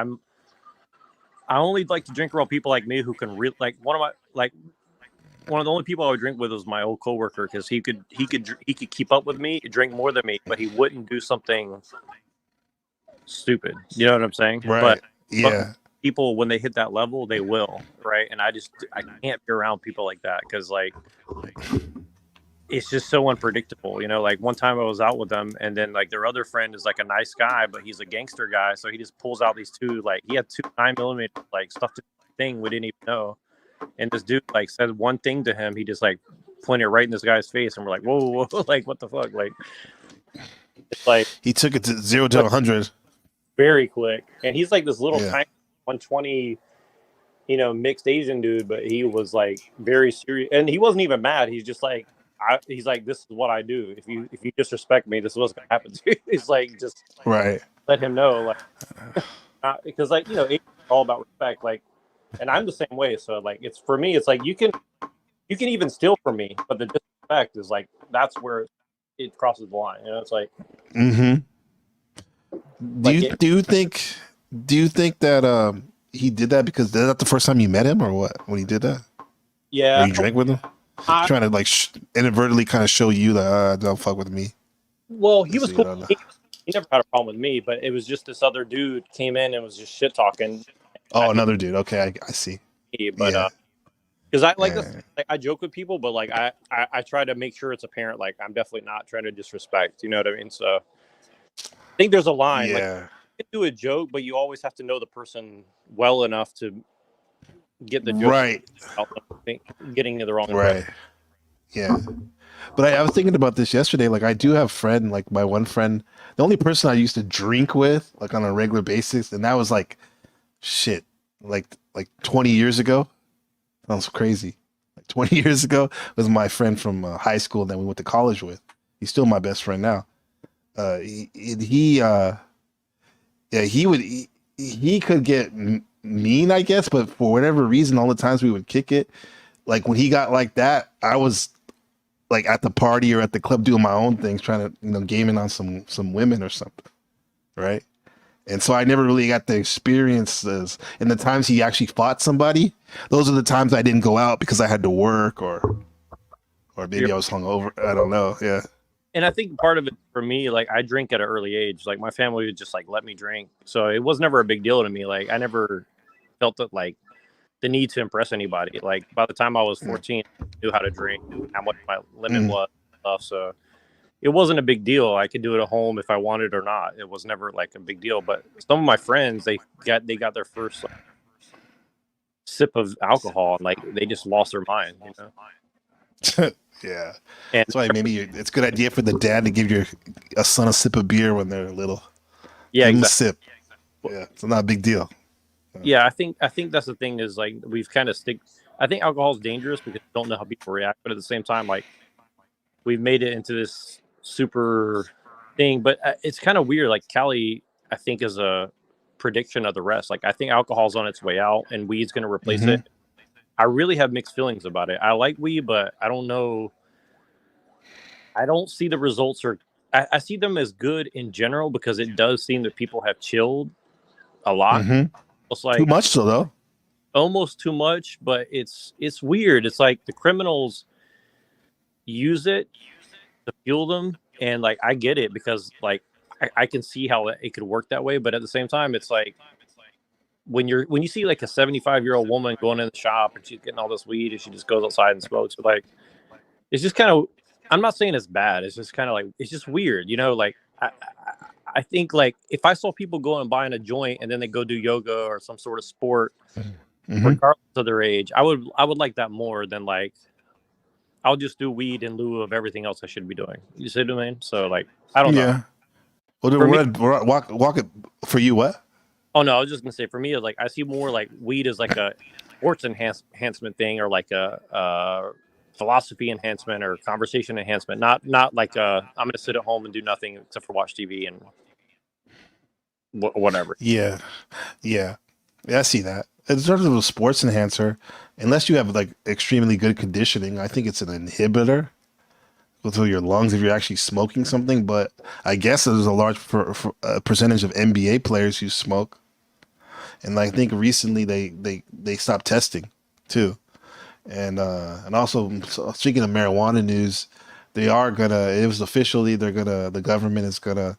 only like to drink around people like me who can one of the only people I would drink with was my old coworker because he could keep up with me, drink more than me, but he wouldn't do something stupid. You know what I'm saying? Right. But people, when they hit that level, they will, right? And I can't be around people like that because it's just so unpredictable. One time I was out with them, and then their other friend is a nice guy, but he's a gangster guy, so he just pulls out these two he had 2 9mm stuffed in the thing we didn't even know. And this dude said one thing to him. He just pointed it right in this guy's face, and we're like, "Whoa, what the fuck?" It's he took it to 0 to 100 very quick. And he's this little tiny 120, mixed Asian dude, but he was very serious, and he wasn't even mad. He's just he's "This is what I do. If you disrespect me, this is what's gonna happen to you." He's just right. Let him know, because it's all about respect, and I'm the same way. So it's for me, it's you can even steal from me, but the disrespect is that's where it crosses the line. It's Do you think that he did that because that's the first time you met him, or what? When he did that? Yeah. Or you drank with him? Trying to inadvertently kind of show you that don't fuck with me. Well, he was cool. He never had a problem with me, but it was just this other dude came in and was just shit talking. Oh, another dude. Okay, I see. But because I joke with people, but I try to make sure it's apparent. I'm definitely not trying to disrespect. You know what I mean? So I think there's a line. Yeah. You can do a joke, but you always have to know the person well enough to get the joke Right. out them getting the wrong Right. impression. Yeah. But I was thinking about this yesterday. Like, I do have friend, like my one friend, the only person I used to drink with, like on a regular basis, and that was like, shit, like 20 years ago. Sounds crazy. Like 20 years ago was my friend from high school that we went to college with. He's still my best friend now. Yeah, he could get mean, I guess, but for whatever reason, all the times we would kick it, like when he got like that, I was like at the party or at the club doing my own things, trying to, gaming on some women or something, right? And so I never really got the experiences. And the times he actually fought somebody, those are the times I didn't go out because I had to work or maybe I was hungover. I don't know. Yeah. And I think part of it for me, like I drink at an early age. Like my family would just like let me drink, so it was never a big deal to me. Like I never felt that like the need to impress anybody. Like by the time I was 14, I knew how to drink, how much my limit was, and stuff. So it wasn't a big deal. I could do it at home if I wanted or not. It was never like a big deal. But some of my friends, they got their first like, sip of alcohol and like they just lost their mind. Yeah. And that's why maybe it's a good idea for the dad to give a son a sip of beer when they're little. Yeah, Give him a exactly. sip. Yeah, it's not a big deal. Yeah, I think that's the thing is like we've kind of I think alcohol is dangerous because you don't know how people react, but at the same time, like we've made it into this super thing. But it's kind of weird. Like Cali, I think is a prediction of the rest. Like I think alcohol's on its way out, and weed's going to replace it. I really have mixed feelings about it. I like weed, but I don't know. I don't see the results I see them as good in general because it does seem that people have chilled a lot. It's like Too much so though. Almost too much, but it's weird. It's like the criminals use it to fuel them, and like I get it because like I can see how it could work that way, but at the same time, it's like when you see like a 75-year-old woman going in the shop and she's getting all this weed and she just goes outside and smokes, like it's just kind of. I'm not saying it's bad. It's just kind of like it's just weird, Like I think like if I saw people go and buying a joint and then they go do yoga or some sort of sport, regardless of their age, I would like that more than like I'll just do weed in lieu of everything else I should be doing. You see what I mean? So like I don't know. Yeah. Well, then walk it for you. What? Oh no, I was just gonna say for me, like I see more like weed as like a sports enhancement thing or like a philosophy enhancement or conversation enhancement, not like I'm gonna sit at home and do nothing except for watch TV and whatever. Yeah, I see that. In terms of a sports enhancer, unless you have like extremely good conditioning, I think it's an inhibitor with your lungs if you're actually smoking something. But I guess there's a large percentage of NBA players who smoke, and I think recently they stopped testing too. And also speaking of marijuana news, the government is gonna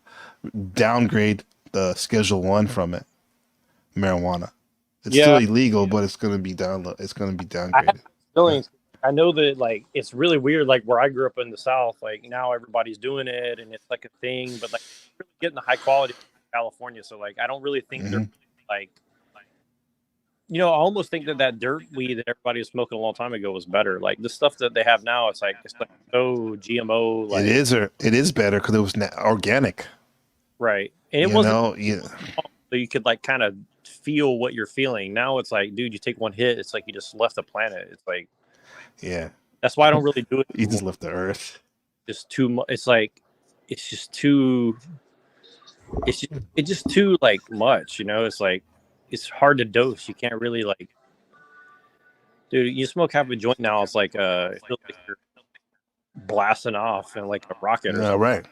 downgrade the Schedule 1 from it. Marijuana. It's still illegal, but it's gonna be downgraded. I know that like it's really weird, like where I grew up in the South, like now everybody's doing it and it's like a thing, but like really getting the high quality in California. So like I don't really think they're like I almost think that dirt weed that everybody was smoking a long time ago was better. Like the stuff that they have now, it's like so GMO. Like, it is better because it was organic, right? And it wasn't so you could like kind of feel what you're feeling. Now it's like, dude, you take one hit, it's like you just left the planet. It's like, yeah, that's why I don't really do it. You just left the earth. Just too much. It's like it's just too like much. It's like. It's hard to dose. You can't really like, dude. You smoke half a joint now. It's like it feels like you're blasting off in like a rocket. Or something. Right.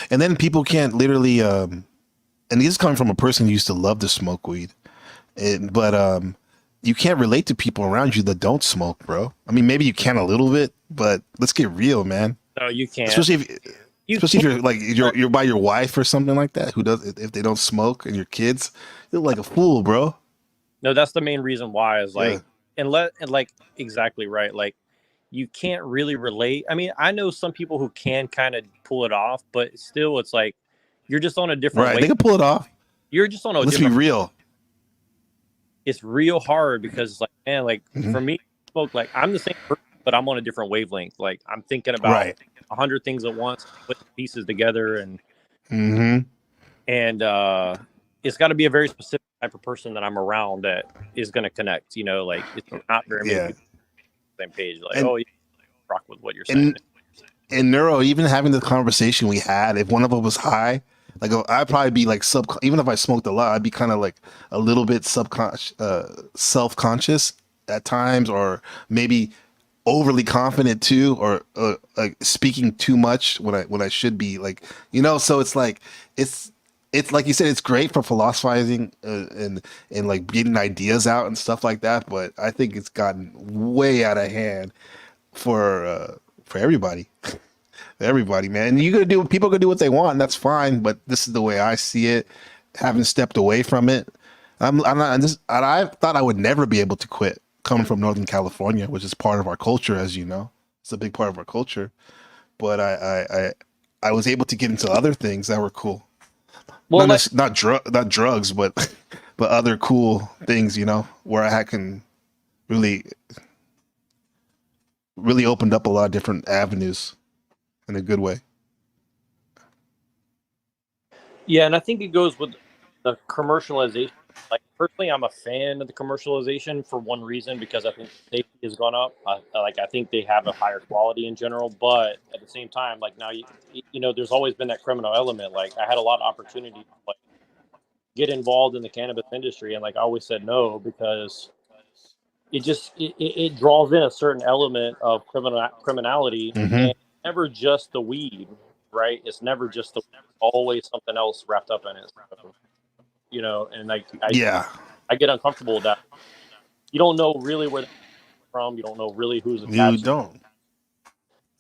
And then people can't literally. And this is coming from a person who used to love to smoke weed, but you can't relate to people around you that don't smoke, bro. I mean, maybe you can a little bit, but let's get real, man. No, you can't. Especially if you're like you're by your wife or something like that who does if they don't smoke and your kids, you look like a fool, bro. No, that's the main reason why is like and like exactly right. Like you can't really relate. I mean, I know some people who can kind of pull it off, but still it's like you're just on a different right. way. They can pull it off. You're just on a Let's different be real. it's real hard because it's like, man, like Mhm. for me, smoke, like I'm the same person, but I'm on a different wavelength. Like I'm thinking about Right. 100 things at once, putting pieces together, and Mm-hmm. it's got to be a very specific type of person that I'm around that is going to connect. Like it's not very many Yeah. people on the same page. Like, And- oh, yeah, rock with what you're saying. In neuro, even having the conversation we had, if one of them was high, like I'd probably be like even if I smoked a lot, I'd be kind of like a little bit self-conscious at times, or maybe overly confident too, or like speaking too much when I should be like, so it's like it's like you said, it's great for philosophizing and like getting ideas out and stuff like that, but I think it's gotten way out of hand for everybody. Everybody, man. People can do what they want, and that's fine, but this is the way I see it. Having stepped away from it, I'm not I thought I would never be able to quit coming from Northern California, which is part of our culture, as you know. It's a big part of our culture. But I was able to get into other things that were cool. Well, not drugs, but other cool things, where I can really opened up a lot of different avenues in a good way. Yeah, and I think it goes with the commercialization. Like personally, I'm a fan of the commercialization for one reason, because I think safety has gone up. I think they have a higher quality in general, but at the same time, like now there's always been that criminal element. Like I had a lot of opportunity to like get involved in the cannabis industry, and like I always said no, because it draws in a certain element of criminality, Mhm. and never just the weed, right? It's never just always something else wrapped up in it. So, and like I get uncomfortable with that. You don't know really where they're from. You don't know really who's attached. You don't.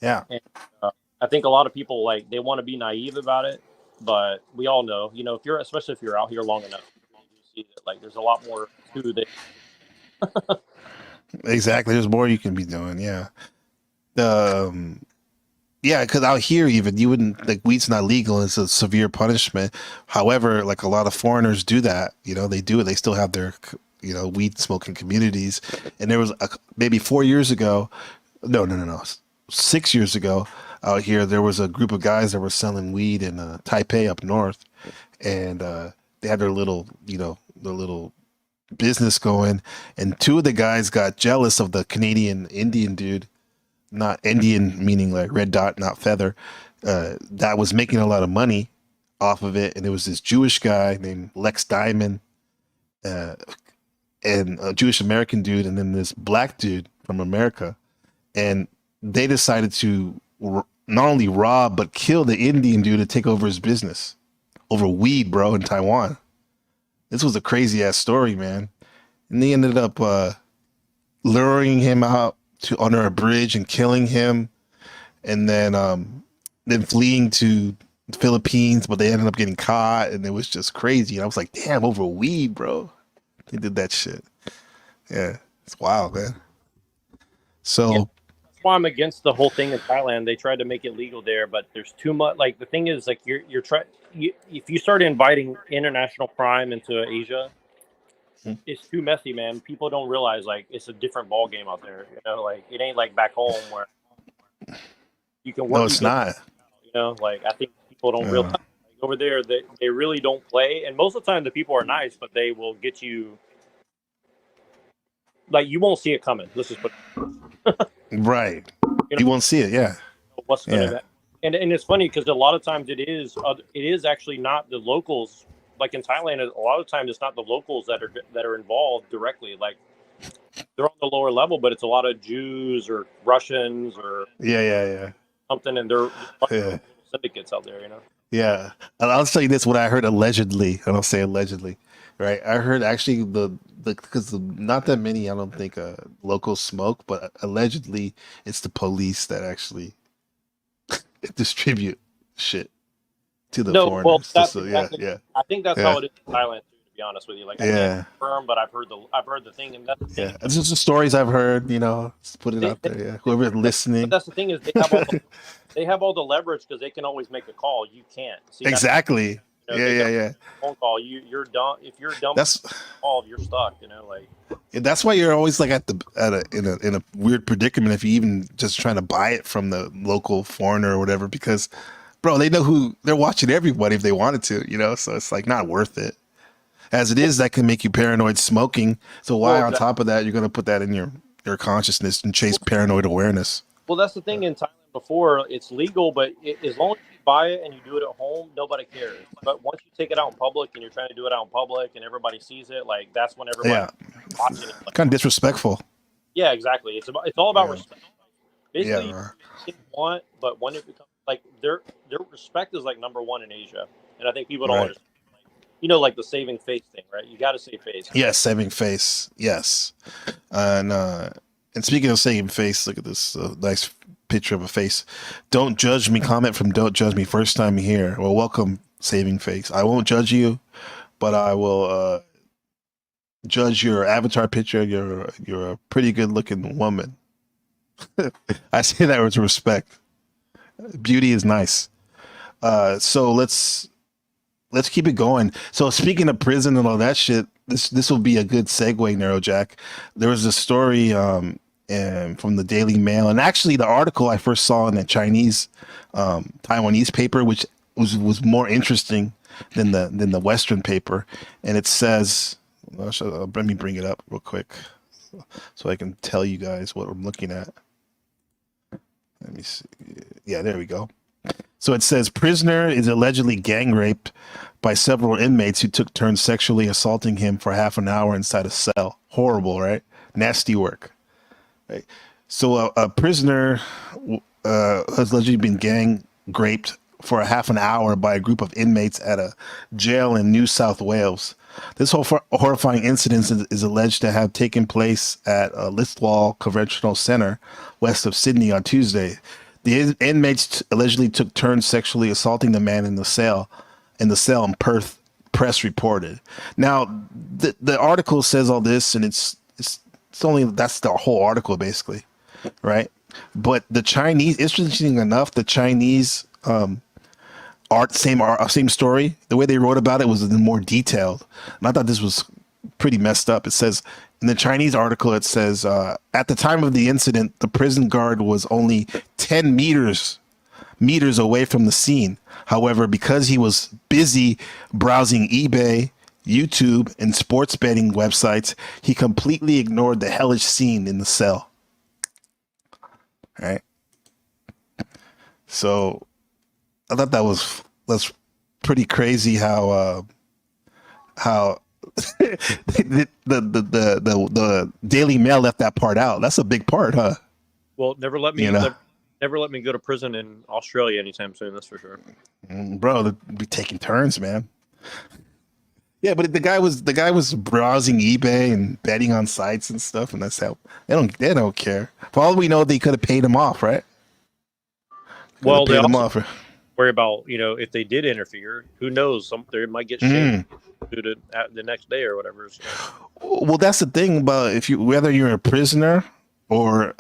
Yeah. And I think a lot of people they want to be naive about it, but we all know, especially if you're out here long enough, you see that like there's a lot more to this. Exactly. There's more you can be doing. Yeah. Yeah, because out here, even you wouldn't like weed's not legal. It's a severe punishment. However, like a lot of foreigners do that. They do it. They still have their weed smoking communities. And there was maybe 4 years ago, no, 6 years ago, out here there was a group of guys that were selling weed in Taipei up north, and they had their little business going, and two of the guys got jealous of the Canadian Indian dude, not Indian meaning like red dot, not feather, that was making a lot of money off of it. And there was this Jewish guy named Lex Diamond, and a Jewish American dude, and then this black dude from America. And they decided to not only rob but kill the Indian dude to take over his business over weed, bro, in Taiwan. This was a crazy ass story, man. And they ended up luring him out to under a bridge and killing him, and then fleeing to the Philippines, but they ended up getting caught, and it was just crazy. And I was like, damn, over weed, bro. They did that shit. Yeah, it's wild, man. So that's why I'm against the whole thing in Thailand. They tried to make it legal there, but there's too much. Like the thing is, like you're trying. If you start inviting international crime into Asia, it's too messy, man. People don't realize like it's a different ball game out there. Like it ain't like back home where you can work. No, it's not. Like I think people don't realize like, over there that they really don't play, and most of the time the people are nice, but they will get you. Like you won't see it coming. Let's just put it. Right. You won't see it. Yeah. What's going to and it's funny because a lot of times it is actually not the locals. Like in Thailand, a lot of times it's not the locals that are involved directly. Like they're on the lower level, but it's a lot of Jews or Russians or something, and they're syndicates out there. Yeah, and I'll tell you this: what I heard allegedly, and I'll say allegedly, right? I heard actually because not that many, I don't think locals smoke, but allegedly it's the police that actually distribute shit to the foreigners. Well, that's exactly, I think that's how it is in Thailand too. To be honest with you, like I can't confirm, but I've heard the thing, and that's the thing. It's just the stories I've heard. Just put it out there. Yeah, whoever's listening. But that's the thing is they have all the leverage because they can always make a call. You can't. See, Exactly. You know, Yeah, they yeah, got yeah. a phone call. You're dumb. If you're dumb, That's you're stuck. You know, like. Yeah, that's why you're always like in a weird predicament if you even just trying to buy it from the local foreigner or whatever, because bro, they know who they're watching everybody if they wanted to, you know, so it's like not worth it. As it is, that can make you paranoid smoking. So why on top of that you're gonna put that in your consciousness and chase paranoid awareness? Well, that's the thing in Thailand. Before it's legal, but as long as you buy it and you do it at home, nobody cares. But once you take it out in public and you're trying to do it out in public and everybody sees it, like that's when everybody watching it. Like, Kind of disrespectful. yeah, exactly. It's all about respect. Basically, Yeah. you can want, but when it becomes like their respect is like number one in Asia, and I think people don't Right. understand. You know, like the saving face thing, right? You got to save face. Yes, saving face. Yes. And speaking of saving face, look at this nice picture of a face. Don't judge me. Comment from Don't Judge Me. First time here. Well, welcome, saving face. I won't judge you, but I will judge your avatar picture. You're a pretty good looking woman. I say that with respect. Beauty is nice. So let's keep it going. So speaking of prison and all that shit, this will be a good segue, Neurojack. There was a story from the Daily Mail, and actually the article I first saw in the Chinese Taiwanese paper, which was more interesting than the Western paper, and it says, let me bring it up real quick so I can tell you guys what I'm looking at. Let me see. Yeah, there we go. So it says, prisoner is allegedly gang raped by several inmates who took turns sexually assaulting him for half an hour inside a cell. Horrible, right? Nasty work. Right. So a prisoner has allegedly been gang raped for a half an hour by a group of inmates at a jail in New South Wales. This whole horrifying incident is alleged to have taken place at Listwall Conventional Center, west of Sydney, on Tuesday. The inmates allegedly took turns sexually assaulting the man in the cell, and Perth Press reported. Now, the article says all this, and it's only, that's the whole article basically, right? But the Chinese, interesting enough, the Chinese same story. The way they wrote about it was more detailed, and I thought this was pretty messed up. It says in the Chinese article, it says at the time of the incident, the prison guard was only 10 meters away from the scene. However, because he was busy browsing eBay, YouTube, and sports betting websites, he completely ignored the hellish scene in the cell. All right. So I thought that's pretty crazy how the Daily Mail left that part out. That's a big part, huh? Well, never let me never let me go to prison in Australia anytime soon. That's for sure. Bro, they'd be taking turns, man. Yeah, but the guy was browsing eBay and betting on sites and stuff, and that's how they don't care. For all we know, they could have paid him off, right? Well, they also worry about, if they did interfere, who knows? They might get shamed the next day or whatever. So. Well, that's the thing about whether you're a prisoner or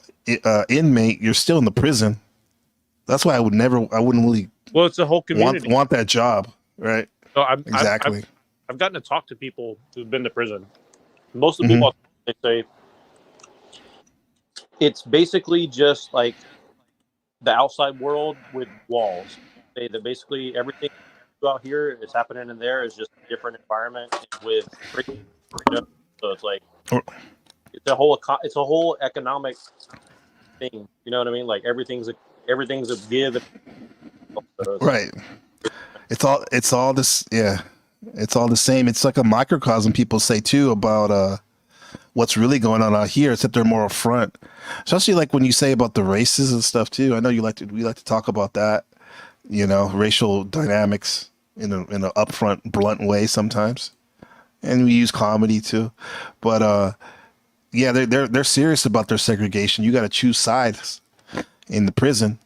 inmate, you're still in the prison. That's why I wouldn't really. Well, it's a whole community. Want that job, right? So exactly. I've gotten to talk to people who've been to prison. Most of the people, they say it's basically just like the outside world with walls. They say that basically everything out here is happening in there is just a different environment with freedom. So it's like it's a whole economic thing. You know what I mean? Like everything's a give. Right. It's all this. Yeah. It's all the same. It's like a microcosm, people say too, about what's really going on out here, except they're more upfront. Especially like when you say about the races and stuff too. I know we like to talk about that, racial dynamics in an upfront, blunt way sometimes. And we use comedy too. But yeah, they're serious about their segregation. You got to choose sides in the prison.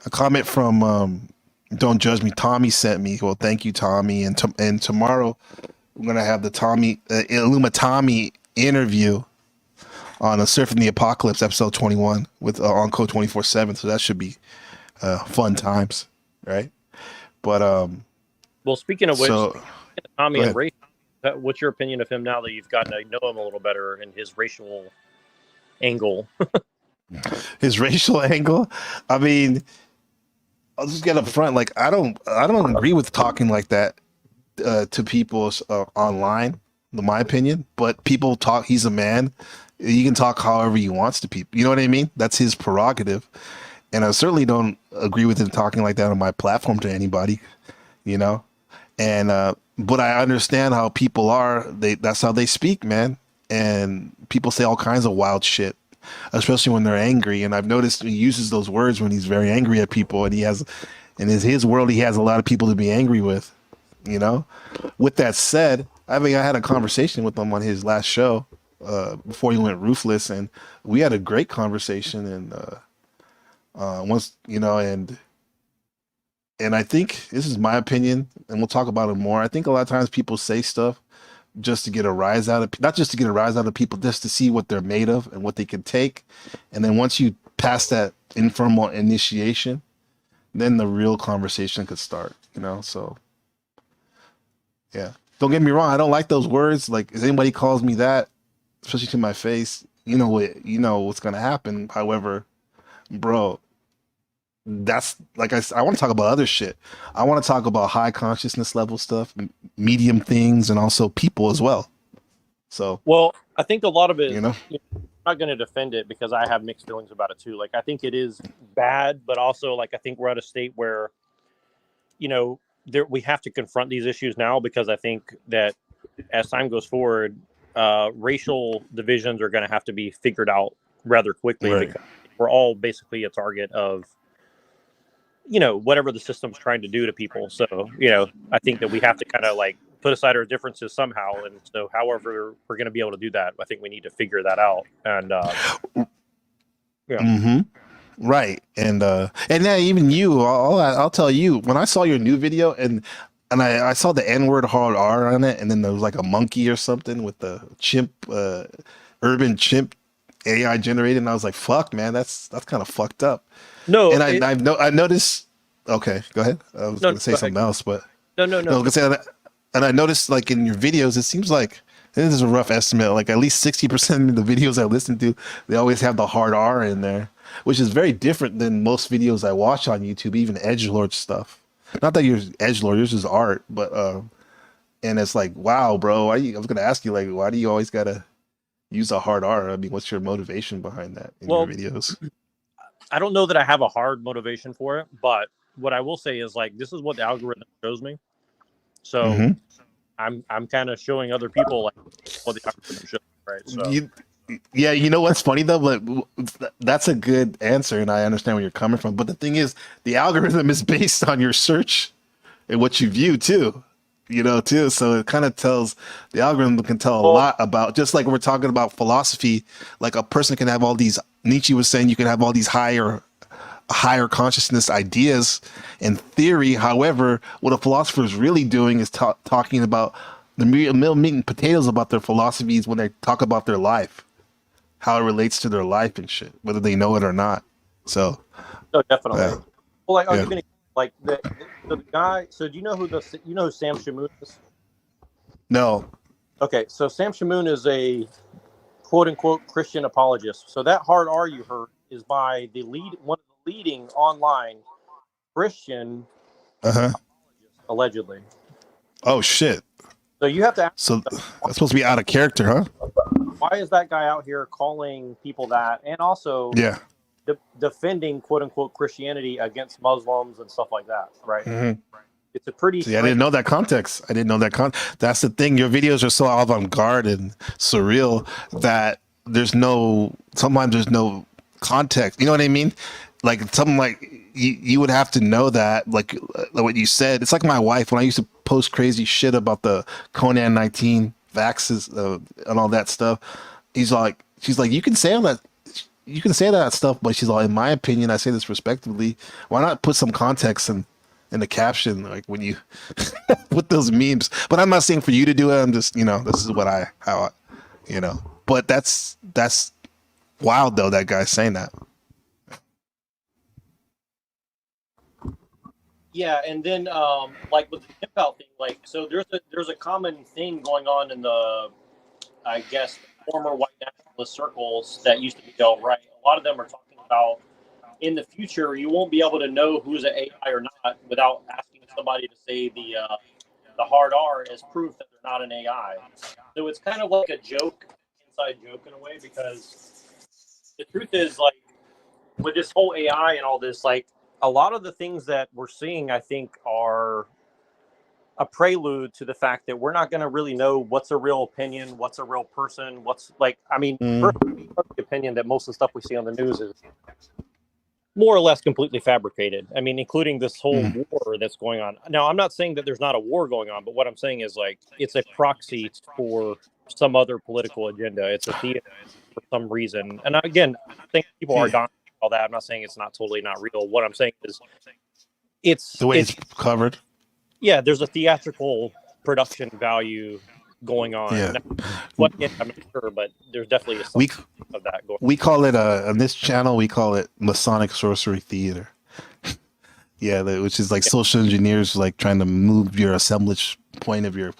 A comment from Don't Judge Me, Tommy sent me. Well, thank you, Tommy. And tomorrow we're gonna have the Tommy interview on Surfing the Apocalypse, episode 21 with on Code 24/7. So that should be fun times, right? But Well, speaking of which, So Tommy go and ahead. race, what's your opinion of him now that you've gotten to know him a little better and his racial angle? His racial angle. I mean, I'll just get up front. Like I don't agree with talking like that to people online. In my opinion, but people talk. He's a man. He can talk however he wants to people. You know what I mean? That's his prerogative. And I certainly don't agree with him talking like that on my platform to anybody. You know, and but I understand how people are. That's how they speak, man. And people say all kinds of wild shit, especially when they're angry. And I've noticed he uses those words when he's very angry at people, and he has, in his world, he has a lot of people to be angry with. You know. With that said, I mean, I had a conversation with him on his last show before he went ruthless, and we had a great conversation. And once, you know, and I think this is my opinion, and we'll talk about it more. I think a lot of times people say stuff just to get a rise out of, not just to get a rise out of people, just to see what they're made of and what they can take. And then once you pass that informal initiation, then the real conversation could start, you know? So, yeah. Don't get me wrong. I don't like those words. Like, if anybody calls me that, especially to my face, you know what's going to happen. However, bro, that's like I want to talk about other shit. I want to talk about high consciousness level stuff, medium things, and also people as well. So, well, I think a lot of it, you know, I'm not going to defend it because I have mixed feelings about it too. Like, I think it is bad, but also like I think we're at a state where, you know, we have to confront these issues now, because I think that as time goes forward, racial divisions are going to have to be figured out rather quickly, right. because we're all basically a target of, you know, whatever the system's trying to do to people. So, you know, I think that we have to kind of like put aside our differences somehow. And so however we're going to be able to do that, I think we need to figure that out. And, yeah. Mm-hmm. Right. And yeah, even you, I'll tell you, when I saw your new video and I saw the N-word hard R on it, and then there was like a monkey or something with the chimp, urban chimp AI generated, and I was like, fuck, man, that's kind of fucked up. No, and I noticed. Okay, go ahead. I was going to say something else, but no. I was going to say that, and I noticed like in your videos, it seems like, this is a rough estimate, like at least 60% of the videos I listen to, they always have the hard R in there, which is very different than most videos I watch on YouTube, even edgelord stuff. Not that you're edgelord, yours is art, but and it's like, wow, bro. I was going to ask you, like, why do you always got to use a hard R? I mean, what's your motivation behind that in your videos? I don't know that I have a hard motivation for it, but what I will say is, like, this is what the algorithm shows me. So I'm kind of showing other people like what the algorithm shows me, right? So yeah, you know what's funny though, but that's a good answer, and I understand where you're coming from. But the thing is, the algorithm is based on your search and what you view too, you know, too. So it kind of tells, the algorithm can tell a lot about, just like we're talking about philosophy. Like a person can have all these, Nietzsche was saying, you can have all these higher consciousness ideas and theory. However, what a philosopher is really doing is talking about the meat and potatoes about their philosophies when they talk about their life, how it relates to their life and shit, whether they know it or not. So, no, definitely. Yeah. Well, like, Yeah. even like the guy. So do you know who Sam Shamoon is? No. Okay, so Sam Shamoon is a quote unquote Christian apologist. So that hard R you heard is by one of the leading online Christian apologists, allegedly. Oh shit. So you have to ask So that's supposed to be out of character, huh? why is that guy out here calling people that, and also defending quote unquote Christianity against Muslims and stuff like that, right? Mm-hmm. It's a pretty. See, I didn't know that context. That's the thing. Your videos are so avant-garde and surreal that sometimes there's no context. You know what I mean? Like something like you would have to know that, like what you said. It's like my wife when I used to post crazy shit about the Conan 19 vaxes and all that stuff. She's like, you can say all that. You can say that stuff, but she's like, in my opinion, I say this respectively. Why not put some context in the caption, like when you put those memes? But I'm not saying for you to do it. I'm just, this is but that's wild though, that guy's saying that. Yeah, and then like with the pimp out thing, like so there's a common thing going on in the, I guess, the former white nationalist circles that used to be alt right. A lot of them are talking about in the future you won't be able to know who's an AI or not without asking somebody to say the hard R as proof that they're not an AI. So it's kind of like a joke, inside joke in a way, because the truth is, like, with this whole AI and all this, like, a lot of the things that we're seeing, I think, are a prelude to the fact that we're not going to really know what's a real opinion, what's a real person, what's like, I mean, personally, the opinion that most of the stuff we see on the news is more or less completely fabricated. I mean, including this whole war that's going on. Now, I'm not saying that there's not a war going on, but what I'm saying is, like, it's a proxy for some other political agenda. It's a theater for some reason. And again, I think people are dying all that. I'm not saying it's not totally not real. What I'm saying is it's the way it's covered. Yeah, there's a theatrical production value going on. Yeah. What I'm not sure, but there's definitely something of that going on. We call it on this channel, we call it Masonic sorcery theater. Yeah, which is like social engineers like trying to move your assemblage point of your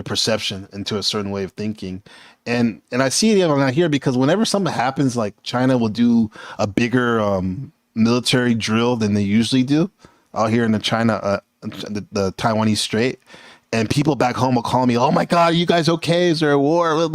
perception into a certain way of thinking. And I see it on here because whenever something happens, like China will do a bigger military drill than they usually do out here in the China, the Taiwanese Strait. And people back home will call me, "Oh my God, are you guys okay? Is there a war?"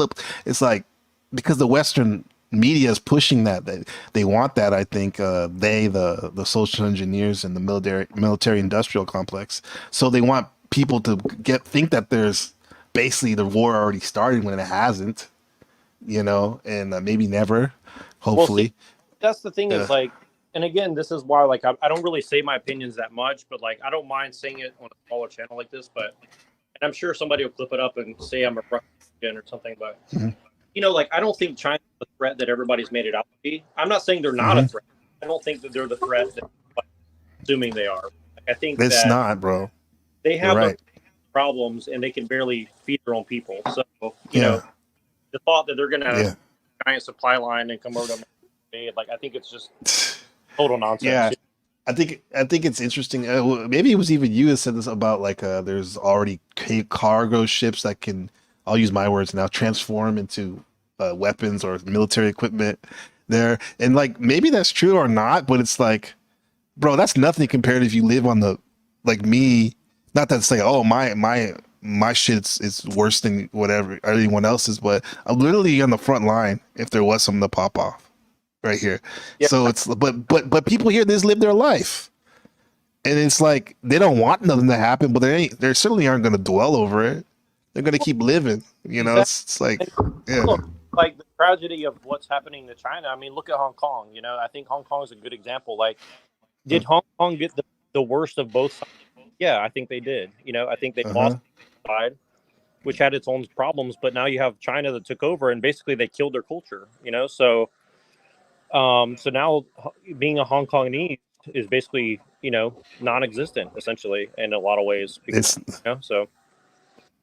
It's like, because the Western media is pushing that. They want that, I think, the social engineers and the military industrial complex. So they want people to think that there's basically the war already started when it hasn't, and maybe never, hopefully. Well, see, that's the thing is, like, and again, this is why, like, I don't really say my opinions that much, but like, I don't mind saying it on a smaller channel like this, but, and I'm sure somebody will clip it up and say I'm a Russian or something, but like, I don't think China's the threat that everybody's made it out to be. I'm not saying they're not a threat. I don't think that they're the threat that assuming they are. Like, I think it's that not, bro. They have problems and they can barely feed their own people. So, you know, the thought that they're going to have a giant supply line and come over to like, I think it's just total nonsense. Yeah. I think it's interesting. Maybe it was even you that said this about like there's already cargo ships that can, I'll use my words now, transform into weapons or military equipment there. And like, maybe that's true or not, but it's like, bro, that's nothing compared if you live on the, like me, not that it's like, oh, my shit is worse than whatever anyone else's, but I'm literally on the front line if there was something to pop off right here. Yeah. So it's, but people here, they just live their life. And it's like, they don't want nothing to happen, but they certainly aren't going to dwell over it. They're going to keep living, you know. It's like, yeah. Look, like the tragedy of what's happening to China. I mean, look at Hong Kong. You know, I think Hong Kong is a good example. Like, did Hong Kong get the worst of both sides? Yeah, I think they did. You know, I think they lost the side, which had its own problems. But now you have China that took over, and basically they killed their culture. You know, so so now being a Hong Kongese is basically, you know, non-existent essentially in a lot of ways. Because, you know, so.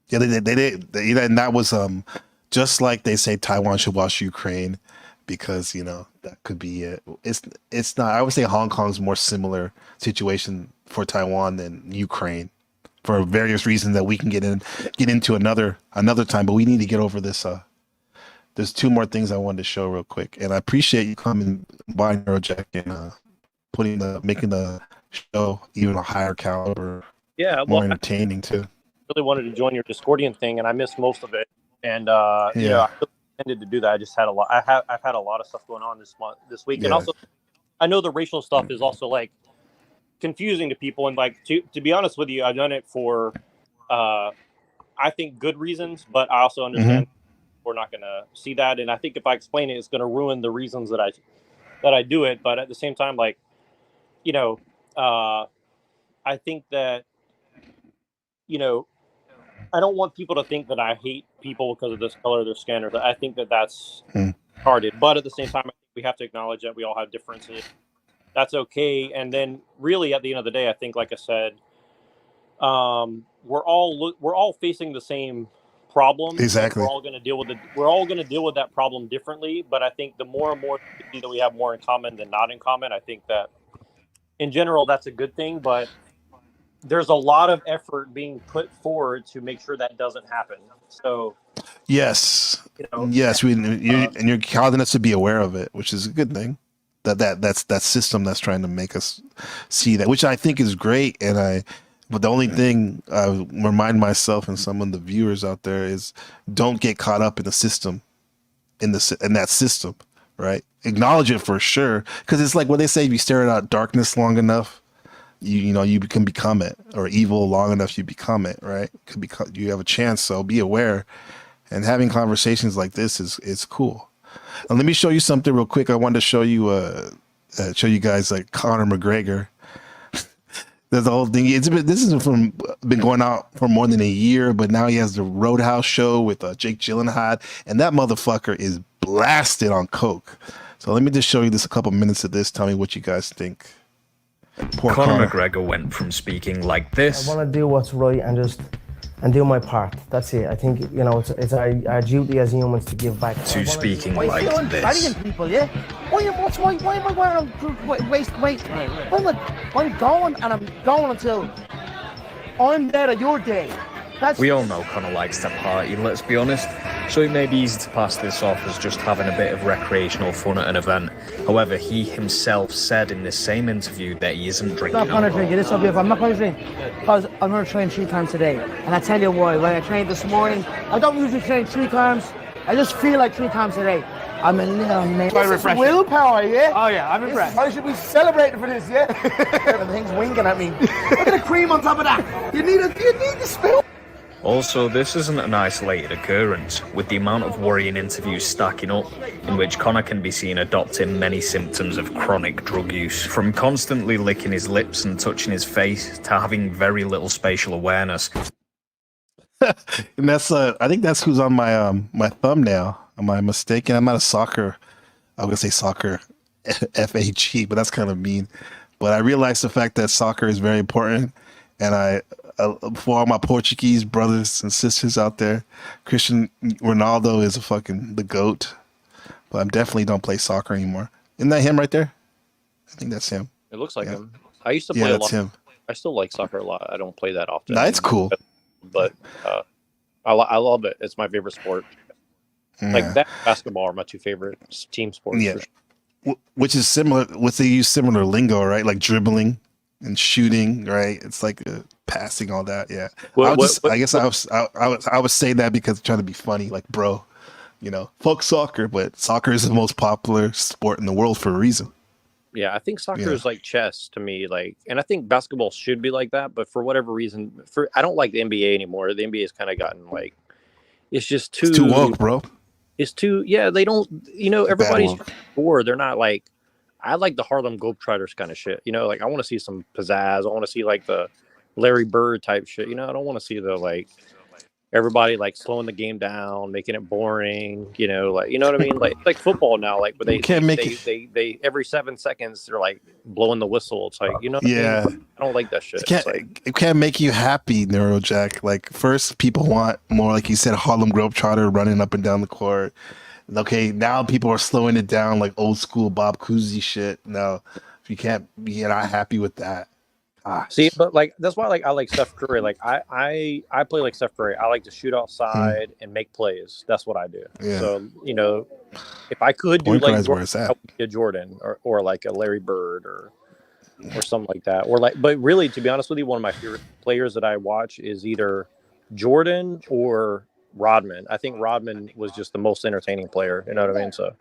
Yeah, they did, and that was just like they say Taiwan should watch Ukraine, because you know that could be it. It's not. I would say Hong Kong's more similar situation for Taiwan than Ukraine, for various reasons that we can get into another time. But we need to get over this. There's two more things I wanted to show real quick, and I appreciate you coming by, Neurojack, and making the show even a higher caliber, more entertaining too. Really wanted to join your Discordian thing, and I missed most of it. And you know, I really intended to do that. I just had a lot. I've had a lot of stuff going on this week, and also I know the racial stuff is also like confusing to people. And like to be honest with you, I've done it for I think good reasons, but I also understand we're not going to see that. And I think if I explain it, it's going to ruin the reasons that I do it. But at the same time, like, you know, I think that, you know, I don't want people to think that I hate people because of this color of their skin, or I think that that's retarded. But at the same time, I think we have to acknowledge that we all have differences. That's okay. And then really at the end of the day, I think, like I said, we're all facing the same problem. Exactly. We're all going to deal with that problem differently. But I think the more and more that we have more in common than not in common, I think that in general, that's a good thing. But there's a lot of effort being put forward to make sure that doesn't happen. So Yes, you know, yes, and you're causing us to be aware of it, which is a good thing. That's that system that's trying to make us see that, which I think is great. But the only thing I remind myself and some of the viewers out there is don't get caught up in the system, in that system, right? Acknowledge it for sure, because it's like what they say: if you stare at darkness long enough, you can become it, or evil long enough, you become it, right? You have a chance, so be aware. And having conversations like this is cool. And let me show you something real quick. I wanted to show you guys like Conor McGregor. There's the whole thing. This is been going out for more than a year, but now he has the Roadhouse show with Jake Gyllenhaal, and that motherfucker is blasted on coke. So let me just show you this, a couple minutes of this. Tell me what you guys think. Poor Conor McGregor went from speaking like this. I want to do what's right and do my part. That's it. I think, it's our duty as humans to give back. To speaking like this. Burying people, yeah? Why am I going on waste? I'm going, and I'm going until I'm dead or you're dead. We all know Conor likes to party, let's be honest, so it may be easy to pass this off as just having a bit of recreational fun at an event. However, he himself said in this same interview that he isn't drinking I'm not going to drink. This will be. I'm not going to drink because I'm going to train 3 times a day. And I tell you why. When I trained this morning, I don't usually train 3 times. I just feel like 3 times a day. I'm a little man. This is willpower, yeah? Oh yeah, I'm impressed. I should be celebrating for this, yeah? The thing's winking at me. Look at the cream on top of that. You need the spill. Also, this isn't an isolated occurrence, with the amount of worrying interviews stacking up, in which Conor can be seen adopting many symptoms of chronic drug use, from constantly licking his lips and touching his face to having very little spatial awareness. And that's I think that's who's on my my thumbnail. Am I mistaken? I'm not a soccer. I'm gonna say soccer, FAG, but that's kind of mean. But I realized the fact that soccer is very important, and for all my Portuguese brothers and sisters out there, Cristiano Ronaldo is the GOAT. But I definitely don't play soccer anymore. Isn't that him right there? I think that's him. it looks like him. I used to play a that's lot. him. I still like soccer a lot. I don't play that often. Nah, it's cool. But I love it. It's my favorite sport. Like that, basketball are my 2 favorite team sports. Yeah. For sure. Which is similar. They use similar lingo, right? Like dribbling and shooting, right? It's like passing, all that. Yeah. I would say that because I'm trying to be funny, like, bro, fuck soccer, but soccer is the most popular sport in the world for a reason. Yeah, I think soccer is like chess to me, and I think basketball should be like that, but for whatever reason, I don't like the NBA anymore. The NBA has kind of gotten it's just too woke, bro. It's too, they don't, everybody's bored. They're not I like the Harlem Globetrotters kind of shit. I want to see some pizzazz. I want to see the Larry Bird type shit. I don't want to see the everybody slowing the game down, making it boring. You know what I mean? Like football now, but they every 7 seconds they're blowing the whistle. It's what I mean? I don't like that shit. It can't make you happy, Neurojack. First, people want more, like you said, Harlem Globetrotter running up and down the court. Okay, now people are slowing it down like old school Bob Cousy shit. No, you're not happy with that. Gosh. See, but that's why I like Steph Curry. I play like Steph Curry. I like to shoot outside and make plays. That's what I do. Yeah. So if I could do Jordan, I would be a Jordan or like a Larry Bird or something like that. But really, to be honest with you, one of my favorite players that I watch is either Jordan or Rodman. I think Rodman was just the most entertaining player. You know what I mean? So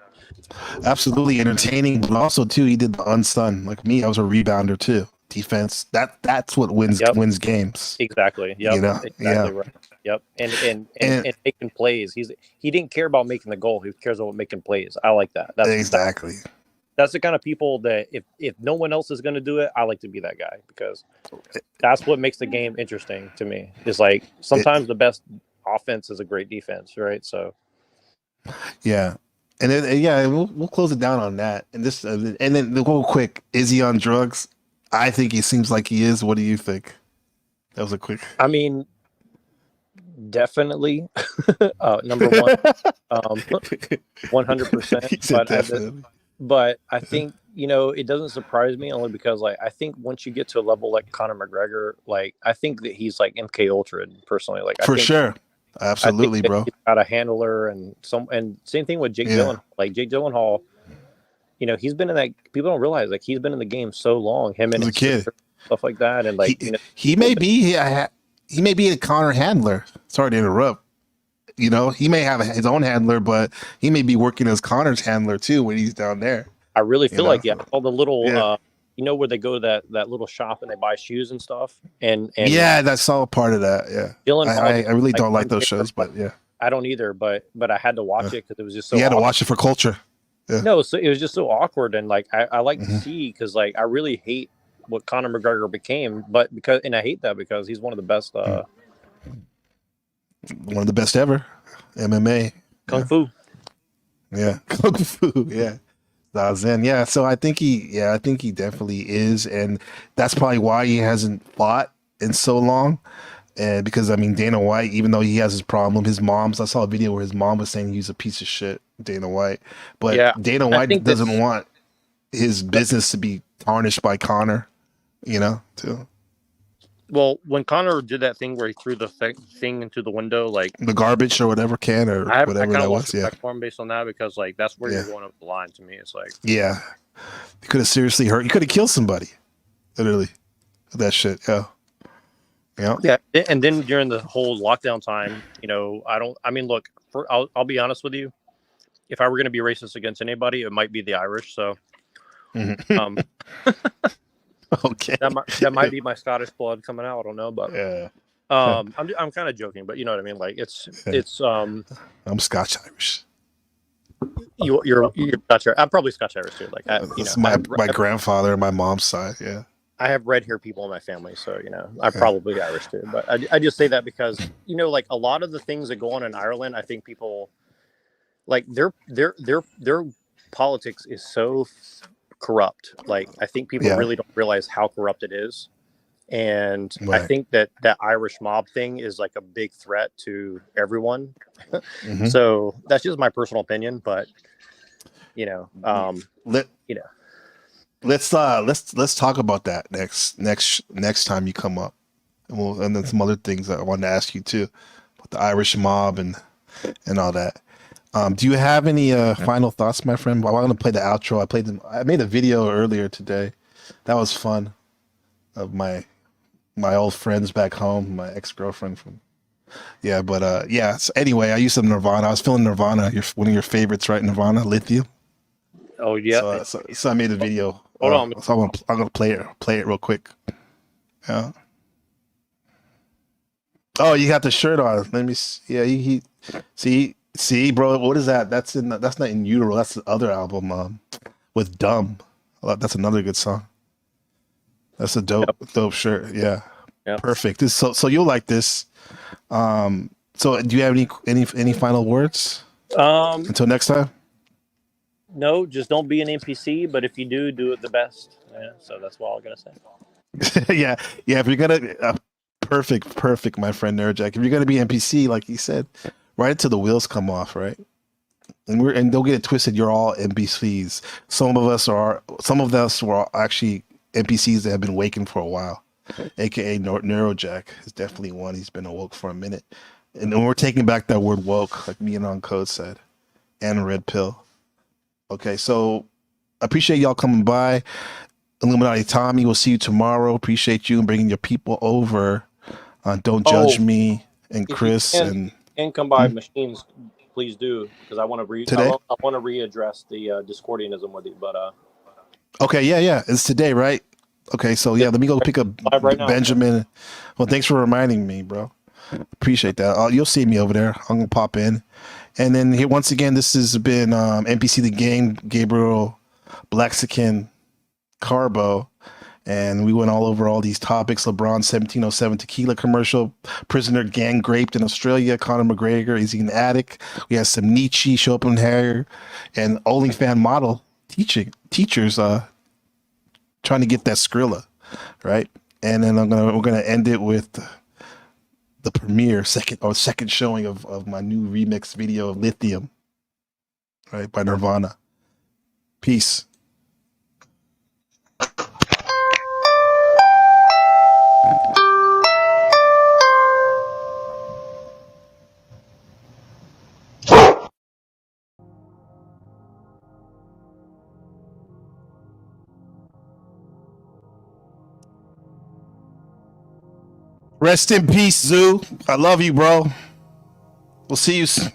absolutely entertaining, but also too, he did the unsung. Like me, I was a rebounder too. Defense. That's what wins games. Exactly. Yep. Exactly right. Yep. And making plays. He didn't care about making the goal. He cares about making plays. I like that. Exactly. That's the kind of people that if no one else is going to do it, I like to be that guy because that's what makes the game interesting to me. It's sometimes the best offense is a great defense, right? So yeah. And then, we'll close it down on that. And then real quick, is he on drugs? I think he seems like he is. What do you think? That was a quick. I mean, definitely. Number one, 100%. But I think you know, it doesn't surprise me only because like I think once you get to a level like Conor McGregor, like I think that he's like MK Ultra personally. Like For I think sure. I Absolutely, think that bro. he's got a handler and same thing with Jake Yeah. Gyllenhaal. Like Jake Gyllenhaal, you know, he's been in that. People don't realize like he's been in the game so long. Him and As a his kid. sister, stuff like that, and like you know, He may be a Connor handler. Sorry to interrupt. You know, he may have his own handler, but he may be working as Connor's handler too when he's down there. I really feel like so, all the little, yeah. you know, where they go to that little shop and they buy shoes and stuff, and yeah, that's all part of that. Yeah, Gyllenhaal, I really don't like I'm those there, shows, but yeah, I don't either. But I had to watch it because it was just so. you had to awkward. watch it for culture. Yeah. No, so it was just so awkward, and like I like Mm-hmm. to see because like I really hate what Conor McGregor became, but and I hate that because he's one of the best. One of the best ever, MMA, Kung Fu. Yeah, Kung Fu. Yeah, Zazen. Yeah, so I think he definitely is, and that's probably why he hasn't fought in so long. And because I mean, Dana White, even though he has his problem, I saw a video where his mom was saying he's a piece of shit, Dana White. But Yeah, Dana I White think doesn't want his business to be tarnished by Conor, too. Well, when Conor did that thing where he threw the thing into the window, like The garbage or whatever can or I whatever kind that of was. lost Yeah. respect for him based on that because like that's where Yeah. you're going up the line to me. It's like Yeah. He could have seriously hurt. He could have killed somebody. Literally. That shit. Yeah. yeah, and then during the whole lockdown time, you know, look, I'll be honest with you. If I were going to be racist against anybody, it might be the Irish. So, okay, that might be my Scottish blood coming out. I don't know, but yeah. I'm kind of joking, but you know what I mean. Like it's I'm Scotch Irish. You're Scotch Irish. I'm probably Scotch Irish too. Like That's my grandfather and my mom's side. Yeah. I have red hair people in my family, so you know I'm probably Irish too. But I just say that because you know, like a lot of the things that go on in Ireland, I think people like their politics is so corrupt. Like I think people really don't realize how corrupt it is, and I think that Irish mob thing is like a big threat to everyone. So that's just my personal opinion, but you know, Let's talk about that next time you come up, and then some other things that I wanted to ask you too, about the Irish mob and all that. Do you have any final thoughts, my friend? I want to play the outro. I made a video earlier today. That was fun. Of my old friends back home, my ex-girlfriend from. Yeah, but yeah. So anyway, I used some Nirvana. I was feeling Nirvana. One of your favorites, right? Nirvana, Lithium. Oh yeah. So I made a video. Hold on. So I'm gonna play it real quick. Yeah. Oh, you got the shirt on. Let me see. Yeah, he see, bro. What is that? That's not In Utero. That's the other album. With Dumb. That's another good song. That's a dope shirt. Yeah. Yep. Perfect. So you'll like this. So do you have any final words? Until next time. No, just don't be an NPC. But if you do it the best. Yeah, so that's what I'm gonna say. yeah. If you're gonna perfect, my friend Nerdjack. If you're gonna be NPC, like you said, right until the wheels come off, right? And don't get it twisted. You're all NPCs. Some of us were actually NPCs that have been waking for a while, aka Neurojack is definitely one. He's been awoke for a minute, and then we're taking back that word woke, like me and On Code said, and Red Pill. Okay, so I appreciate y'all coming by. Illuminati Tommy, we'll see you tomorrow. Appreciate you and bringing your people over. Don't judge me and Chris and come by machines. Please do, because I want to Today? I want to readdress the Discordianism with you. But okay, yeah, it's today, right? Okay, so yeah, let me go pick up right now. Benjamin. Well, thanks for reminding me, bro. Appreciate that. You'll see me over there. I'm gonna pop in, and then here once again, this has been NPC the Game, Gabriel Blaxican Carbo, and we went all over all these topics. LeBron 1707 tequila commercial, prisoner gang raped in Australia, Conor McGregor, is he an addict? We had some Nietzsche, Schopenhauer, and OnlyFans model teachers trying to get that Skrilla, right? And then we're gonna end it with the premiere second showing of my new remix video of Lithium, right, by Nirvana. Peace. Rest in peace, Zoo. I love you, bro. We'll see you soon.